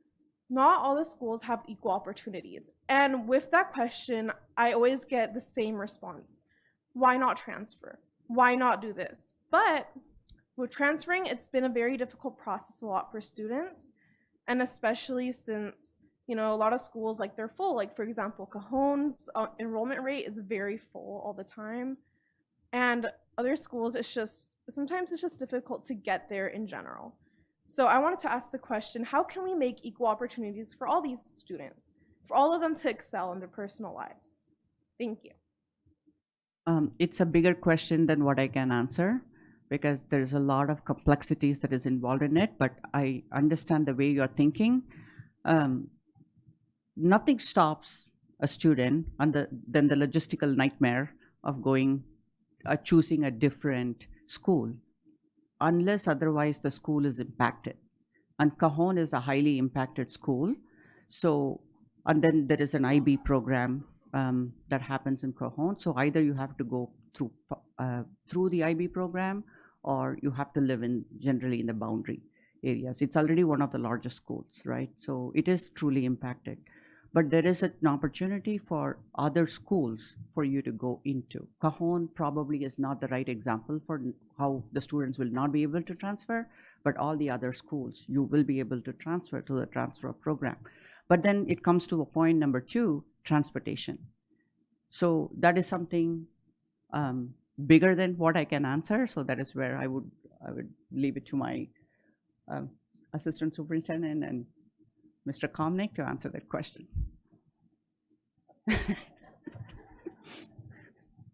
O: Not all the schools have equal opportunities. And with that question, I always get the same response. Why not transfer? Why not do this? But with transferring, it's been a very difficult process a lot for students. And especially since, a lot of schools, like, they're full. Like, for example, Cajon's enrollment rate is very full all the time. And other schools, sometimes it's just difficult to get there in general. So I wanted to ask the question, how can we make equal opportunities for all these students, for all of them to excel in their personal lives? Thank you.
I: It's a bigger question than what I can answer, because there's a lot of complexities that is involved in it, but I understand the way you're thinking. Nothing stops a student than the logistical nightmare of choosing a different school, unless otherwise the school is impacted. And Cajon is a highly impacted school. So, and then there is an IB program that happens in Cajon. So either you have to go through the IB program, or you have to live generally in the boundary areas. It's already one of the largest schools, right? So it is truly impacted. But there is an opportunity for other schools for you to go into. Cajon probably is not the right example for how the students will not be able to transfer, but all the other schools, you will be able to transfer to the transfer program. But then it comes to a point number 2, transportation. So that is something bigger than what I can answer. So that is where I would leave it to my assistant superintendent and Mr. Komnick to answer that question.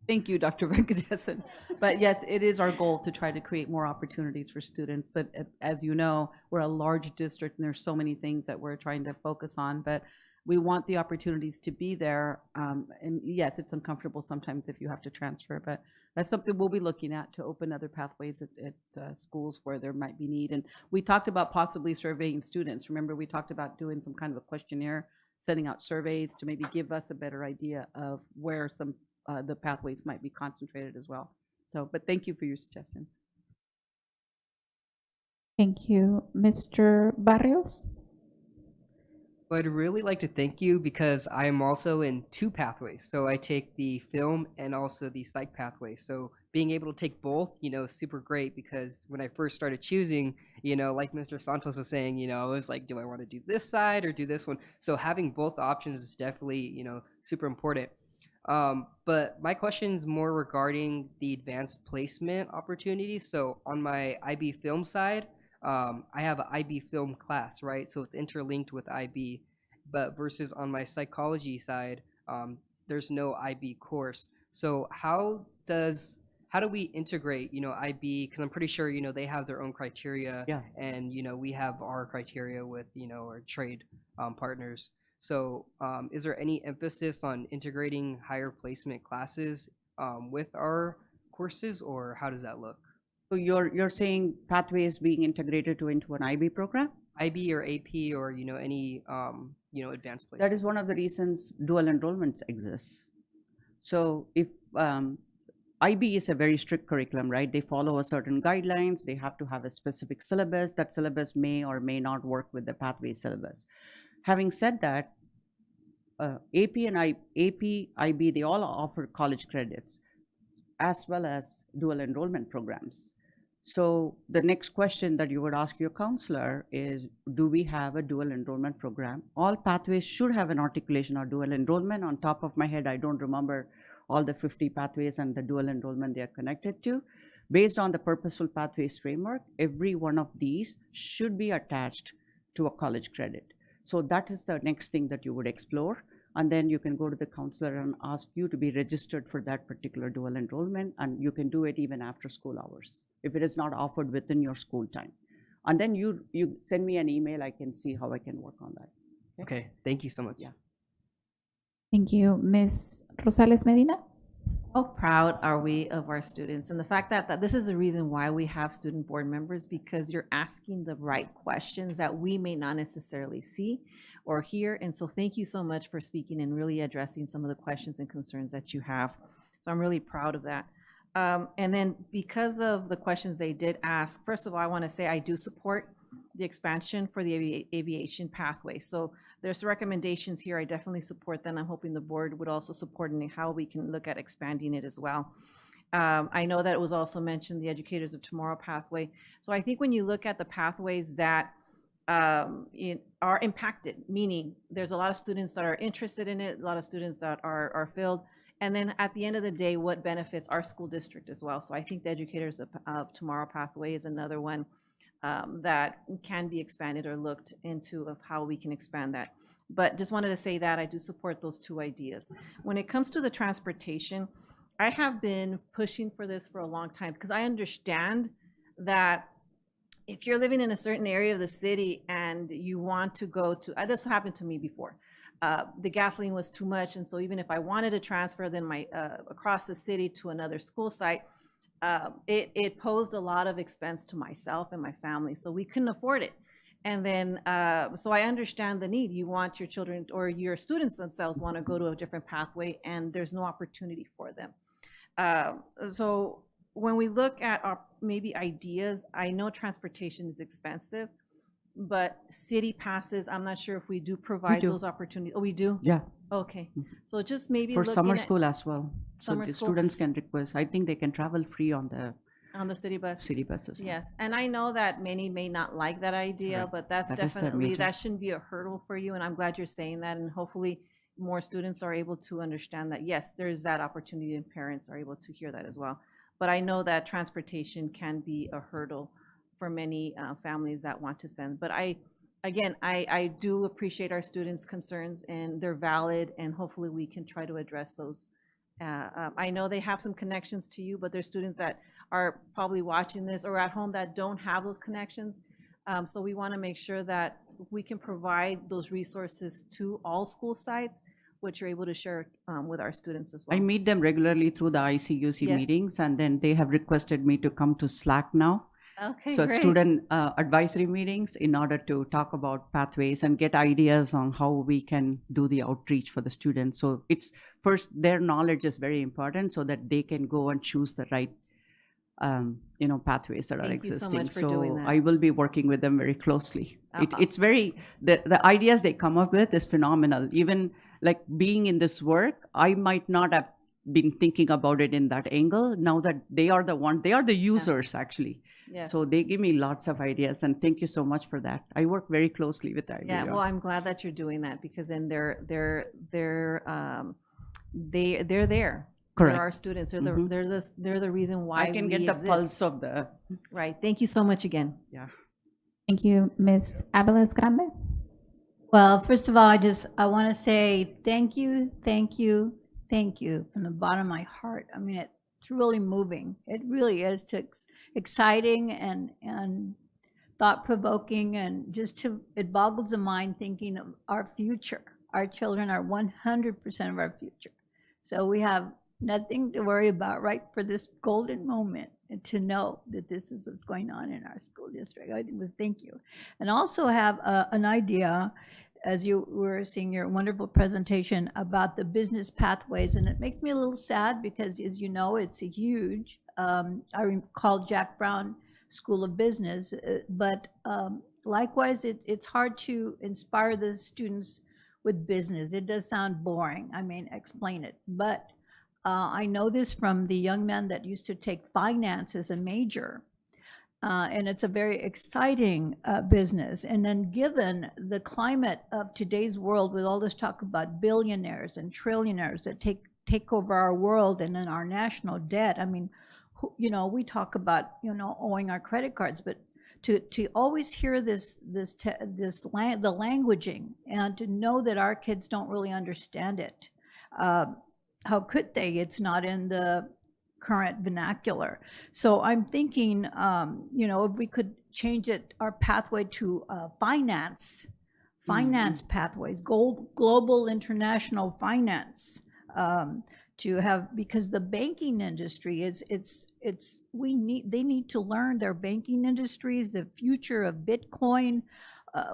H: Thank you, Dr. Venkatesan. But yes, it is our goal to try to create more opportunities for students. But as you know, we're a large district and there's so many things that we're trying to focus on. But we want the opportunities to be there. And yes, it's uncomfortable sometimes if you have to transfer, but that's something we'll be looking at to open other pathways at schools where there might be need. And we talked about possibly surveying students. Remember, we talked about doing some kind of a questionnaire, sending out surveys to maybe give us a better idea of where some the pathways might be concentrated as well. So, but thank you for your suggestion.
B: Thank you. Mr. Barrios?
R: Well, I'd really like to thank you because I am also in 2 pathways. So I take the film and also the psych pathway. So being able to take both, is super great, because when I first started choosing, like Mr. Santos was saying, I was like, do I want to do this side or do this one? So having both options is definitely, super important. But my question is more regarding the advanced placement opportunities. So on my IB film side, I have an IB film class, right? So it's interlinked with IB, but versus on my psychology side, there's no IB course. So how do we integrate, IB? Because I'm pretty sure, they have their own criteria,
I: yeah.
R: And we have our criteria with, our trade partners. So is there any emphasis on integrating higher placement classes with our courses, or how does that look?
I: So you're saying pathways being integrated into an IB program?
R: IB or AP or any advanced placement.
I: That is one of the reasons dual enrollment exists. So if IB is a very strict curriculum, right? They follow a certain guidelines. They have to have a specific syllabus. That syllabus may or may not work with the pathway syllabus. Having said that, AP, IB, they all offer college credits as well as dual enrollment programs. So the next question that you would ask your counselor is, do we have a dual enrollment program? All pathways should have an articulation or dual enrollment. On top of my head, I don't remember all the 50 pathways and the dual enrollment they are connected to. Based on the Purposeful Pathways framework, every one of these should be attached to a college credit. So that is the next thing that you would explore. And then you can go to the counselor and ask you to be registered for that particular dual enrollment, and you can do it even after school hours if it is not offered within your school time. And then you send me an email, I can see how I can work on that.
R: Okay, thank you so much.
I: Yeah.
B: Thank you. Ms. Rosales Medina?
K: How proud are we of our students? And the fact that this is the reason why we have student board members, because you're asking the right questions that we may not necessarily see or hear. And so thank you so much for speaking and really addressing some of the questions and concerns that you have. So I'm really proud of that. And then because of the questions they did ask, first of all, I want to say I do support the expansion for the aviation pathway. So there's recommendations here. I definitely support them. I'm hoping the board would also support in how we can look at expanding it as well. I know that it was also mentioned the Educators of Tomorrow pathway. So I think when you look at the pathways that are impacted, meaning there's a lot of students that are interested in it, a lot of students that are filled, and then at the end of the day, what benefits our school district as well. So I think the Educators of Tomorrow pathway is another one that can be expanded or looked into of how we can expand that. But just wanted to say that I do support those two ideas. When it comes to the transportation, I have been pushing for this for a long time because I understand that if you're living in a certain area of the city and you want to go to, this happened to me before. The gasoline was too much, and so even if I wanted to transfer then across the city to another school site, it posed a lot of expense to myself and my family, so we couldn't afford it. And then, so I understand the need. You want your children or your students themselves want to go to a different pathway, and there's no opportunity for them. So when we look at our maybe ideas, I know transportation is expensive, but city passes, I'm not sure if we do provide those opportunities. Oh, we do?
I: Yeah.
K: Okay. So just maybe
I: for summer
K: at
I: school as well.
K: Summer
I: so the
K: school.
I: Students can request. I think they can travel free on the
K: city bus.
I: City buses.
K: Yes, and I know that many may not like that idea, but that's
I: That is the
K: definitely,
I: major-
K: that shouldn't be a hurdle for you, and I'm glad you're saying that, and hopefully more students are able to understand that, yes, there's that opportunity, and parents are able to hear that as well. But I know that transportation can be a hurdle for many families that want to send. But I do appreciate our students' concerns, and they're valid, and hopefully we can try to address those. I know they have some connections to you, but there's students that are probably watching this or at home that don't have those connections. So we want to make sure that we can provide those resources to all school sites, which you're able to share with our students as well.
I: I meet them regularly through the ICUC
K: Yes.
I: meetings, and then they have requested me to come to Slack now.
K: Okay,
I: So
K: great.
I: student advisory meetings in order to talk about pathways and get ideas on how we can do the outreach for the students. So it's first, their knowledge is very important so that they can go and choose the right pathways that are
K: Thank you so
I: existing.
K: much for doing that.
I: I will be working with them very closely.
K: Uh-huh.
I: It's very, the ideas they come up with is phenomenal. Even like being in this work, I might not have been thinking about it in that angle. Now that they are the users actually.
K: Yes.
I: So they give me lots of ideas, and thank you so much for that. I work very closely with that.
K: Yeah, well, I'm glad that you're doing that, because then they're there.
I: Correct.
K: They're our students. They're
I: Mhm.
K: they're the reason why
I: I can
K: we
I: get the
K: exist.
I: pulse of the.
K: Right. Thank you so much again.
I: Yeah.
B: Thank you. Ms. Abeles Grande?
S: Well, first of all, I want to say thank you from the bottom of my heart. I mean, it's really moving. It really is. Exciting and thought-provoking, and it boggles the mind thinking of our future. Our children are 100% of our future. So we have nothing to worry about right for this golden moment, and to know that this is what's going on in our school district. I would thank you. And also have an idea, as you were seeing your wonderful presentation about the business pathways, and it makes me a little sad because, as you know, it's a huge, I recall Jack Brown School of Business, but likewise, it's hard to inspire the students with business. It does sound boring. I mean, explain it. But I know this from the young man that used to take finance as a major. And it's a very exciting business. And then given the climate of today's world with all this talk about billionaires and trillionaires that take over our world and then our national debt, I mean, we talk about, owing our credit cards, but to always hear the languaging and to know that our kids don't really understand it. How could they? It's not in the current vernacular. So I'm thinking, if we could change our pathway to finance pathways, global international finance, to have, because the banking industry they need to learn their banking industries, the future of Bitcoin,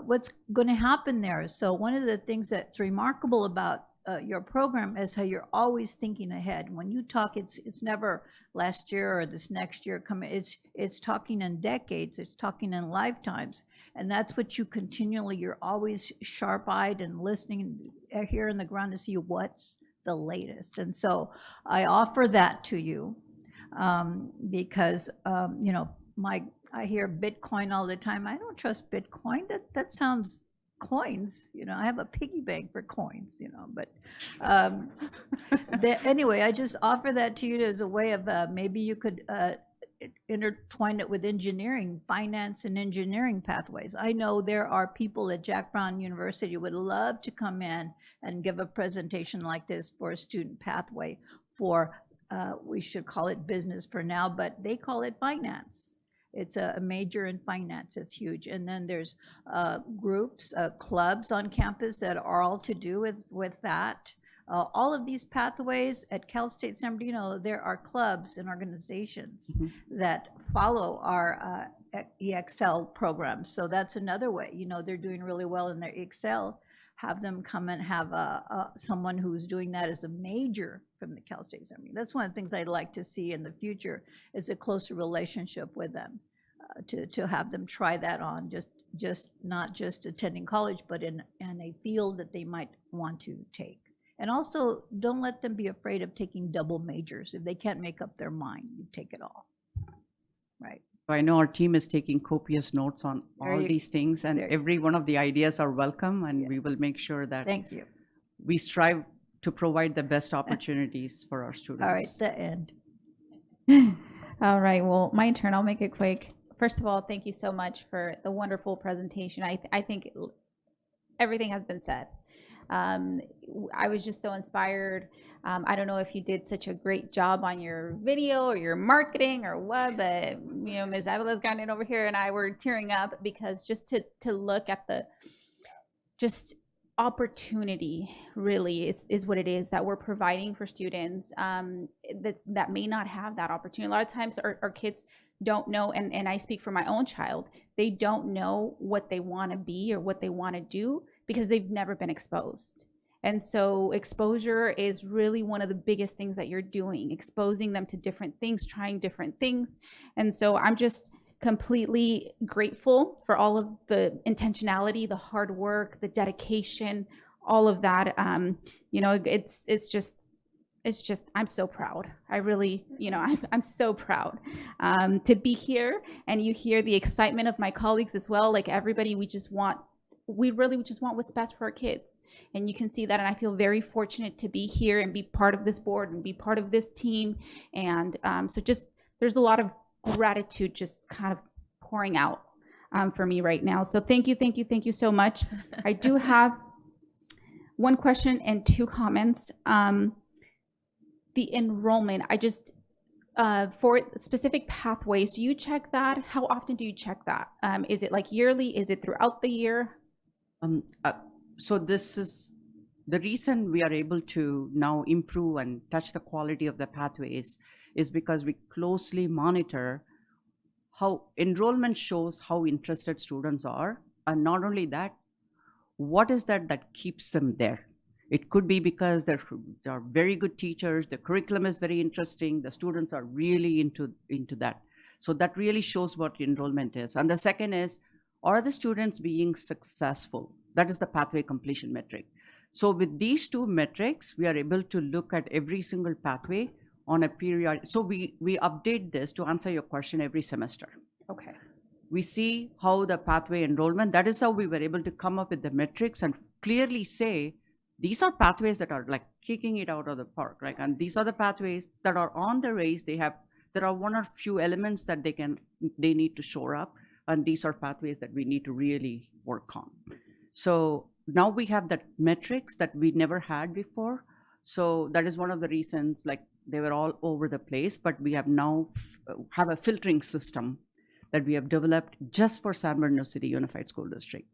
S: what's going to happen there. So one of the things that's remarkable about your program is how you're always thinking ahead. When you talk, it's never last year or this next year coming. It's talking in decades. It's talking in lifetimes, and that's what you're always sharp-eyed and listening here on the ground to see what's the latest. And so I offer that to you because I hear Bitcoin all the time. I don't trust Bitcoin. That sounds coins, I have a piggy bank for coins, but anyway, I just offer that to you as a way of maybe you could intertwine it with engineering, finance and engineering pathways. I know there are people at Jack Brown University who would love to come in and give a presentation like this for a student pathway for, we should call it business for now, but they call it finance. It's a major in finance. It's huge. And then there's groups, clubs on campus that are all to do with that. All of these pathways at Cal State San Bernardino, there are clubs and organizations that follow our EXL programs. So that's another way. They're doing really well in their EXL. Have them come and have someone who's doing that as a major from the Cal State San Bernardino. That's one of the things I'd like to see in the future, is a closer relationship with them, to have them try that on, just not just attending college, but in a field that they might want to take. And also, don't let them be afraid of taking double majors. If they can't make up their mind, you take it all. Right.
I: I know our team is taking copious notes on all these things, and every one of the ideas are welcome, and we will make sure that
S: Thank you.
I: we strive to provide the best opportunities for our students.
S: All right, the end.
B: All right, well, my turn. I'll make it quick. First of all, thank you so much for the wonderful presentation. I think everything has been said. I was just so inspired. I don't know if you did such a great job on your video or your marketing or what, but Ms. Avila's gotten it over here and I were tearing up, because just to look at the opportunity really is what it is that we're providing for students that may not have that opportunity. A lot of times our kids don't know, and I speak for my own child, they don't know what they want to be or what they want to do because they've never been exposed. And so exposure is really one of the biggest things that you're doing, exposing them to different things, trying different things. And so I'm just completely grateful for all of the intentionality, the hard work, the dedication, all of that. It's just, I'm so proud. I really, I'm so proud to be here, and you hear the excitement of my colleagues as well. Like everybody, we really just want what's best for our kids. And you can see that, and I feel very fortunate to be here and be part of this board and be part of this team. And so just, there's a lot of gratitude just kind of pouring out for me right now. So thank you so much. I do have one question and two comments. The enrollment, for specific pathways, do you check that? How often do you check that? Is it like yearly? Is it throughout the year?
I: So this is the reason we are able to now improve and touch the quality of the pathways is because we closely monitor how enrollment shows how interested students are. And not only that, what is that keeps them there? It could be because there are very good teachers, the curriculum is very interesting, the students are really into that. So that really shows what enrollment is. And the second is, are the students being successful? That is the pathway completion metric. So with these two metrics, we are able to look at every single pathway on a period. So we update this, to answer your question, every semester.
B: Okay.
I: We see how the pathway enrollment, that is how we were able to come up with the metrics and clearly say, these are pathways that are like kicking it out of the park, right? And these are the pathways that are on the race. There are one or few elements that they need to shore up. And these are pathways that we need to really work on. So now we have that metrics that we never had before. So that is one of the reasons, like they were all over the place, but we have now have a filtering system that we have developed just for San Bernardino City Unified School District.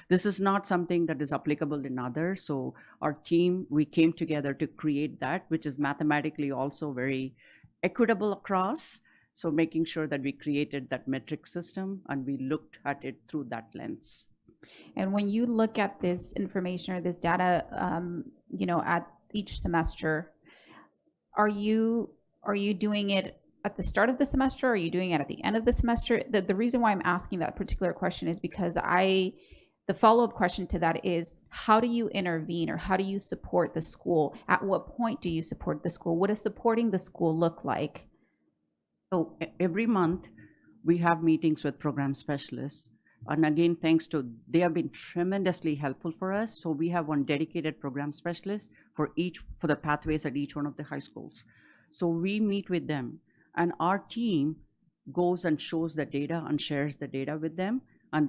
I: This is not something that is applicable in others. So our team, we came together to create that, which is mathematically also very equitable across. So making sure that we created that metric system and we looked at it through that lens.
B: And when you look at this information or this data, at each semester, are you doing it at the start of the semester? Are you doing it at the end of the semester? The reason why I'm asking that particular question is because the follow-up question to that is, how do you intervene or how do you support the school? At what point do you support the school? What does supporting the school look like?
I: So every month we have meetings with program specialists. And again, they have been tremendously helpful for us. So we have one dedicated program specialist for the pathways at each one of the high schools. So we meet with them and our team goes and shows the data and shares the data with them. And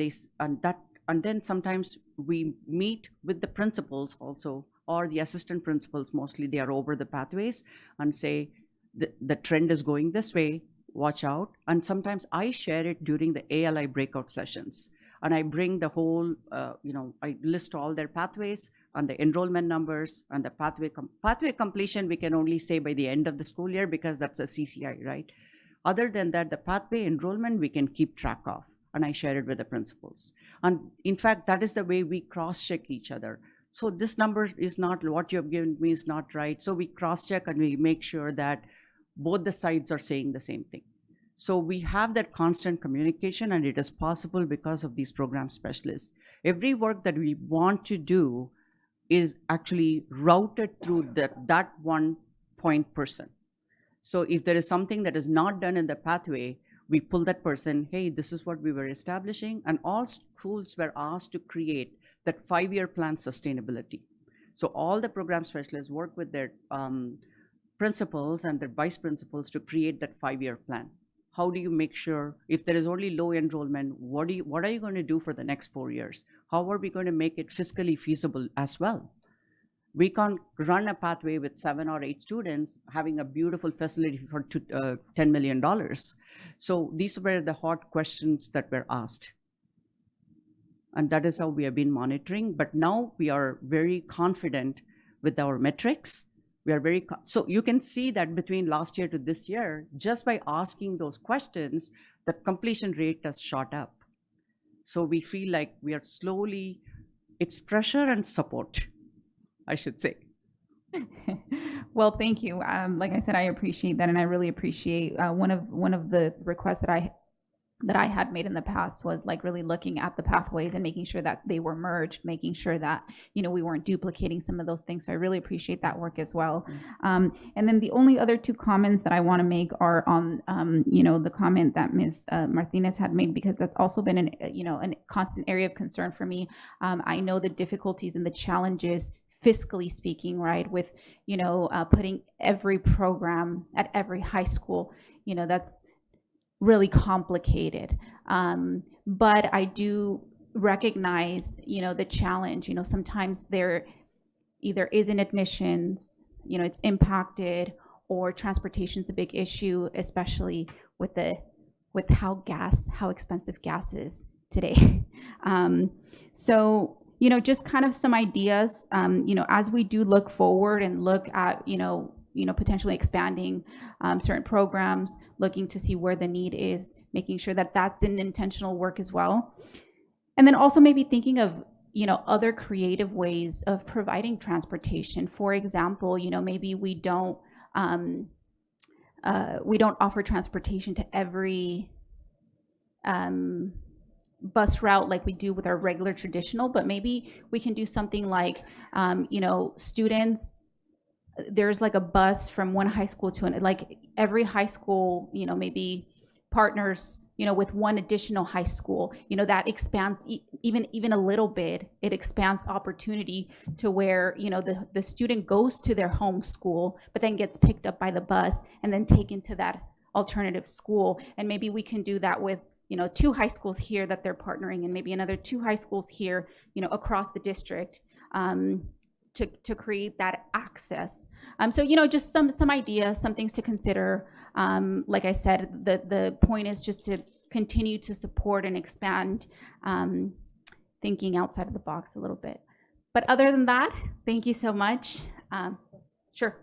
I: then sometimes we meet with the principals also, or the assistant principals, mostly they are over the pathways, and say, the trend is going this way, watch out. And sometimes I share it during the ALI breakout sessions. And I bring the whole, I list all their pathways and the enrollment numbers and the pathway completion, we can only say by the end of the school year because that's a CCI, right? Other than that, the pathway enrollment we can keep track of. And I share it with the principals. And in fact, that is the way we cross-check each other. So this number is not, what you have given me is not right. So we cross-check and we make sure that both the sides are saying the same thing. So we have that constant communication, and it is possible because of these program specialists. Every work that we want to do is actually routed through that one point person. So if there is something that is not done in the pathway, we pull that person, hey, this is what we were establishing, and all schools were asked to create that 5-year plan sustainability. So all the program specialists work with their principals and their vice principals to create that 5-year plan. How do you make sure, if there is only low enrollment, what are you going to do for the next 4 years? How are we going to make it fiscally feasible as well? We can't run a pathway with 7 or 8 students having a beautiful facility for $10 million. So these were the hot questions that were asked. And that is how we have been monitoring. But now we are very confident with our metrics. We are so you can see that between last year to this year, just by asking those questions, the completion rate has shot up. So we feel like we are slowly, it's pressure and support, I should say.
B: Well, thank you. Like I said, I appreciate that, and I really appreciate one of the requests that I had made in the past was like really looking at the pathways and making sure that they were merged, making sure that we weren't duplicating some of those things. So I really appreciate that work as well. And then the only other 2 comments that I want to make are on the comment that Ms. Martinez had made, because that's also been a constant area of concern for me. I know the difficulties and the challenges, fiscally speaking, right, with putting every program at every high school, that's really complicated. But I do recognize, the challenge. Sometimes there either isn't admissions, it's impacted, or transportation is a big issue, especially with how expensive gas is today. So just kind of some ideas, as we do look forward and look at, potentially expanding certain programs, looking to see where the need is, making sure that that's an intentional work as well. And then also maybe thinking of, other creative ways of providing transportation. For example, maybe we don't offer transportation to every bus route like we do with our regular traditional, but maybe we can do something like, students, there's like a bus from one high school to like every high school, maybe partners, with one additional high school, that expands even a little bit. It expands opportunity to where, the student goes to their home school, but then gets picked up by the bus and then taken to that alternative school. And maybe we can do that with, 2 high schools here that they're partnering, and maybe another 2 high schools here, across the district, to create that access. So, just some ideas, some things to consider. Like I said, the point is just to continue to support and expand, thinking outside of the box a little bit. But other than that, thank you so much. Sure.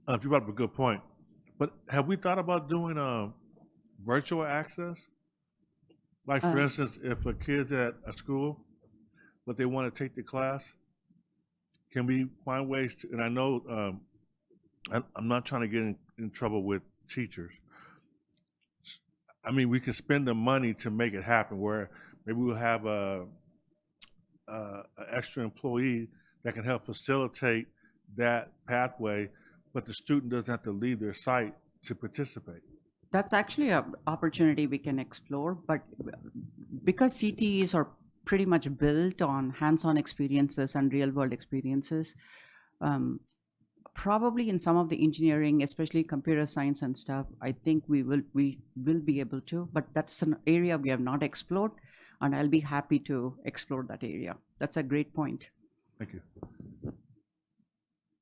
D: You brought up a good point. But have we thought about doing virtual access? Like, for instance, if a kid's at a school, but they want to take the class, can we find ways to, and I know I'm not trying to get in trouble with teachers. I mean, we can spend the money to make it happen, where maybe we'll have an extra employee that can help facilitate that pathway, but the student doesn't have to leave their site to participate.
I: That's actually an opportunity we can explore, but because CTEs are pretty much built on hands-on experiences and real-world experiences, probably in some of the engineering, especially computer science and stuff, I think we will be able to, but that's an area we have not explored, and I'll be happy to explore that area. That's a great point.
D: Thank you.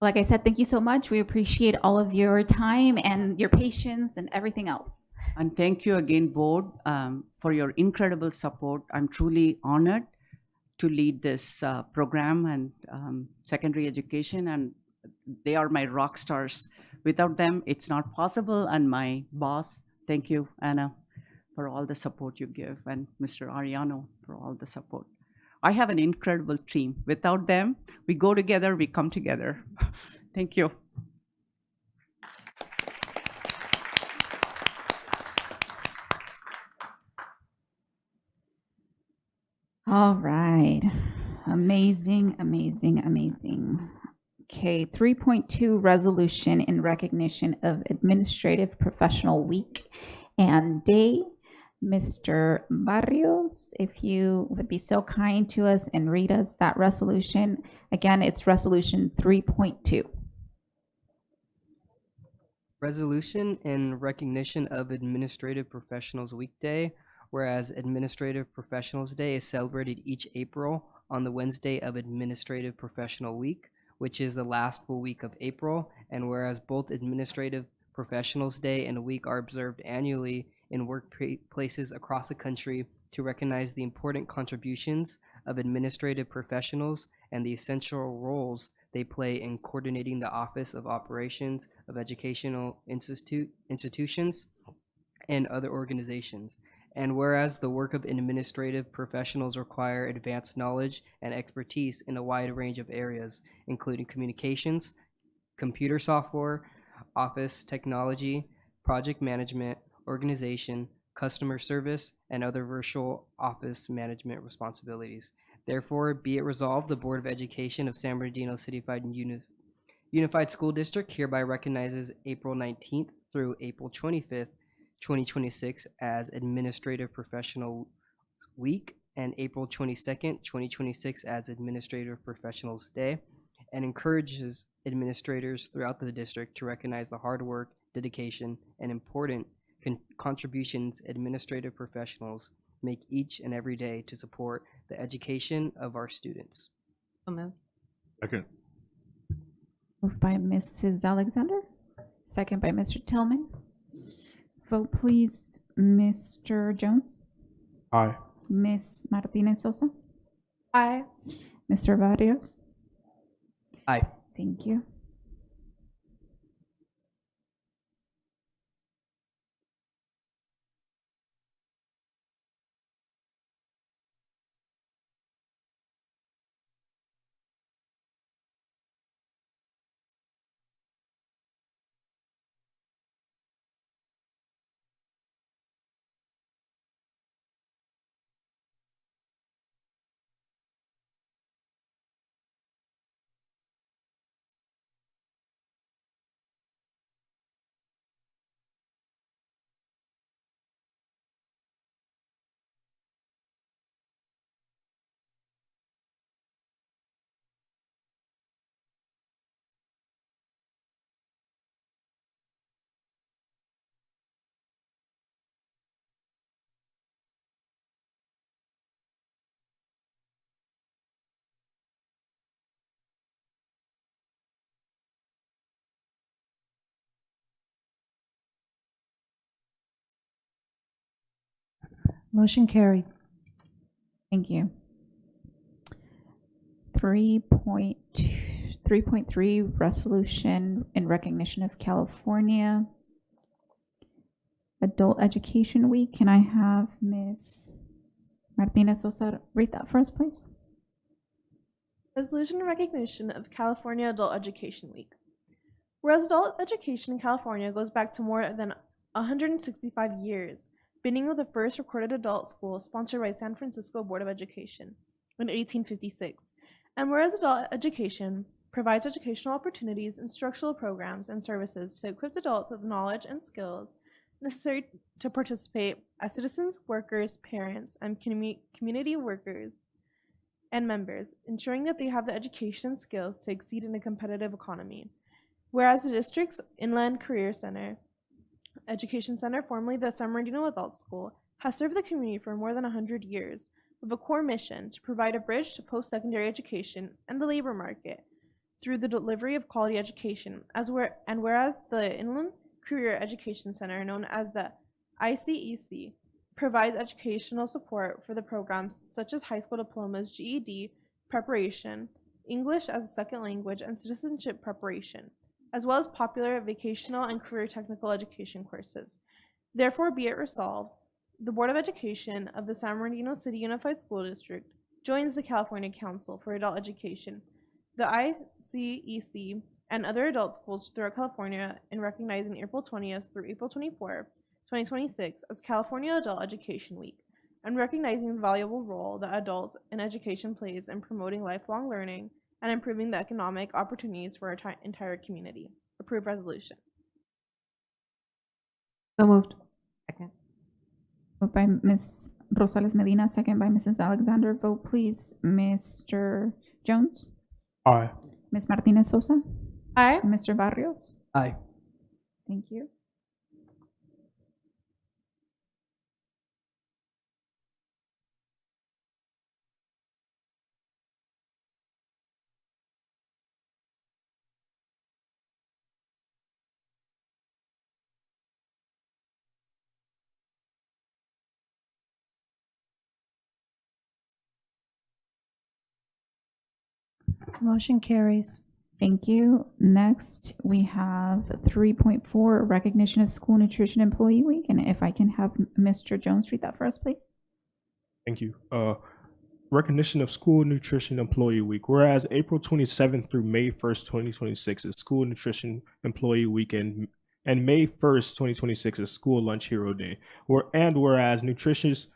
B: Like I said, thank you so much. We appreciate all of your time and your patience and everything else.
I: And thank you again, board, for your incredible support. I'm truly honored to lead this program and secondary education, and they are my rock stars. Without them, it's not possible. And my boss, thank you, Anna, for all the support you give, and Mr. Ariano for all the support. I have an incredible team. Without them, we go together, we come together. Thank you.
B: All right. Amazing, amazing, amazing. Okay, 3.2 resolution in recognition of Administrative Professional Week and Day. Mr. Barrios, if you would be so kind to us and read us that resolution. Again, it's resolution 3.2.
R: Resolution in recognition of Administrative Professionals Weekday, whereas Administrative Professionals Day is celebrated each April on the Wednesday of Administrative Professional Week, which is the last full week of April, and whereas both Administrative Professionals Day and Week are observed annually in workplaces across the country to recognize the important contributions of administrative professionals and the essential roles they play in coordinating the Office of Operations of Educational institutions and other organizations. And whereas the work of administrative professionals require advanced knowledge and expertise in a wide range of areas, including communications, computer software, office technology, project management, organization, customer service, and other virtual office management responsibilities. Therefore, be it resolved, the Board of Education of San Bernardino City Unified School District hereby recognizes April 19th through April 25th, 2026 as Administrative Professional Week and April 22nd, 2026 as Administrative Professionals Day, and encourages administrators throughout the district to recognize the hard work, dedication, and important contributions administrative professionals make each and every day to support the education of our students.
D: Second.
B: Moved by Mrs. Alexander, second by Mr. Tillman. Vote please, Mr. Jones.
N: Aye.
B: Ms. Martinez Sosa.
O: Aye.
B: Mr. Barrios.
R: Aye.
B: Thank you.
T: Motion carried.
B: Thank you. 3.3 resolution in recognition of California Adult Education Week. Can I have Ms. Martinez Sosa read that for us, please?
O: Resolution in recognition of California Adult Education Week. Whereas adult education in California goes back to more than 165 years, beginning with the first recorded adult school sponsored by San Francisco Board of Education in 1856. And whereas adult education provides educational opportunities, instructional programs, and services to equip adults with knowledge and skills necessary to participate as citizens, workers, parents, and community workers and members, ensuring that they have the education and skills to exceed in a competitive economy. Whereas the district's Inland Career Center, Education Center, formerly the San Bernardino Adult School, has served the community for more than 100 years with a core mission to provide a bridge to post-secondary education and the labor market through the delivery of quality education, whereas the Inland Career Education Center, known as the ICEC, provides educational support for the programs such as high school diplomas, GED preparation, English as a second language, and citizenship preparation, as well as popular vocational and career technical education courses. Therefore, be it resolved, the Board of Education of the San Bernardino City Unified School District joins the California Council for Adult Education, the ICEC, and other adult schools throughout California in recognizing April 20th through April 24th, 2026 as California Adult Education Week, and recognizing the valuable role that adults in education plays in promoting lifelong learning and improving the economic opportunities for our entire community. Approved resolution.
H: So moved.
B: Second. Moved by Ms. Rosales Medina, second by Mrs. Alexander. Vote please. Mr. Jones?
N: Aye.
B: Ms. Martinez Sosa?
O: Aye.
B: Mr. Barrios?
R: Aye.
B: Thank you.
T: Motion carries.
B: Thank you. Next, we have 3.4, recognition of School Nutrition Employee Week. And if I can have Mr. Jones read that for us, please.
N: Thank you. Recognition of School Nutrition Employee Week. Whereas April 27th through May 1st, 2026 is School Nutrition Employee Weekend, and May 1st, 2026 is School Lunch Hero Day. Whereas nutritious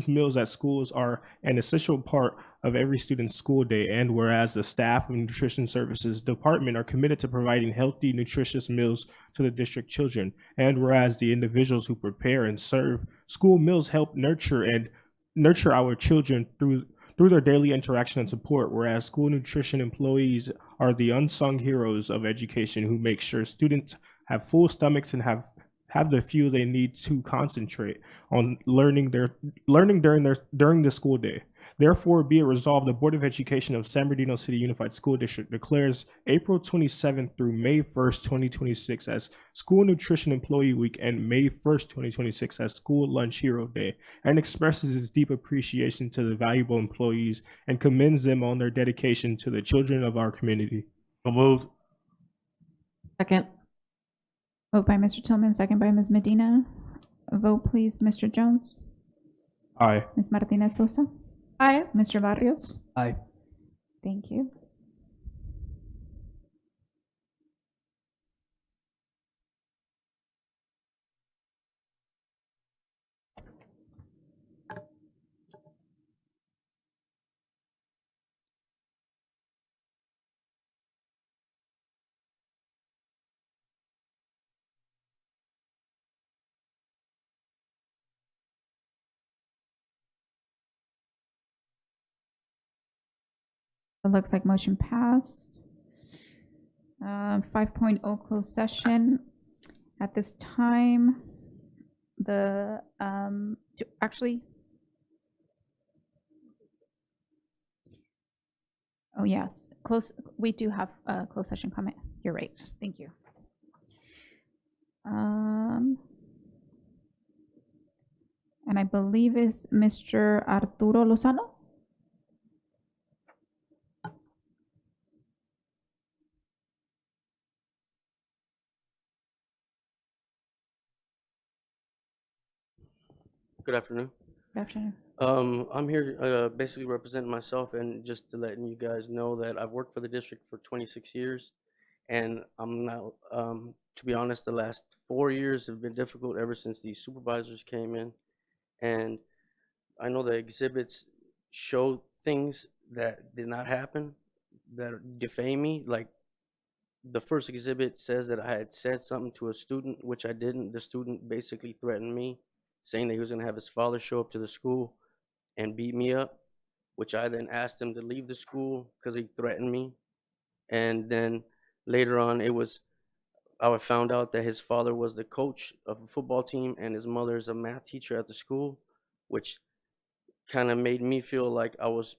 N: meals at schools are an essential part of every student's school day, and whereas the staff of Nutrition Services Department are committed to providing healthy, nutritious meals to the district children, and whereas the individuals who prepare and serve school meals help nurture our children through their daily interaction and support, whereas school nutrition employees are the unsung heroes of education who make sure students have full stomachs and have the fuel they need to concentrate on learning during the school day. Therefore, be it resolved, the Board of Education of San Bernardino City Unified School District declares April 27th through May 1st, 2026 as School Nutrition Employee Week and May 1st, 2026 as School Lunch Hero Day, and expresses its deep appreciation to the valuable employees and commends them on their dedication to the children of our community.
D: So moved.
H: Second.
B: Moved by Mr. Tillman, second by Ms. Medina. Vote please. Mr. Jones?
N: Aye.
B: Ms. Martinez Sosa?
O: Aye.
B: Mr. Barrios?
R: Aye.
B: Thank you. It looks like motion passed. 5.0 closed session. At this time, yes, we do have a closed session comment. You're right. Thank you. and I believe is Mr. Arturo Lozano.
Q: Good afternoon.
B: Good afternoon.
Q: I'm here basically representing myself and just to letting you guys know that I've worked for the district for 26 years, and I'm now, to be honest, the last 4 years have been difficult ever since these supervisors came in, and I know the exhibits show things that did not happen, that defame me. Like the first exhibit says that I had said something to a student, which I didn't. The student basically threatened me, saying that he was going to have his father show up to the school and beat me up, which I then asked him to leave the school because he threatened me. And then later on, I found out that his father was the coach of a football team and his mother is a math teacher at the school, which kind of made me feel like I was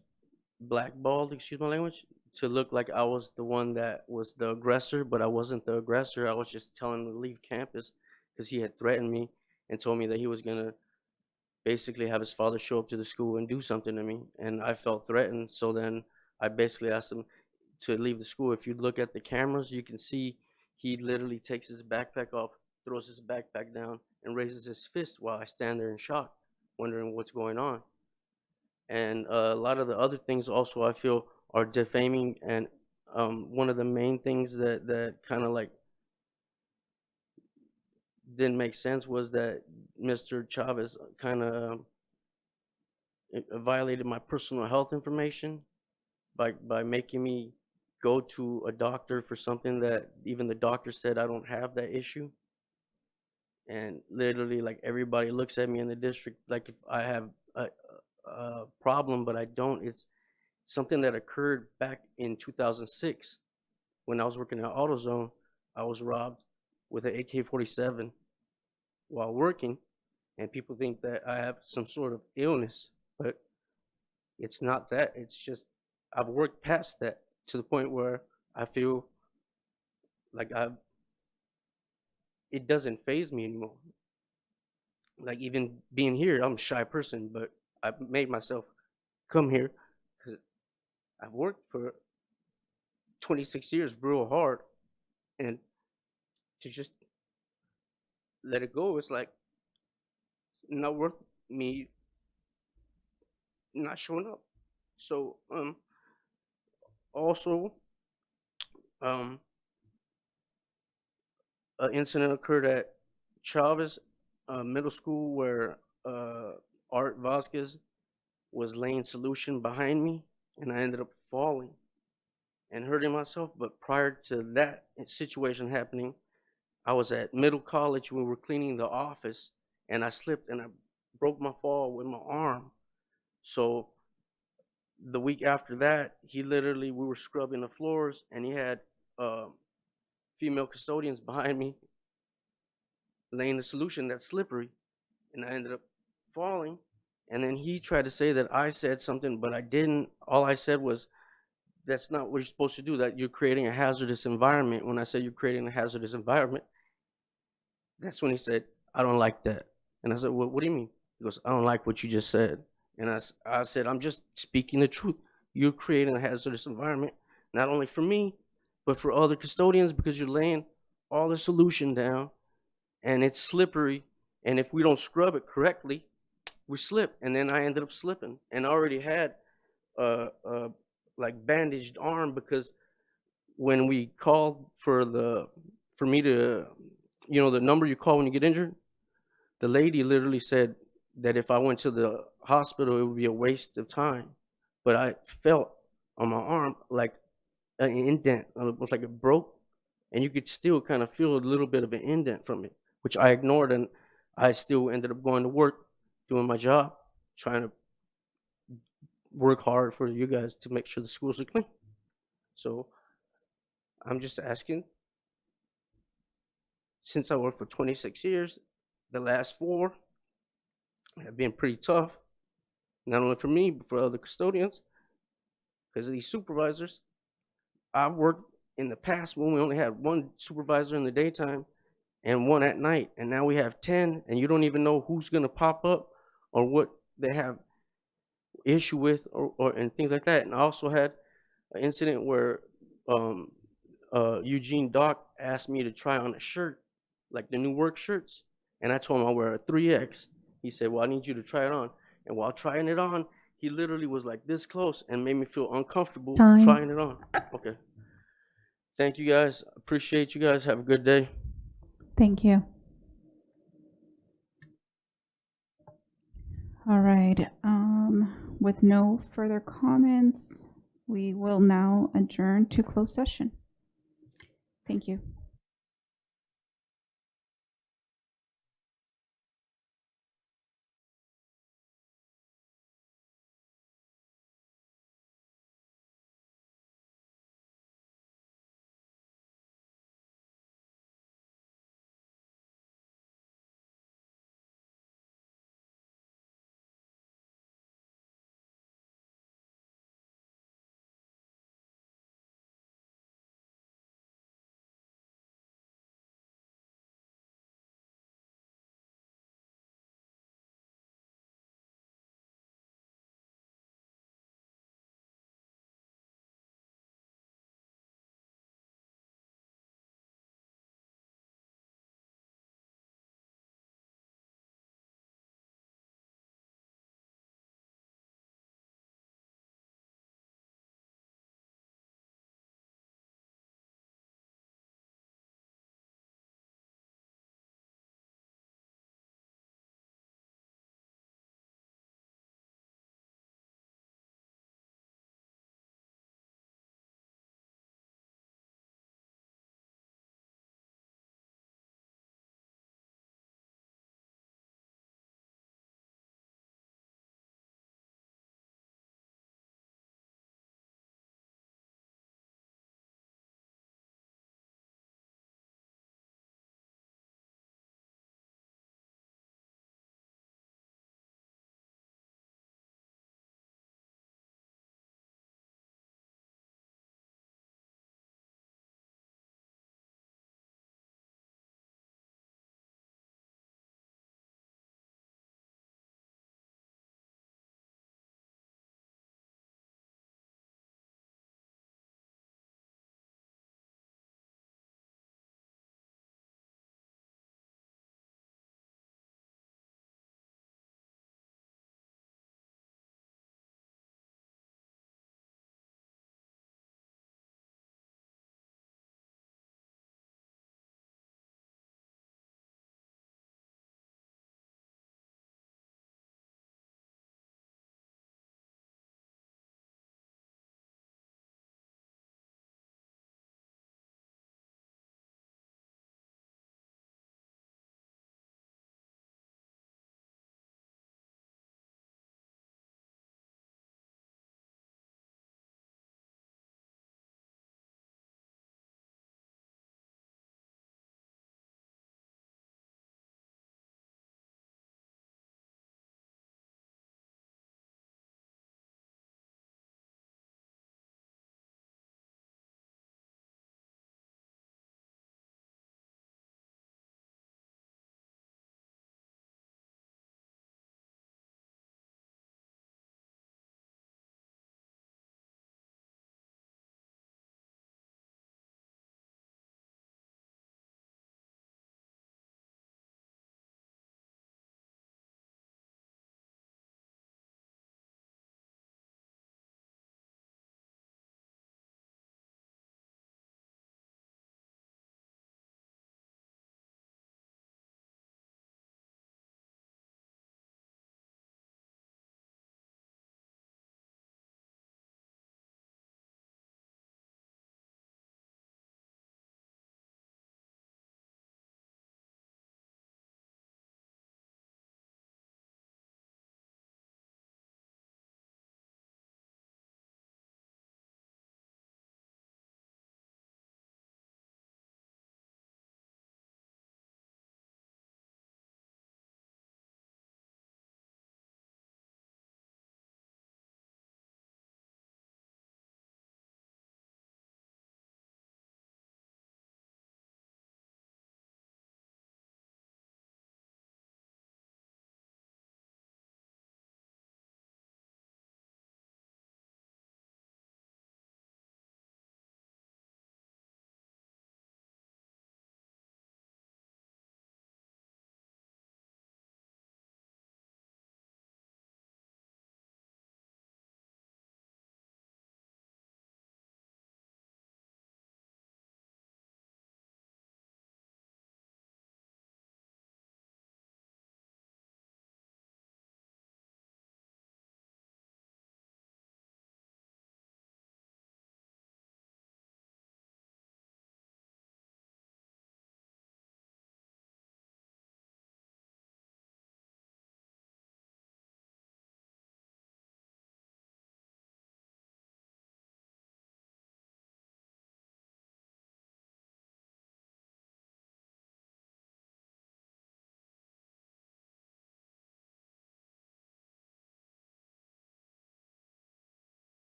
Q: blackballed, excuse my language, to look like I was the one that was the aggressor, but I wasn't the aggressor. I was just telling him to leave campus because he had threatened me and told me that he was going to basically have his father show up to the school and do something to me. And I felt threatened. So then I basically asked him to leave the school. If you look at the cameras, you can see he literally takes his backpack off, throws his backpack down, and raises his fist while I stand there in shock, wondering what's going on. And a lot of the other things also I feel are defaming. And one of the main things that kind of like didn't make sense was that Mr. Chavez kind of violated my personal health information by making me go to a doctor for something that even the doctor said I don't have that issue. And literally, like, everybody looks at me in the district like if I have a problem, but I don't. It's something that occurred back in 2006 when I was working at AutoZone. I was robbed with an AK-47 while working, and people think that I have some sort of illness, but it's not that. It's just I've worked past that to the point where I feel like it doesn't faze me anymore. Like, even being here, I'm a shy person, but I made myself come here because I've worked for 26 years real hard, and to just let it go, it's like not worth me not showing up. So also an incident occurred at Chavez Middle School where Art Vasquez was laying solution behind me, and I ended up falling and hurting myself. But prior to that situation happening, I was at Middle College. We were cleaning the office, and I slipped and I broke my fall with my arm. So the week after that, we were scrubbing the floors, and he had female custodians behind me laying the solution that's slippery, and I ended up falling. And then he tried to say that I said something, but I didn't. All I said was, that's not what you're supposed to do, that you're creating a hazardous environment. When I said you're creating a hazardous environment, that's when he said, I don't like that. And I said, well, what do you mean? He goes, I don't like what you just said. And I said, I'm just speaking the truth. You're creating a hazardous environment, not only for me, but for other custodians, because you're laying all the solution down, and it's slippery. And if we don't scrub it correctly, we slip. And then I ended up slipping, and I already had like bandaged arm, because when we called for me to, the number you call when you get injured, the lady literally said that if I went to the hospital, it would be a waste of time. But I felt on my arm like an indent. It was like it broke, and you could still kind of feel a little bit of an indent from it, which I ignored, and I still ended up going to work, doing my job, trying to work hard for you guys to make sure the schools are clean. So I'm just asking, since I worked for 26 years, the last 4 have been pretty tough, not only for me, but for other custodians, because of these supervisors. I've worked in the past when we only had 1 supervisor in the daytime and 1 at night, and now we have 10, and you don't even know who's going to pop up or what they have issue with, or and things like that. And I also had an incident where Eugene Doc asked me to try on a shirt, like the new work shirts, and I told him I wear a 3X. He said, "Well, I need you to try it on." And while trying it on, he literally was like this close and made me feel uncomfortable
T: Time.
Q: trying it on. Okay. Thank you guys. Appreciate you guys. Have a good day.
B: Thank you. All right. With no further comments, we will now adjourn to closed session. Thank you.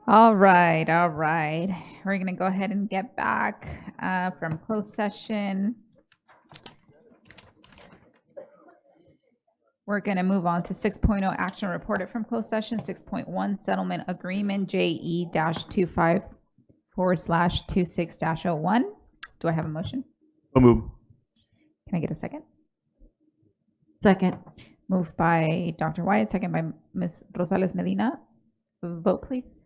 B: All right, all right. We're going to go ahead and get back from closed session. We're going to move on to 6.0 action reported from closed session. 6.1 settlement agreement JE-25/26-01. Do I have a motion?
D: So move.
B: Can I get a second?
T: Second.
B: Moved by Dr. Wyatt, second by Ms. Rosales Medina. Vote, please.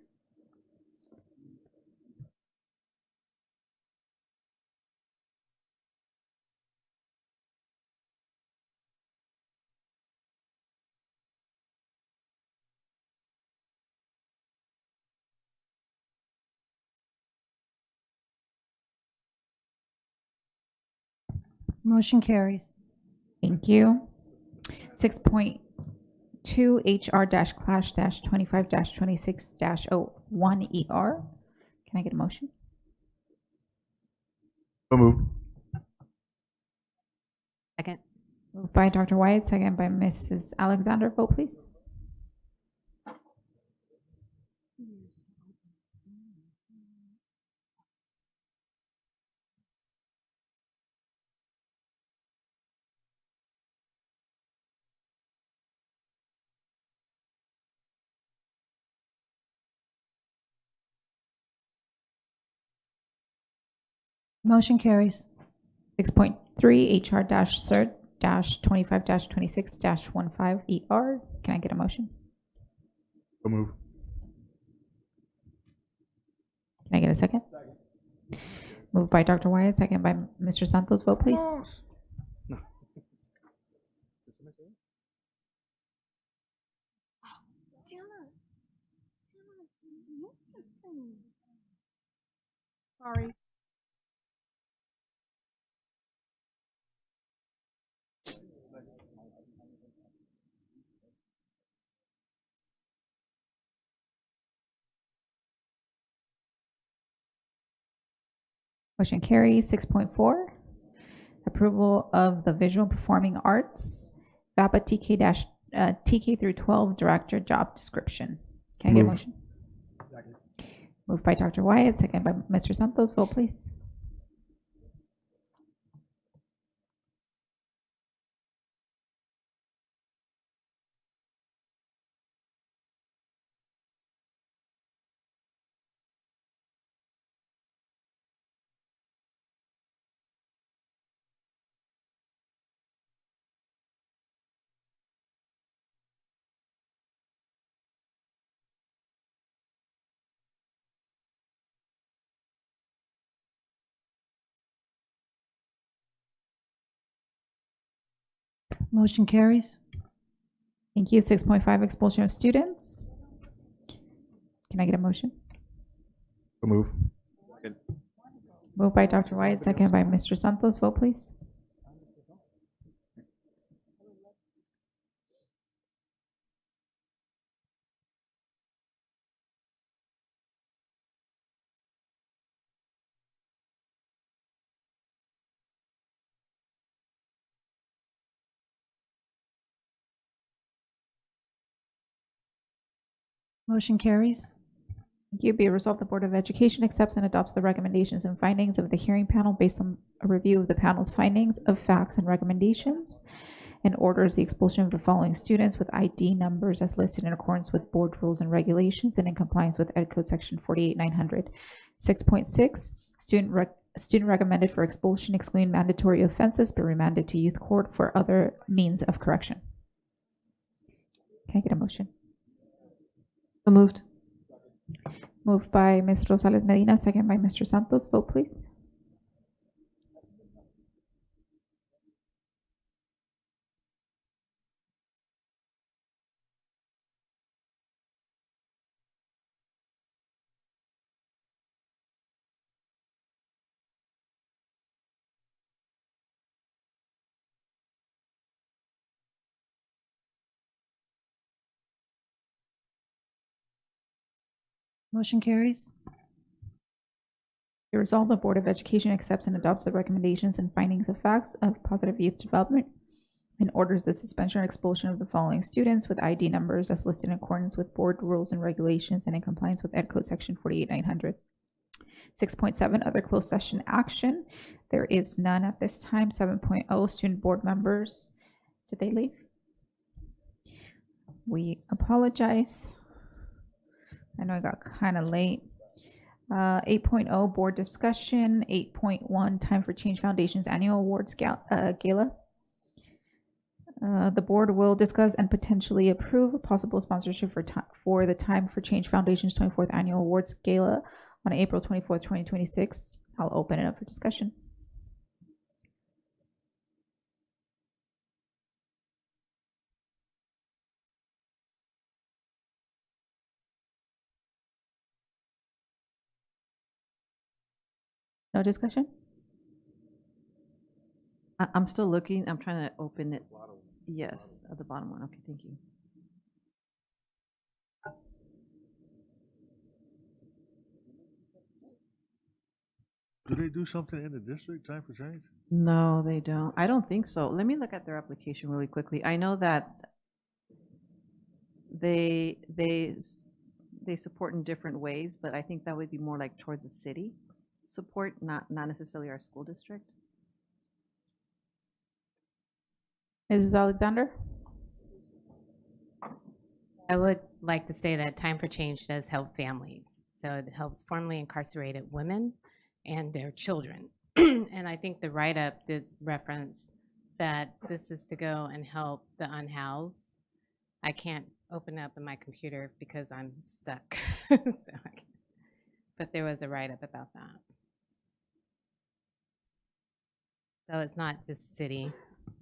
T: Motion carries.
B: Thank you. 6.2 HR-clash-25-26-01 Can I get a motion?
D: So move.
J: Second.
B: Moved by Dr. Wyatt, second by Mrs. Alexander. Vote, please.
T: Motion carries.
B: 6.3 HR-CERT-25-26-15 Can I get a motion?
D: So move.
B: Can I get a second? Moved by Dr. Wyatt, second by Mr. Santos. Vote, please.
O: Sorry.
B: Motion carries. 6.4 approval of the visual performing arts VAPA TK through 12 director job description. Can I get a motion?
N: Second.
B: Moved by Dr. Wyatt, second by Mr. Santos. Vote, please.
T: Motion carries.
B: Thank you. 6.5 expulsion of students. Can I get a motion?
D: So move.
B: Moved by Dr. Wyatt, second by Mr. Santos. Vote, please.
T: Motion carries.
B: Thank you. Be it resolved, the Board of Education accepts and adopts the recommendations and findings of the hearing panel based on a review of the panel's findings of facts and recommendations, and orders the expulsion of the following students with ID numbers as listed in accordance with board rules and regulations and in compliance with Ed Code Section 48900. 6.6 student recommended for expulsion, excluding mandatory offenses, but remanded to youth court for other means of correction. Can I get a motion?
T: So moved.
B: Moved by Ms. Rosales Medina, second by Mr. Santos. Vote, please.
T: Motion carries.
B: Be resolved, the Board of Education accepts and adopts the recommendations and findings of facts of positive youth development and orders the suspension or expulsion of the following students with ID numbers as listed in accordance with board rules and regulations and in compliance with Ed Code Section 48900. 6.7, other closed session action. There is none at this time. 7.0, student board members. Did they leave? We apologize. I know I got kind of late. 8.0, board discussion. 8.1, Time for Change Foundation's annual awards gala. The board will discuss and potentially approve a possible sponsorship for the Time for Change Foundation's 24th annual awards gala on April 24th, 2026. I'll open it up for discussion. No discussion?
K: I'm still looking. I'm trying to open it. Yes, at the bottom one. Okay, thank you.
D: Do they do something in the district, Time for Change?
K: No, they don't. I don't think so. Let me look at their application really quickly. I know that they support in different ways, but I think that would be more like towards the city support, not necessarily our school district.
B: Mrs. Alexander?
J: I would like to say that Time for Change does help families. So it helps formerly incarcerated women and their children. And I think the write-up did reference that this is to go and help the unhoused. I can't open up in my computer because I'm stuck. But there was a write-up about that. So it's not just city.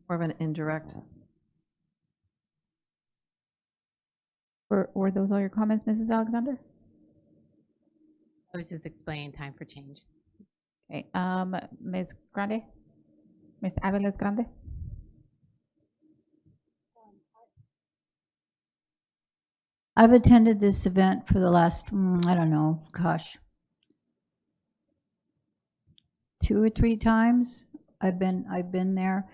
K: More of an indirect.
B: Were those all your comments, Mrs. Alexander?
J: I was just explaining Time for Change.
B: Okay, Ms. Grande? Ms. Aviles Grande?
S: I've attended this event for the last, I don't know, gosh, 2 or 3 times. I've been there.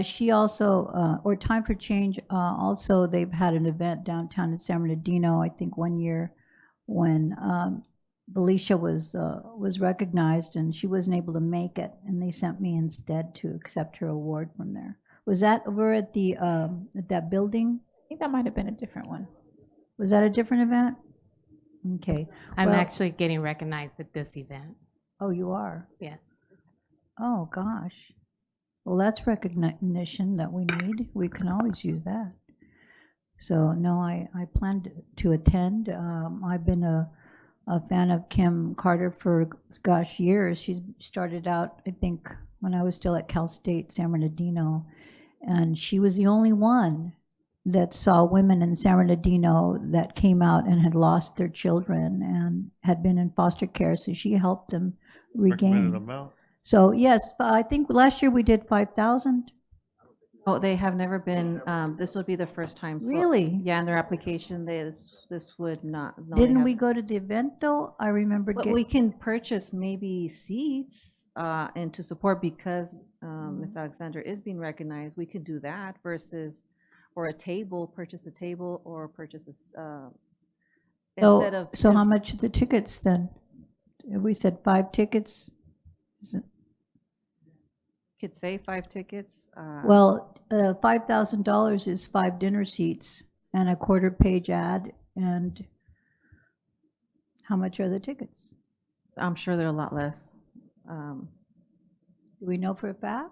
S: She also, or Time for Change, also they've had an event downtown in San Bernardino, I think one year when Felicia was recognized and she wasn't able to make it, and they sent me instead to accept her award from there. Was that over at the at that building?
B: I think that might have been a different one.
S: Was that a different event? Okay.
J: I'm
S: Well,
J: actually getting recognized at this event.
S: Oh, you are?
J: Yes.
S: Oh, gosh. Well, that's recognition that we need. We can always use that. So, no, I plan to attend. I've been a fan of Kim Carter for, gosh, years. She started out, I think, when I was still at Cal State San Bernardino, and she was the only one that saw women in San Bernardino that came out and had lost their children and had been in foster care, so she helped them
D: Recommended
S: regain.
D: amount?
S: So yes, I think last year we did 5,000.
K: Oh, they have never been, this would be the first time. So,
S: Really?
K: yeah, in their application, this would not. No, they
S: Didn't we
K: haven't.
S: go to the event though? I remember.
K: But we can purchase maybe seats and to support because Ms. Alexander is being recognized. We could do that versus, or a table, purchase a table or purchase a, instead of.
S: So how
K: because-
S: much are the tickets then? We said 5 tickets. Is it-
K: Could say 5 tickets.
S: Well, $5,000 is 5 dinner seats and a quarter-page ad. And how much are the tickets?
K: I'm sure they're a lot less.
S: Do we know for a fact?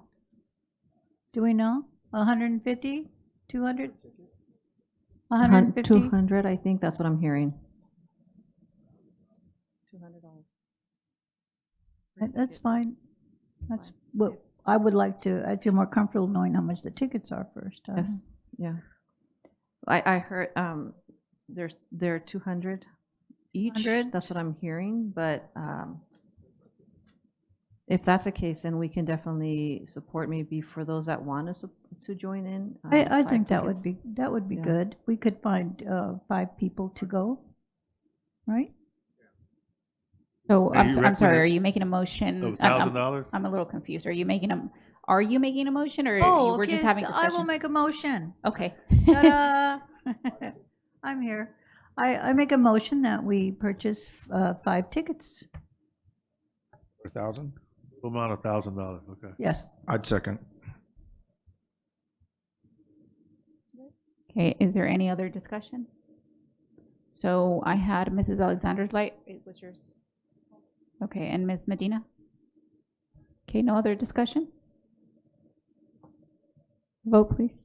S: Do we know? 150? 200? 150?
K: 200, I think that's what I'm hearing.
S: That's fine. That's what I would like to. I'd feel more comfortable knowing how much the tickets are first.
K: Yes, yeah. I heard they're 200 each.
S: 100?
K: That's what I'm hearing. But if that's the case, then we can definitely support maybe for those that want to join in.
S: I
K: 5
S: think that
K: tickets.
S: would be
K: Yeah.
S: good. We could find 5 people to go, right?
B: So
D: And you
B: I'm sorry,
D: recommend
B: are you making a motion?
D: of $1,000?
B: I'm a little confused. Are you making Are you making a motion, or
S: Oh,
B: we're
S: okay,
B: just having
S: I
B: discussion?
S: will make a motion.
B: Okay.
S: Ta-da! I'm here. I make a motion that we purchase 5 tickets.
P: $1,000?
D: Amount of $1,000, okay.
S: Yes.
P: I'd second.
B: Okay, is there any other discussion? So I had Mrs. Alexander's light. It was yours. Okay, and Ms. Medina? Okay, no other discussion? Vote, please.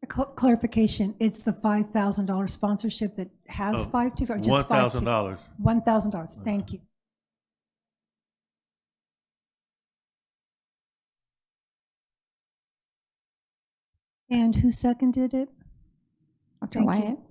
T: Clarification, it's the $5,000 sponsorship that has
D: No,
T: 5 tickets, or just 5 tickets?
D: $1,000.
T: $1,000, thank you. And who seconded it?
B: Dr.
T: Thank
B: Wyatt?
T: you.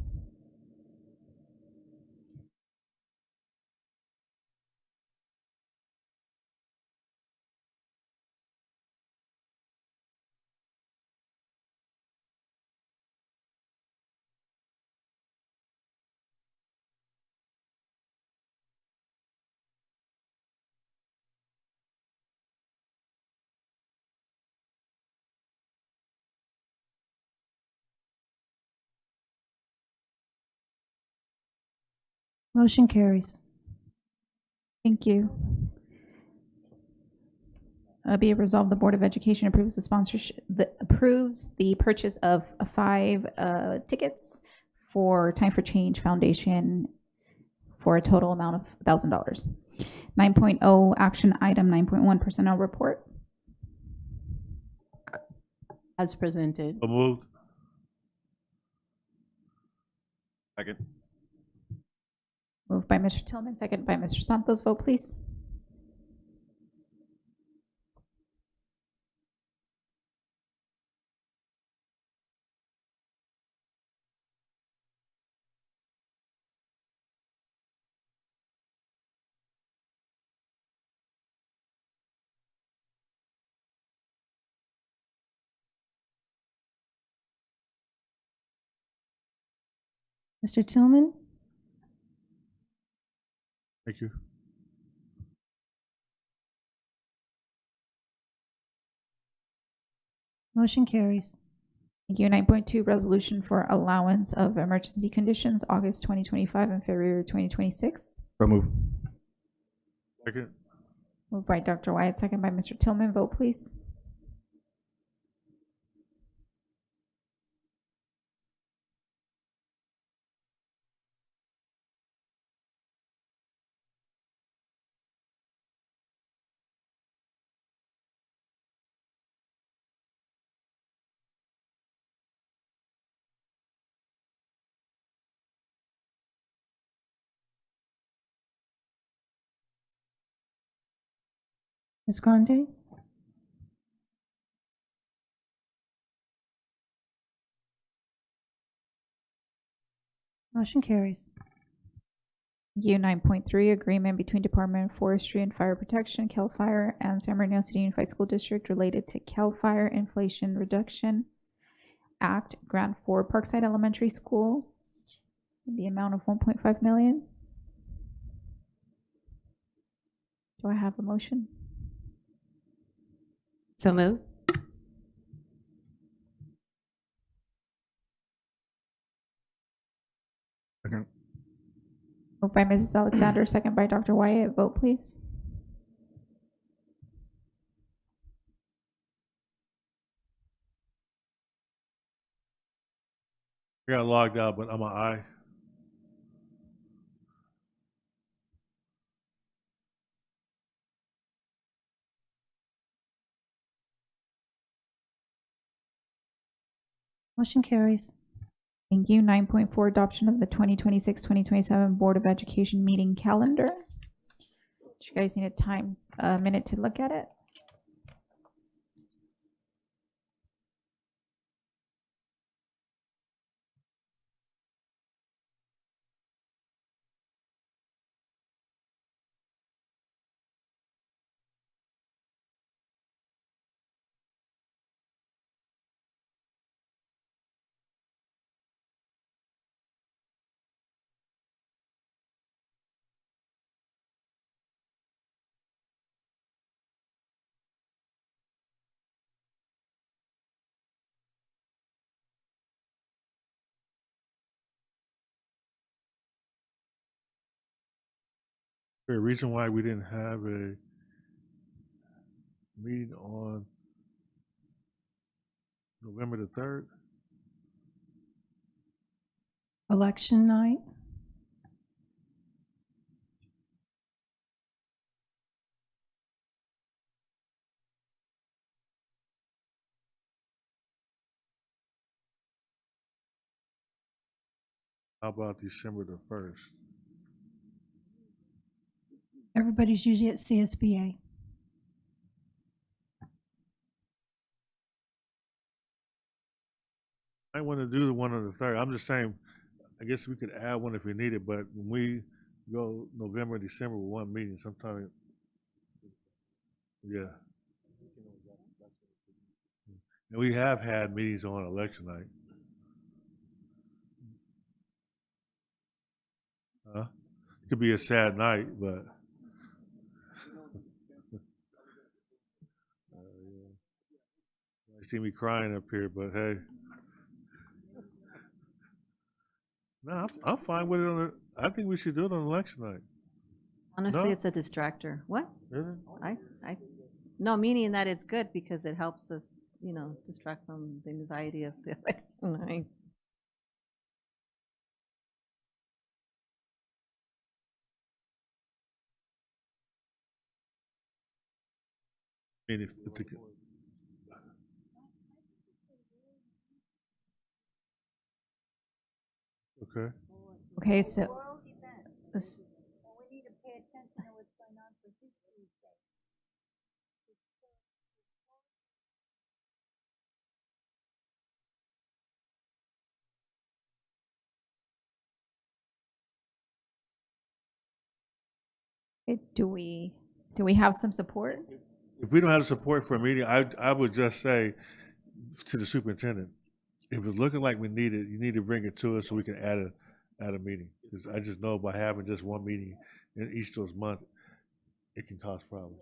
T: Motion carries.
B: Thank you. Be it resolved, the Board of Education approves the sponsorship, approves the purchase of 5 tickets for Time for Change Foundation for a total amount of $1,000. 9.0 action item 9.1 personnel report.
U: As presented.
D: So moved.
L: Second.
B: Moved by Mr. Tillman, second by Mr. Santos. Vote, please.
T: Mr. Tillman?
D: Thank you.
T: Motion carries.
B: Thank you. 9.2 resolution for allowance of emergency conditions, August 2025 and February 2026.
P: So move.
D: Second.
B: Moved by Dr. Wyatt, second by Mr. Tillman. Vote, please.
T: Ms. Grande? Motion carries.
B: U 9.3 agreement between Department of Forestry and Fire Protection, CAL FIRE, and San Bernardino City Unified School District related to CAL FIRE Inflation Reduction Act grant for Parkside Elementary School in the amount of 1.5 million. Do I have a motion?
J: So moved.
P: Second.
B: Moved by Mrs. Alexander, second by Dr. Wyatt. Vote, please.
D: I got logged out, but I'm an aye.
T: Motion carries.
B: Thank you. 9.4 adoption of the 2026-2027 Board of Education meeting calendar. Do you guys need a minute to look at it?
D: there a reason why we didn't have a meeting on November the 3rd?
T: Election night.
D: How about December the 1st?
T: Everybody's usually at CSBA.
D: I want to do the one on the 3rd. I'm just saying, I guess we could add one if we need it, but when we go November, December with one meeting, sometime, yeah. And we have had meetings on election night. It could be a sad night, but you see me crying up here, but hey. No, I'm fine with it. I think we should do it on election night.
K: Honestly,
D: No?
K: it's a distractor. What?
D: Really?
K: No, meaning that it's good because it helps us, distract from the anxiety of the election night.
D: I mean, if the, okay.
B: Okay, so this, do we have some support?
D: If we don't have support for a meeting, I would just say to the superintendent, if it's looking like we need it, you need to bring it to us so we can add a meeting. Because I just know by having just one meeting in each of those months, it can cause problems.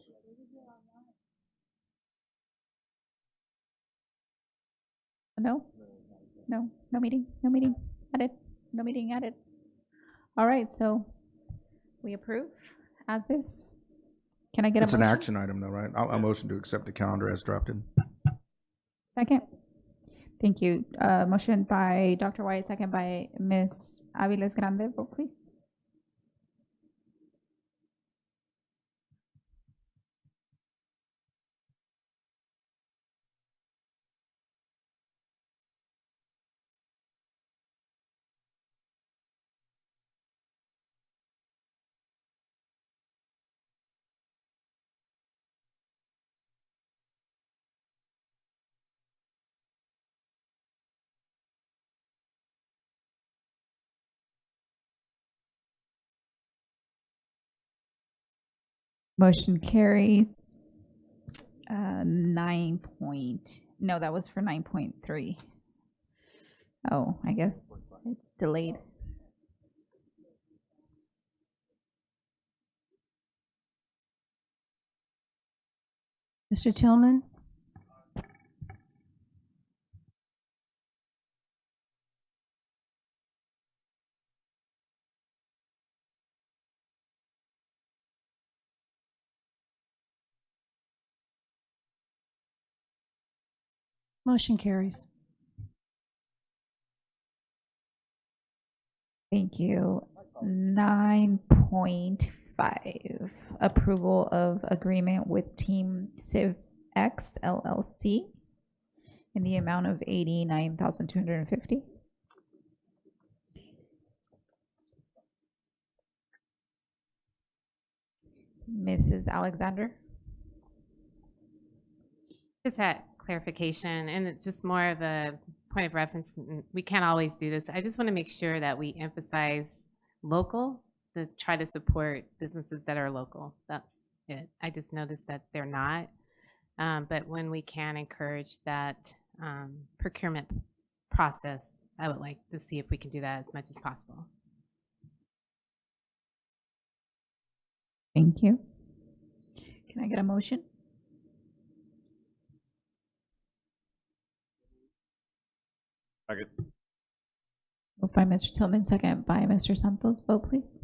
B: No meeting added, no meeting added. All right, so we approve as is. Can I get a
P: It's
B: motion?
P: an action item though, right? I'll motion to accept the calendar as drafted.
B: Second. Thank you. Motion by Dr. White, second by Ms. Aviles Grande. Vote please. Motion carries. 9 that was for 9.3. Oh, I guess it's delayed.
T: Mr. Tillman? Motion carries.
B: Thank you. 9.5, approval of agreement with Team Civ X LLC in the amount of $89,250. Mrs. Alexander?
J: Just had clarification, and it's just more of a point of reference. We can't always do this. I just want to make sure that we emphasize local to try to support businesses that are local. That's it. I just noticed that they're not. But when we can encourage that procurement process, I would like to see if we can do that as much as possible.
B: Thank you. Can I get a motion?
L: Second.
B: Moved by Mr. Tillman, second by Mr. Santos. Vote please.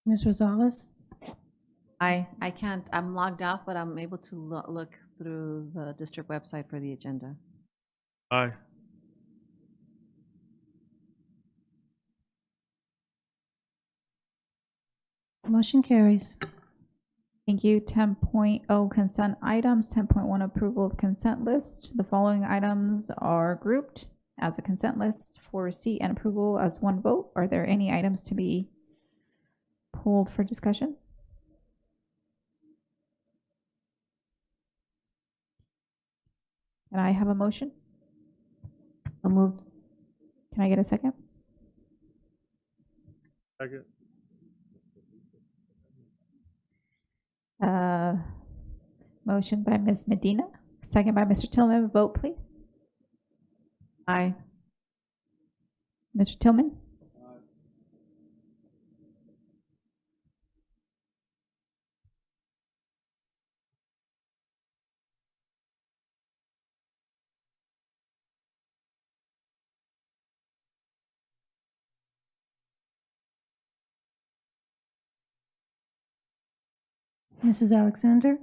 T: Ms. Rosales?
K: I can't, I'm logged off, but I'm able to look through the district website for the agenda.
D: Aye.
T: Motion carries.
B: Thank you. 10.0 consent items, 10.1 approval of consent list. The following items are grouped as a consent list for receipt and approval as one vote. Are there any items to be pulled for discussion? Can I have a motion?
K: So moved.
B: Can I get a second?
D: Second.
B: Motion by Ms. Medina, second by Mr. Tillman. Vote, please.
K: Aye.
B: Mr. Tillman?
T: Mrs. Alexander?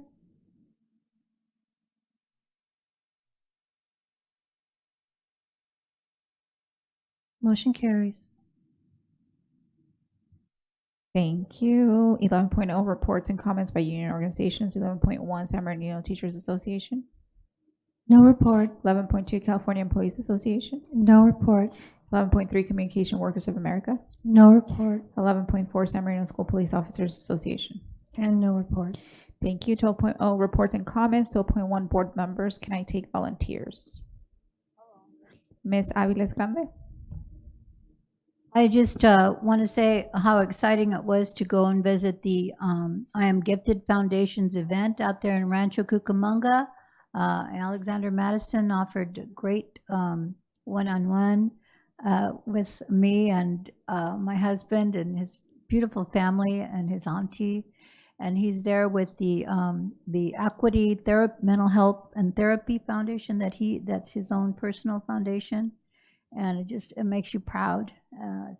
T: Motion carries.
B: Thank you. 11.0 reports and comments by union organizations. 11.1 San Bernardino Teachers Association.
T: No report.
B: 11.2 California Employees Association.
T: No report.
B: 11.3 Communication Workers of America.
T: No report.
B: 11.4 San Marino School Police Officers Association.
T: And no report.
B: Thank you. 12.0 reports and comments. 12.1 board members. Can I take volunteers? Ms. Aviles Grande.
S: I just want to say how exciting it was to go and visit the I Am Gifted Foundation's event out there in Rancho Cucamonga. Alexander Madison offered a great one-on-one with me and my husband and his beautiful family and his auntie. And he's there with the Equity Mental Health and Therapy Foundation that's his own personal foundation. And it makes you proud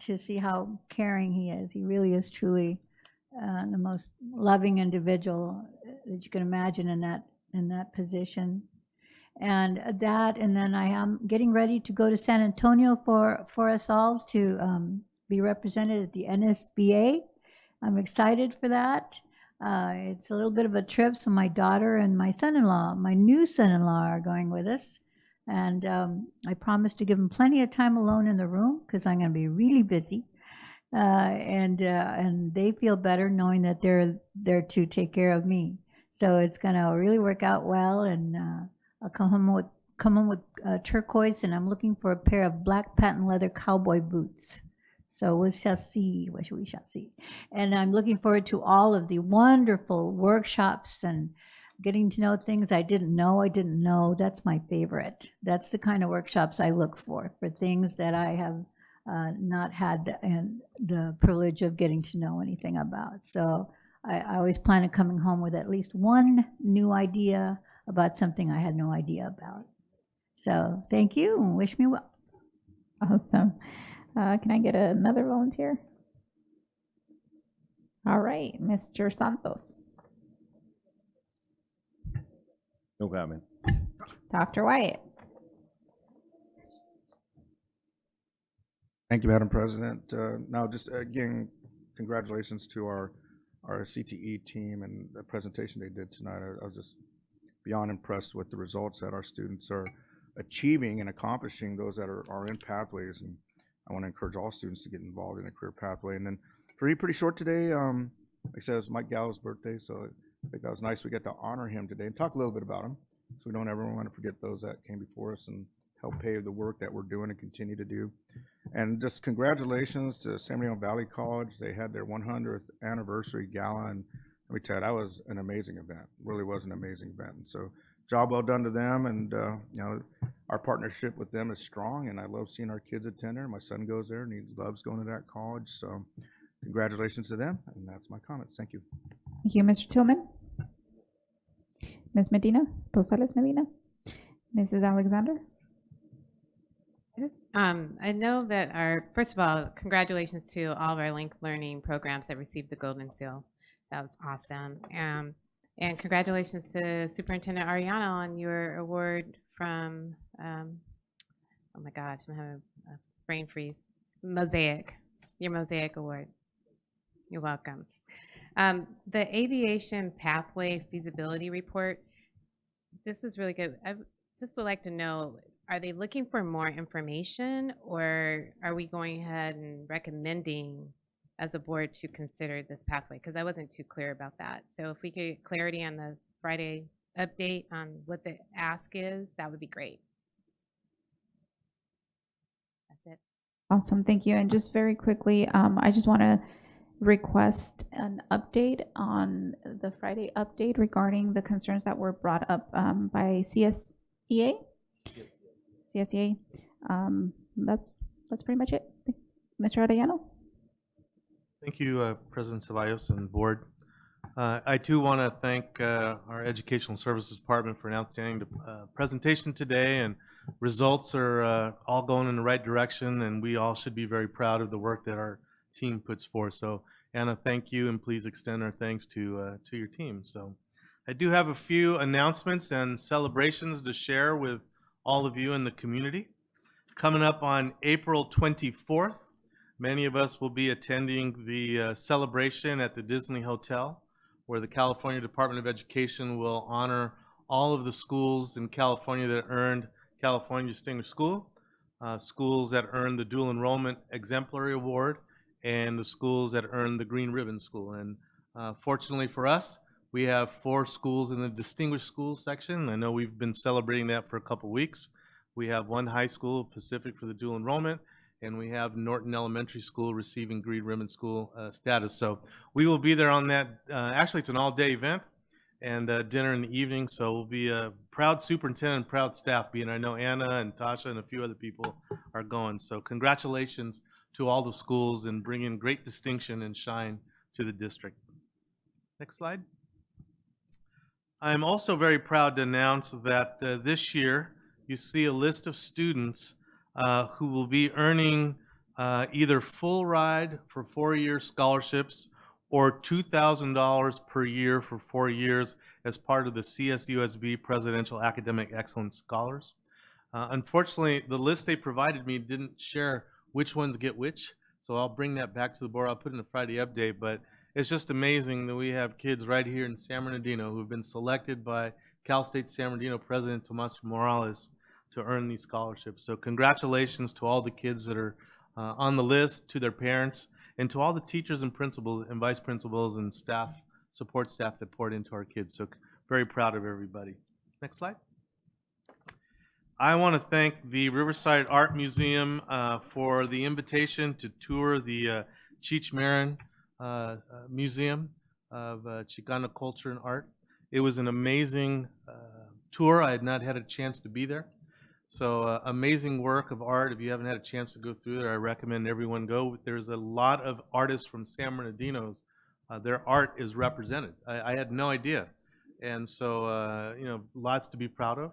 S: to see how caring he is. He really is truly the most loving individual that you can imagine in that position. And then I am getting ready to go to San Antonio for us all to be represented at the NSBA. I'm excited for that. It's a little bit of a trip, so my daughter and my son-in-law, my new son-in-law, are going with us. And I promised to give them plenty of time alone in the room because I'm going to be really busy. And they feel better knowing that they're there to take care of me. So it's going to really work out well. And I'll come home with turquoise, and I'm looking for a pair of black patent leather cowboy boots. So we shall see what we shall see. And I'm looking forward to all of the wonderful workshops and getting to know things I didn't know. That's my favorite. That's the kind of workshops I look for things that I have not had the privilege of getting to know anything about. So I always plan on coming home with at least one new idea about something I had no idea about. So thank you and wish me well.
B: Awesome. Can I get another volunteer? All right, Mr. Santos.
L: No comments.
B: Dr. Wyatt.
P: Thank you, Madam President. Now, just again, congratulations to our CTE team and the presentation they did tonight. I was just beyond impressed with the results that our students are achieving and accomplishing, those that are in pathways. And I want to encourage all students to get involved in a career pathway. And then for me, pretty short today, like I said, it was Mike Gallo's birthday, so I think that was nice. We get to honor him today and talk a little bit about him, so we don't ever want to forget those that came before us and help pave the work that we're doing and continue to do. And just congratulations to San Bernardino Valley College. They had their 100th anniversary gala, and let me tell you, that was an amazing event. Really was an amazing event. And so, job well done to them. And our partnership with them is strong, and I love seeing our kids attend there. My son goes there, and he loves going to that college. So, congratulations to them. And that's my comments. Thank you.
B: Thank you, Mr. Tillman. Ms. Medina, Rosales Medina. Mrs. Alexander.
J: I know that first of all, congratulations to all of our linked learning programs that received the Golden Seal. That was awesome. And congratulations to Superintendent Ariano on your award from, oh my gosh, I'm having a brain freeze. Mosaic, your Mosaic Award. You're welcome. The aviation pathway feasibility report, this is really good. I just would like to know, are they looking for more information, or are we going ahead and recommending as a board to consider this pathway? Because I wasn't too clear about that. So if we could get clarity on the Friday update on what the ask is, that would be great. That's it.
B: Awesome, thank you. And just very quickly, I just want to request an update on the Friday update regarding the concerns that were brought up by CSEA. CSEA. That's pretty much it. Mr. Arellano.
M: Thank you, President Ceballos and board. I too want to thank our Educational Services Department for an outstanding presentation today, and results are all going in the right direction, and we all should be very proud of the work that our team puts forth. So Anna, thank you, and please extend our thanks to your team. So I do have a few announcements and celebrations to share with all of you in the community. Coming up on April 24th, many of us will be attending the celebration at the Disney Hotel, where the California Department of Education will honor all of the schools in California that earned California Distinguished School, schools that earned the Dual Enrollment Exemplary Award, and the schools that earned the Green Ribbon School. And fortunately for us, we have 4 schools in the Distinguished Schools section. I know we've been celebrating that for a couple weeks. We have 1 high school, Pacific, for the dual enrollment, and we have Norton Elementary School receiving Green Ribbon School status. So we will be there on that. Actually, it's an all-day event and dinner in the evening. So we'll be a proud superintendent and proud staff being. I know Anna and Tasha and a few other people are going. So congratulations to all the schools and bringing great distinction and shine to the district. Next slide. I'm also very proud to announce that this year you see a list of students who will be earning either full ride for 4-year scholarships or $2,000 per year for 4 years as part of the CSUSB Presidential Academic Excellence Scholars. Unfortunately, the list they provided me didn't share which ones get which, so I'll bring that back to the board. I'll put it in the Friday update, but it's just amazing that we have kids right here in San Bernardino who have been selected by Cal State San Bernardino President Tomas Morales to earn these scholarships. So congratulations to all the kids that are on the list, to their parents, and to all the teachers and principals and vice principals and staff, support staff that poured into our kids. So very proud of everybody. Next slide. I want to thank the Riverside Art Museum for the invitation to tour the Cheech Marin Museum of Chicana Culture and Art. It was an amazing tour. I had not had a chance to be there. So amazing work of art. If you haven't had a chance to go through there, I recommend everyone go. There's a lot of artists from San Bernardino's. Their art is represented. I had no idea. And so, you know, lots to be proud of.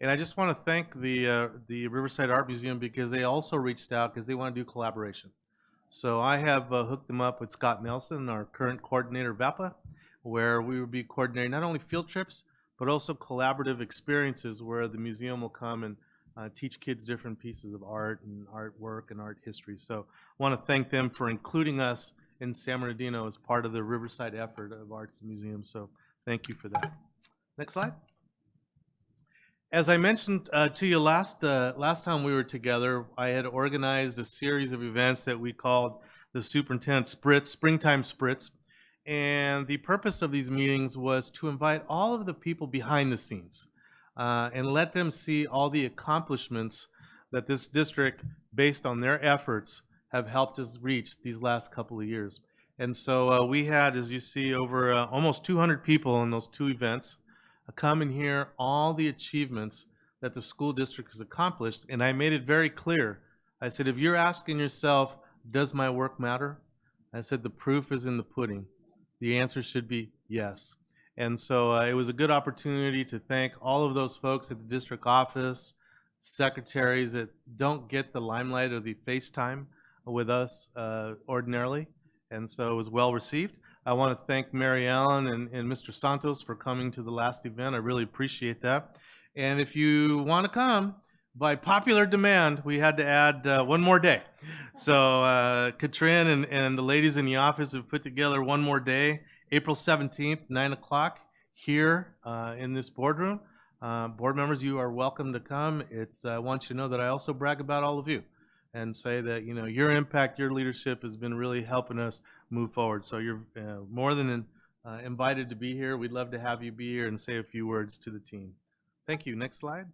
M: And I just want to thank the Riverside Art Museum because they also reached out because they want to do collaboration. So I have hooked them up with Scott Nelson, our current coordinator of VAPA, where we will be coordinating not only field trips, but also collaborative experiences where the museum will come and teach kids different pieces of art and artwork and art history. So I want to thank them for including us in San Bernardino as part of the Riverside effort of Arts and Museums. So thank you for that. Next slide. As I mentioned to you last time we were together, I had organized a series of events that we called the Superintendent Spritz, Springtime Spritz. And the purpose of these meetings was to invite all of the people behind the scenes and let them see all the accomplishments that this district, based on their efforts, have helped us reach these last couple of years. And so we had, as you see, over almost 200 people in those 2 events come and hear all the achievements that the school district has accomplished. And I made it very clear. I said, if you're asking yourself, does my work matter? I said, the proof is in the pudding. The answer should be yes. And so it was a good opportunity to thank all of those folks at the district office, secretaries that don't get the limelight or the FaceTime with us ordinarily, and so it was well received. I want to thank Mary Ellen and Mr. Santos for coming to the last event. I really appreciate that. And if you want to come, by popular demand, we had to add one more day. So Katrin and the ladies in the office have put together one more day, April 17th, 9 o'clock, here in this boardroom. Board members, you are welcome to come. I want you to know that I also brag about all of you and say that, you know, your impact, your leadership has been really helping us move forward. So you're more than invited to be here. We'd love to have you be here and say a few words to the team. Thank you. Next slide.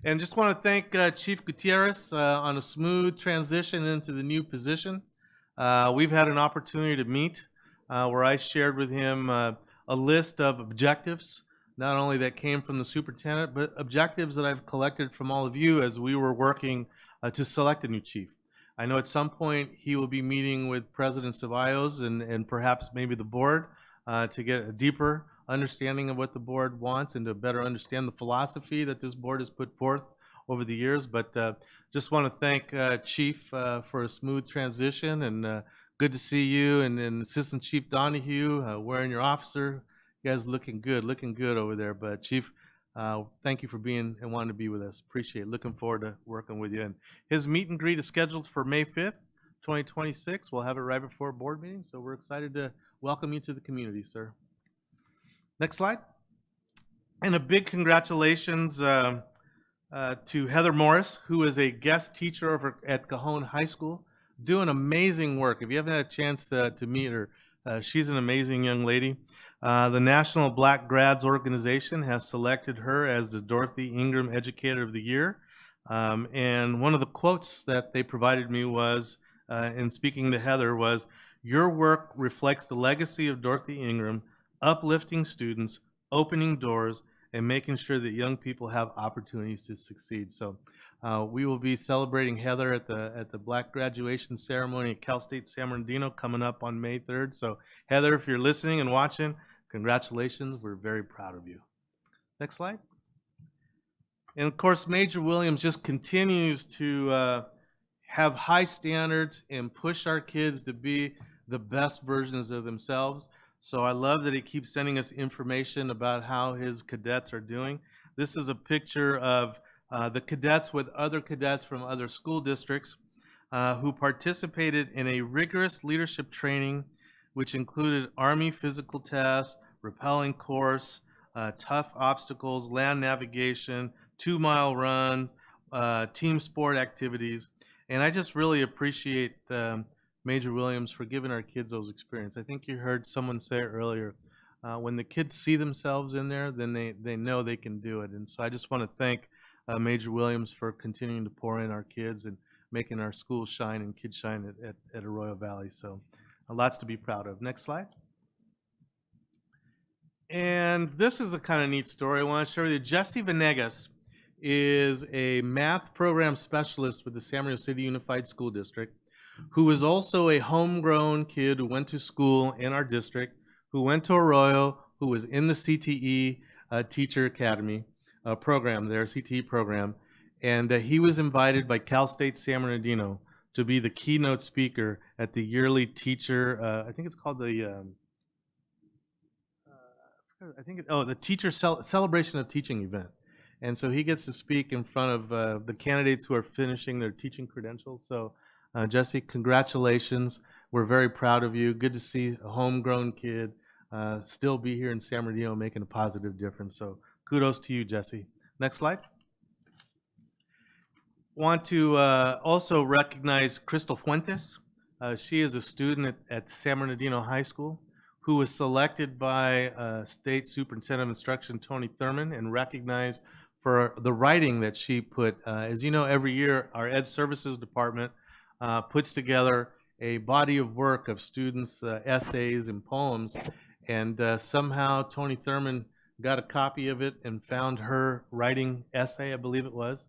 M: And just want to thank Chief Gutierrez on a smooth transition into the new position. We've had an opportunity to meet where I shared with him a list of objectives, not only that came from the superintendent, but objectives that I've collected from all of you as we were working to select a new chief. I know at some point he will be meeting with President Ceballos and perhaps maybe the board to get a deeper understanding of what the board wants and to better understand the philosophy that this board has put forth over the years. But just want to thank Chief for a smooth transition, and good to see you and Assistant Chief Donahue wearing your officer. You guys looking good over there. But Chief, thank you for being and wanting to be with us. Appreciate it. Looking forward to working with you. And his meet and greet is scheduled for May 5th, 2026. We'll have it right before board meeting, so we're excited to welcome you to the community, sir. Next slide. And a big congratulations to Heather Morris, who is a guest teacher over at Cajon High School, doing amazing work. If you haven't had a chance to meet her, she's an amazing young lady. The National Black Grads Organization has selected her as the Dorothy Ingram Educator of the Year. And one of the quotes that they provided me was, in speaking to Heather, was, "Your work reflects the legacy of Dorothy Ingram, uplifting students, opening doors, and making sure that young people have opportunities to succeed." So we will be celebrating Heather at the Black graduation ceremony at Cal State San Bernardino coming up on May 3rd. So Heather, if you're listening and watching, congratulations. We're very proud of you. Next slide. And of course, Major Williams just continues to have high standards and push our kids to be the best versions of themselves. So I love that he keeps sending us information about how his cadets are doing. This is a picture of the cadets with other cadets from other school districts who participated in a rigorous leadership training, which included Army physical tests, rappelling course, tough obstacles, land navigation, 2-mile runs, team sport activities. And I just really appreciate Major Williams for giving our kids those experiences. I think you heard someone say it earlier. When the kids see themselves in there, then they know they can do it. And so I just want to thank Major Williams for continuing to pour in our kids and making our schools shine and kids shine at Arroyo Valley. So lots to be proud of. Next slide. And this is a kind of neat story I want to share with you. Jesse Venegas is a math program specialist with the San Bernardino City Unified School District, who is also a homegrown kid who went to school in our district, who went to Arroyo, who was in the CTE Teacher Academy program there, CTE program. And he was invited by Cal State San Bernardino to be the keynote speaker at the yearly teacher, I think it's called the, the Teacher Celebration of Teaching event. And so he gets to speak in front of the candidates who are finishing their teaching credentials. So Jesse, congratulations. We're very proud of you. Good to see a homegrown kid still be here in San Bernardino making a positive difference. So kudos to you, Jesse. Next slide. Want to also recognize Crystal Fuentes. She is a student at San Bernardino High School who was selected by State Superintendent of Instruction Tony Thurman and recognized for the writing that she put. As you know, every year our Ed Services Department puts together a body of work of students' essays and poems, and somehow Tony Thurman got a copy of it and found her writing essay, I believe it was.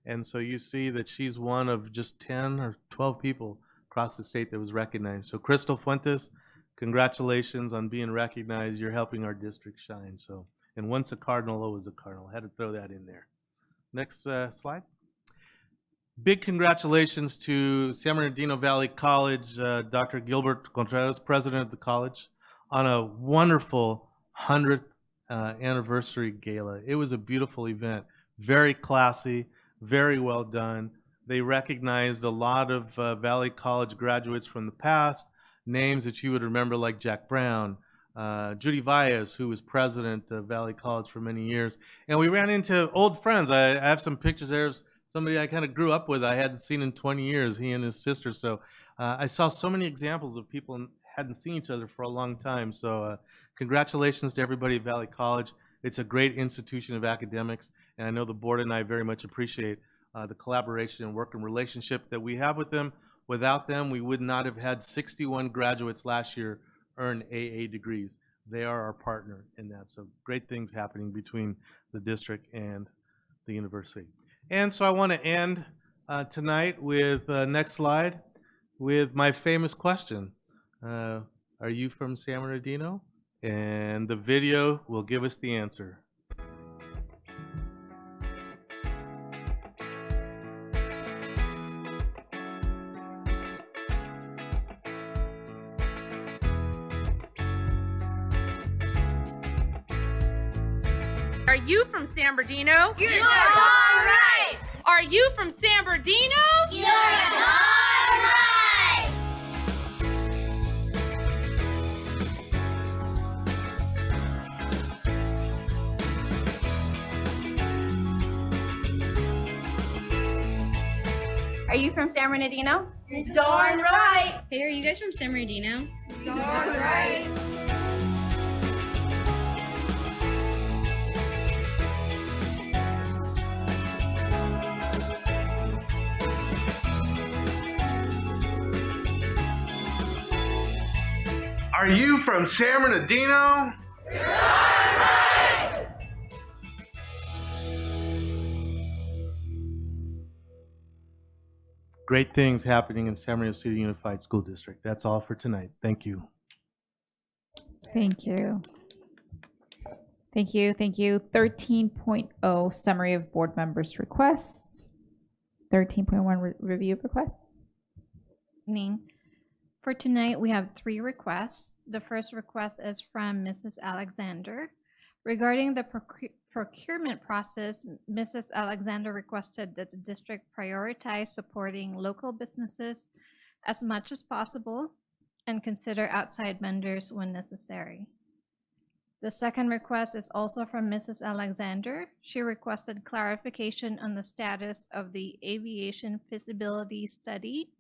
M: And so you see that she's one of just 10 or 12 people across the state that was recognized. So Crystal Fuentes, congratulations on being recognized. You're helping our district shine. So, and once a cardinal, always a cardinal. I had to throw that in there. Next slide. Big congratulations to San Bernardino Valley College, Dr. Gilbert Contreras, president of the college, on a wonderful 100th anniversary gala. It was a beautiful event, very classy, very well done. They recognized a lot of Valley College graduates from the past, names that you would remember like Jack Brown, Judy Valles, who was president of Valley College for many years. And we ran into old friends. I have some pictures there of somebody I kind of grew up with. I hadn't seen in 20 years, he and his sister. So I saw so many examples of people who hadn't seen each other for a long time. So congratulations to everybody at Valley College. It's a great institution of academics, and I know the board and I very much appreciate the collaboration and working relationship that we have with them. Without them, we would not have had 61 graduates last year earn AA degrees. They are our partner in that. So great things happening between the district and the university. And so I want to end tonight with, next slide, with my famous question. Are you from San Bernardino? And the video will give us the answer.
C: Are you from San Bernardino?
V: You're darn right!
C: Are you from San Bernardino?
V: You're darn right!
W: Are you from San Bernardino?
V: You're darn right!
W: Hey, are you guys from San Bernardino?
V: You're darn right!
M: Are you from San Bernardino? Great things happening in San Bernardino City Unified School District. That's all for tonight. Thank you.
B: Thank you. Thank you. Thank you. 13.0 summary of board members' requests. 13.1 review of requests.
X: Evening. For tonight, we have 3 requests. The first request is from Mrs. Alexander. Regarding the procurement process, Mrs. Alexander requested that the district prioritize supporting local businesses as much as possible and consider outside vendors when necessary. The second request is also from Mrs. Alexander. She requested clarification on the status of the aviation feasibility study,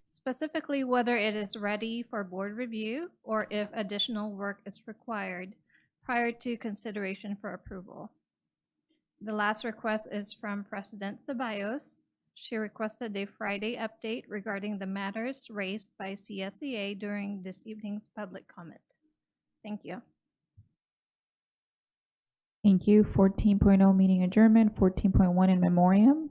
X: specifically whether it is ready for board review or if additional work is required prior to consideration for approval. The last request is from President Ceballos. She requested a Friday update regarding the matters raised by CSEA during this evening's public comment. Thank you.
B: Thank you. 14.0 meeting adjournment. 14.1 in memoriam.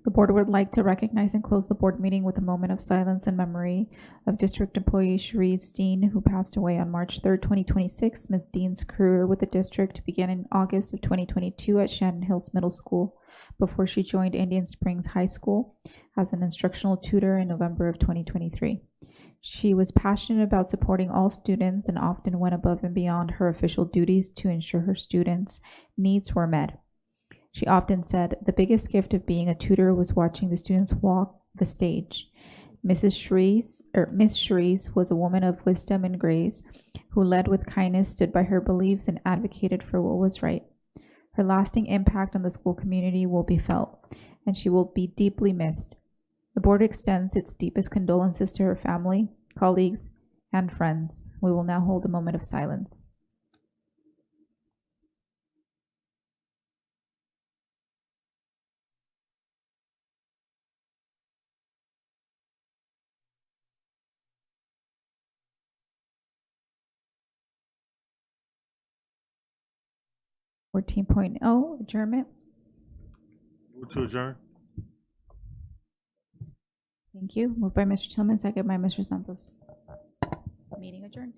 B: The board would like to recognize and close the board meeting with a moment of silence in memory of district employee Cherise Dean, who passed away on March 3rd, 2026. Ms. Dean's career with the district began in August of 2022 at Shannon Hills Middle School before she joined Indian Springs High School as an instructional tutor in November of 2023. She was passionate about supporting all students and often went above and beyond her official duties to ensure her students' needs were met. She often said, "The biggest gift of being a tutor was watching the students walk the stage." Miss Cherise was a woman of wisdom and grace who led with kindness, stood by her beliefs, and advocated for what was right. Her lasting impact on the school community will be felt, and she will be deeply missed. The board extends its deepest condolences to her family, colleagues, and friends. We will now hold a moment of silence. Adjournment.
D: Move to adjourn.
B: Thank you. Moved by Mr. Tillman, second by Mr. Santos. Meeting adjourned.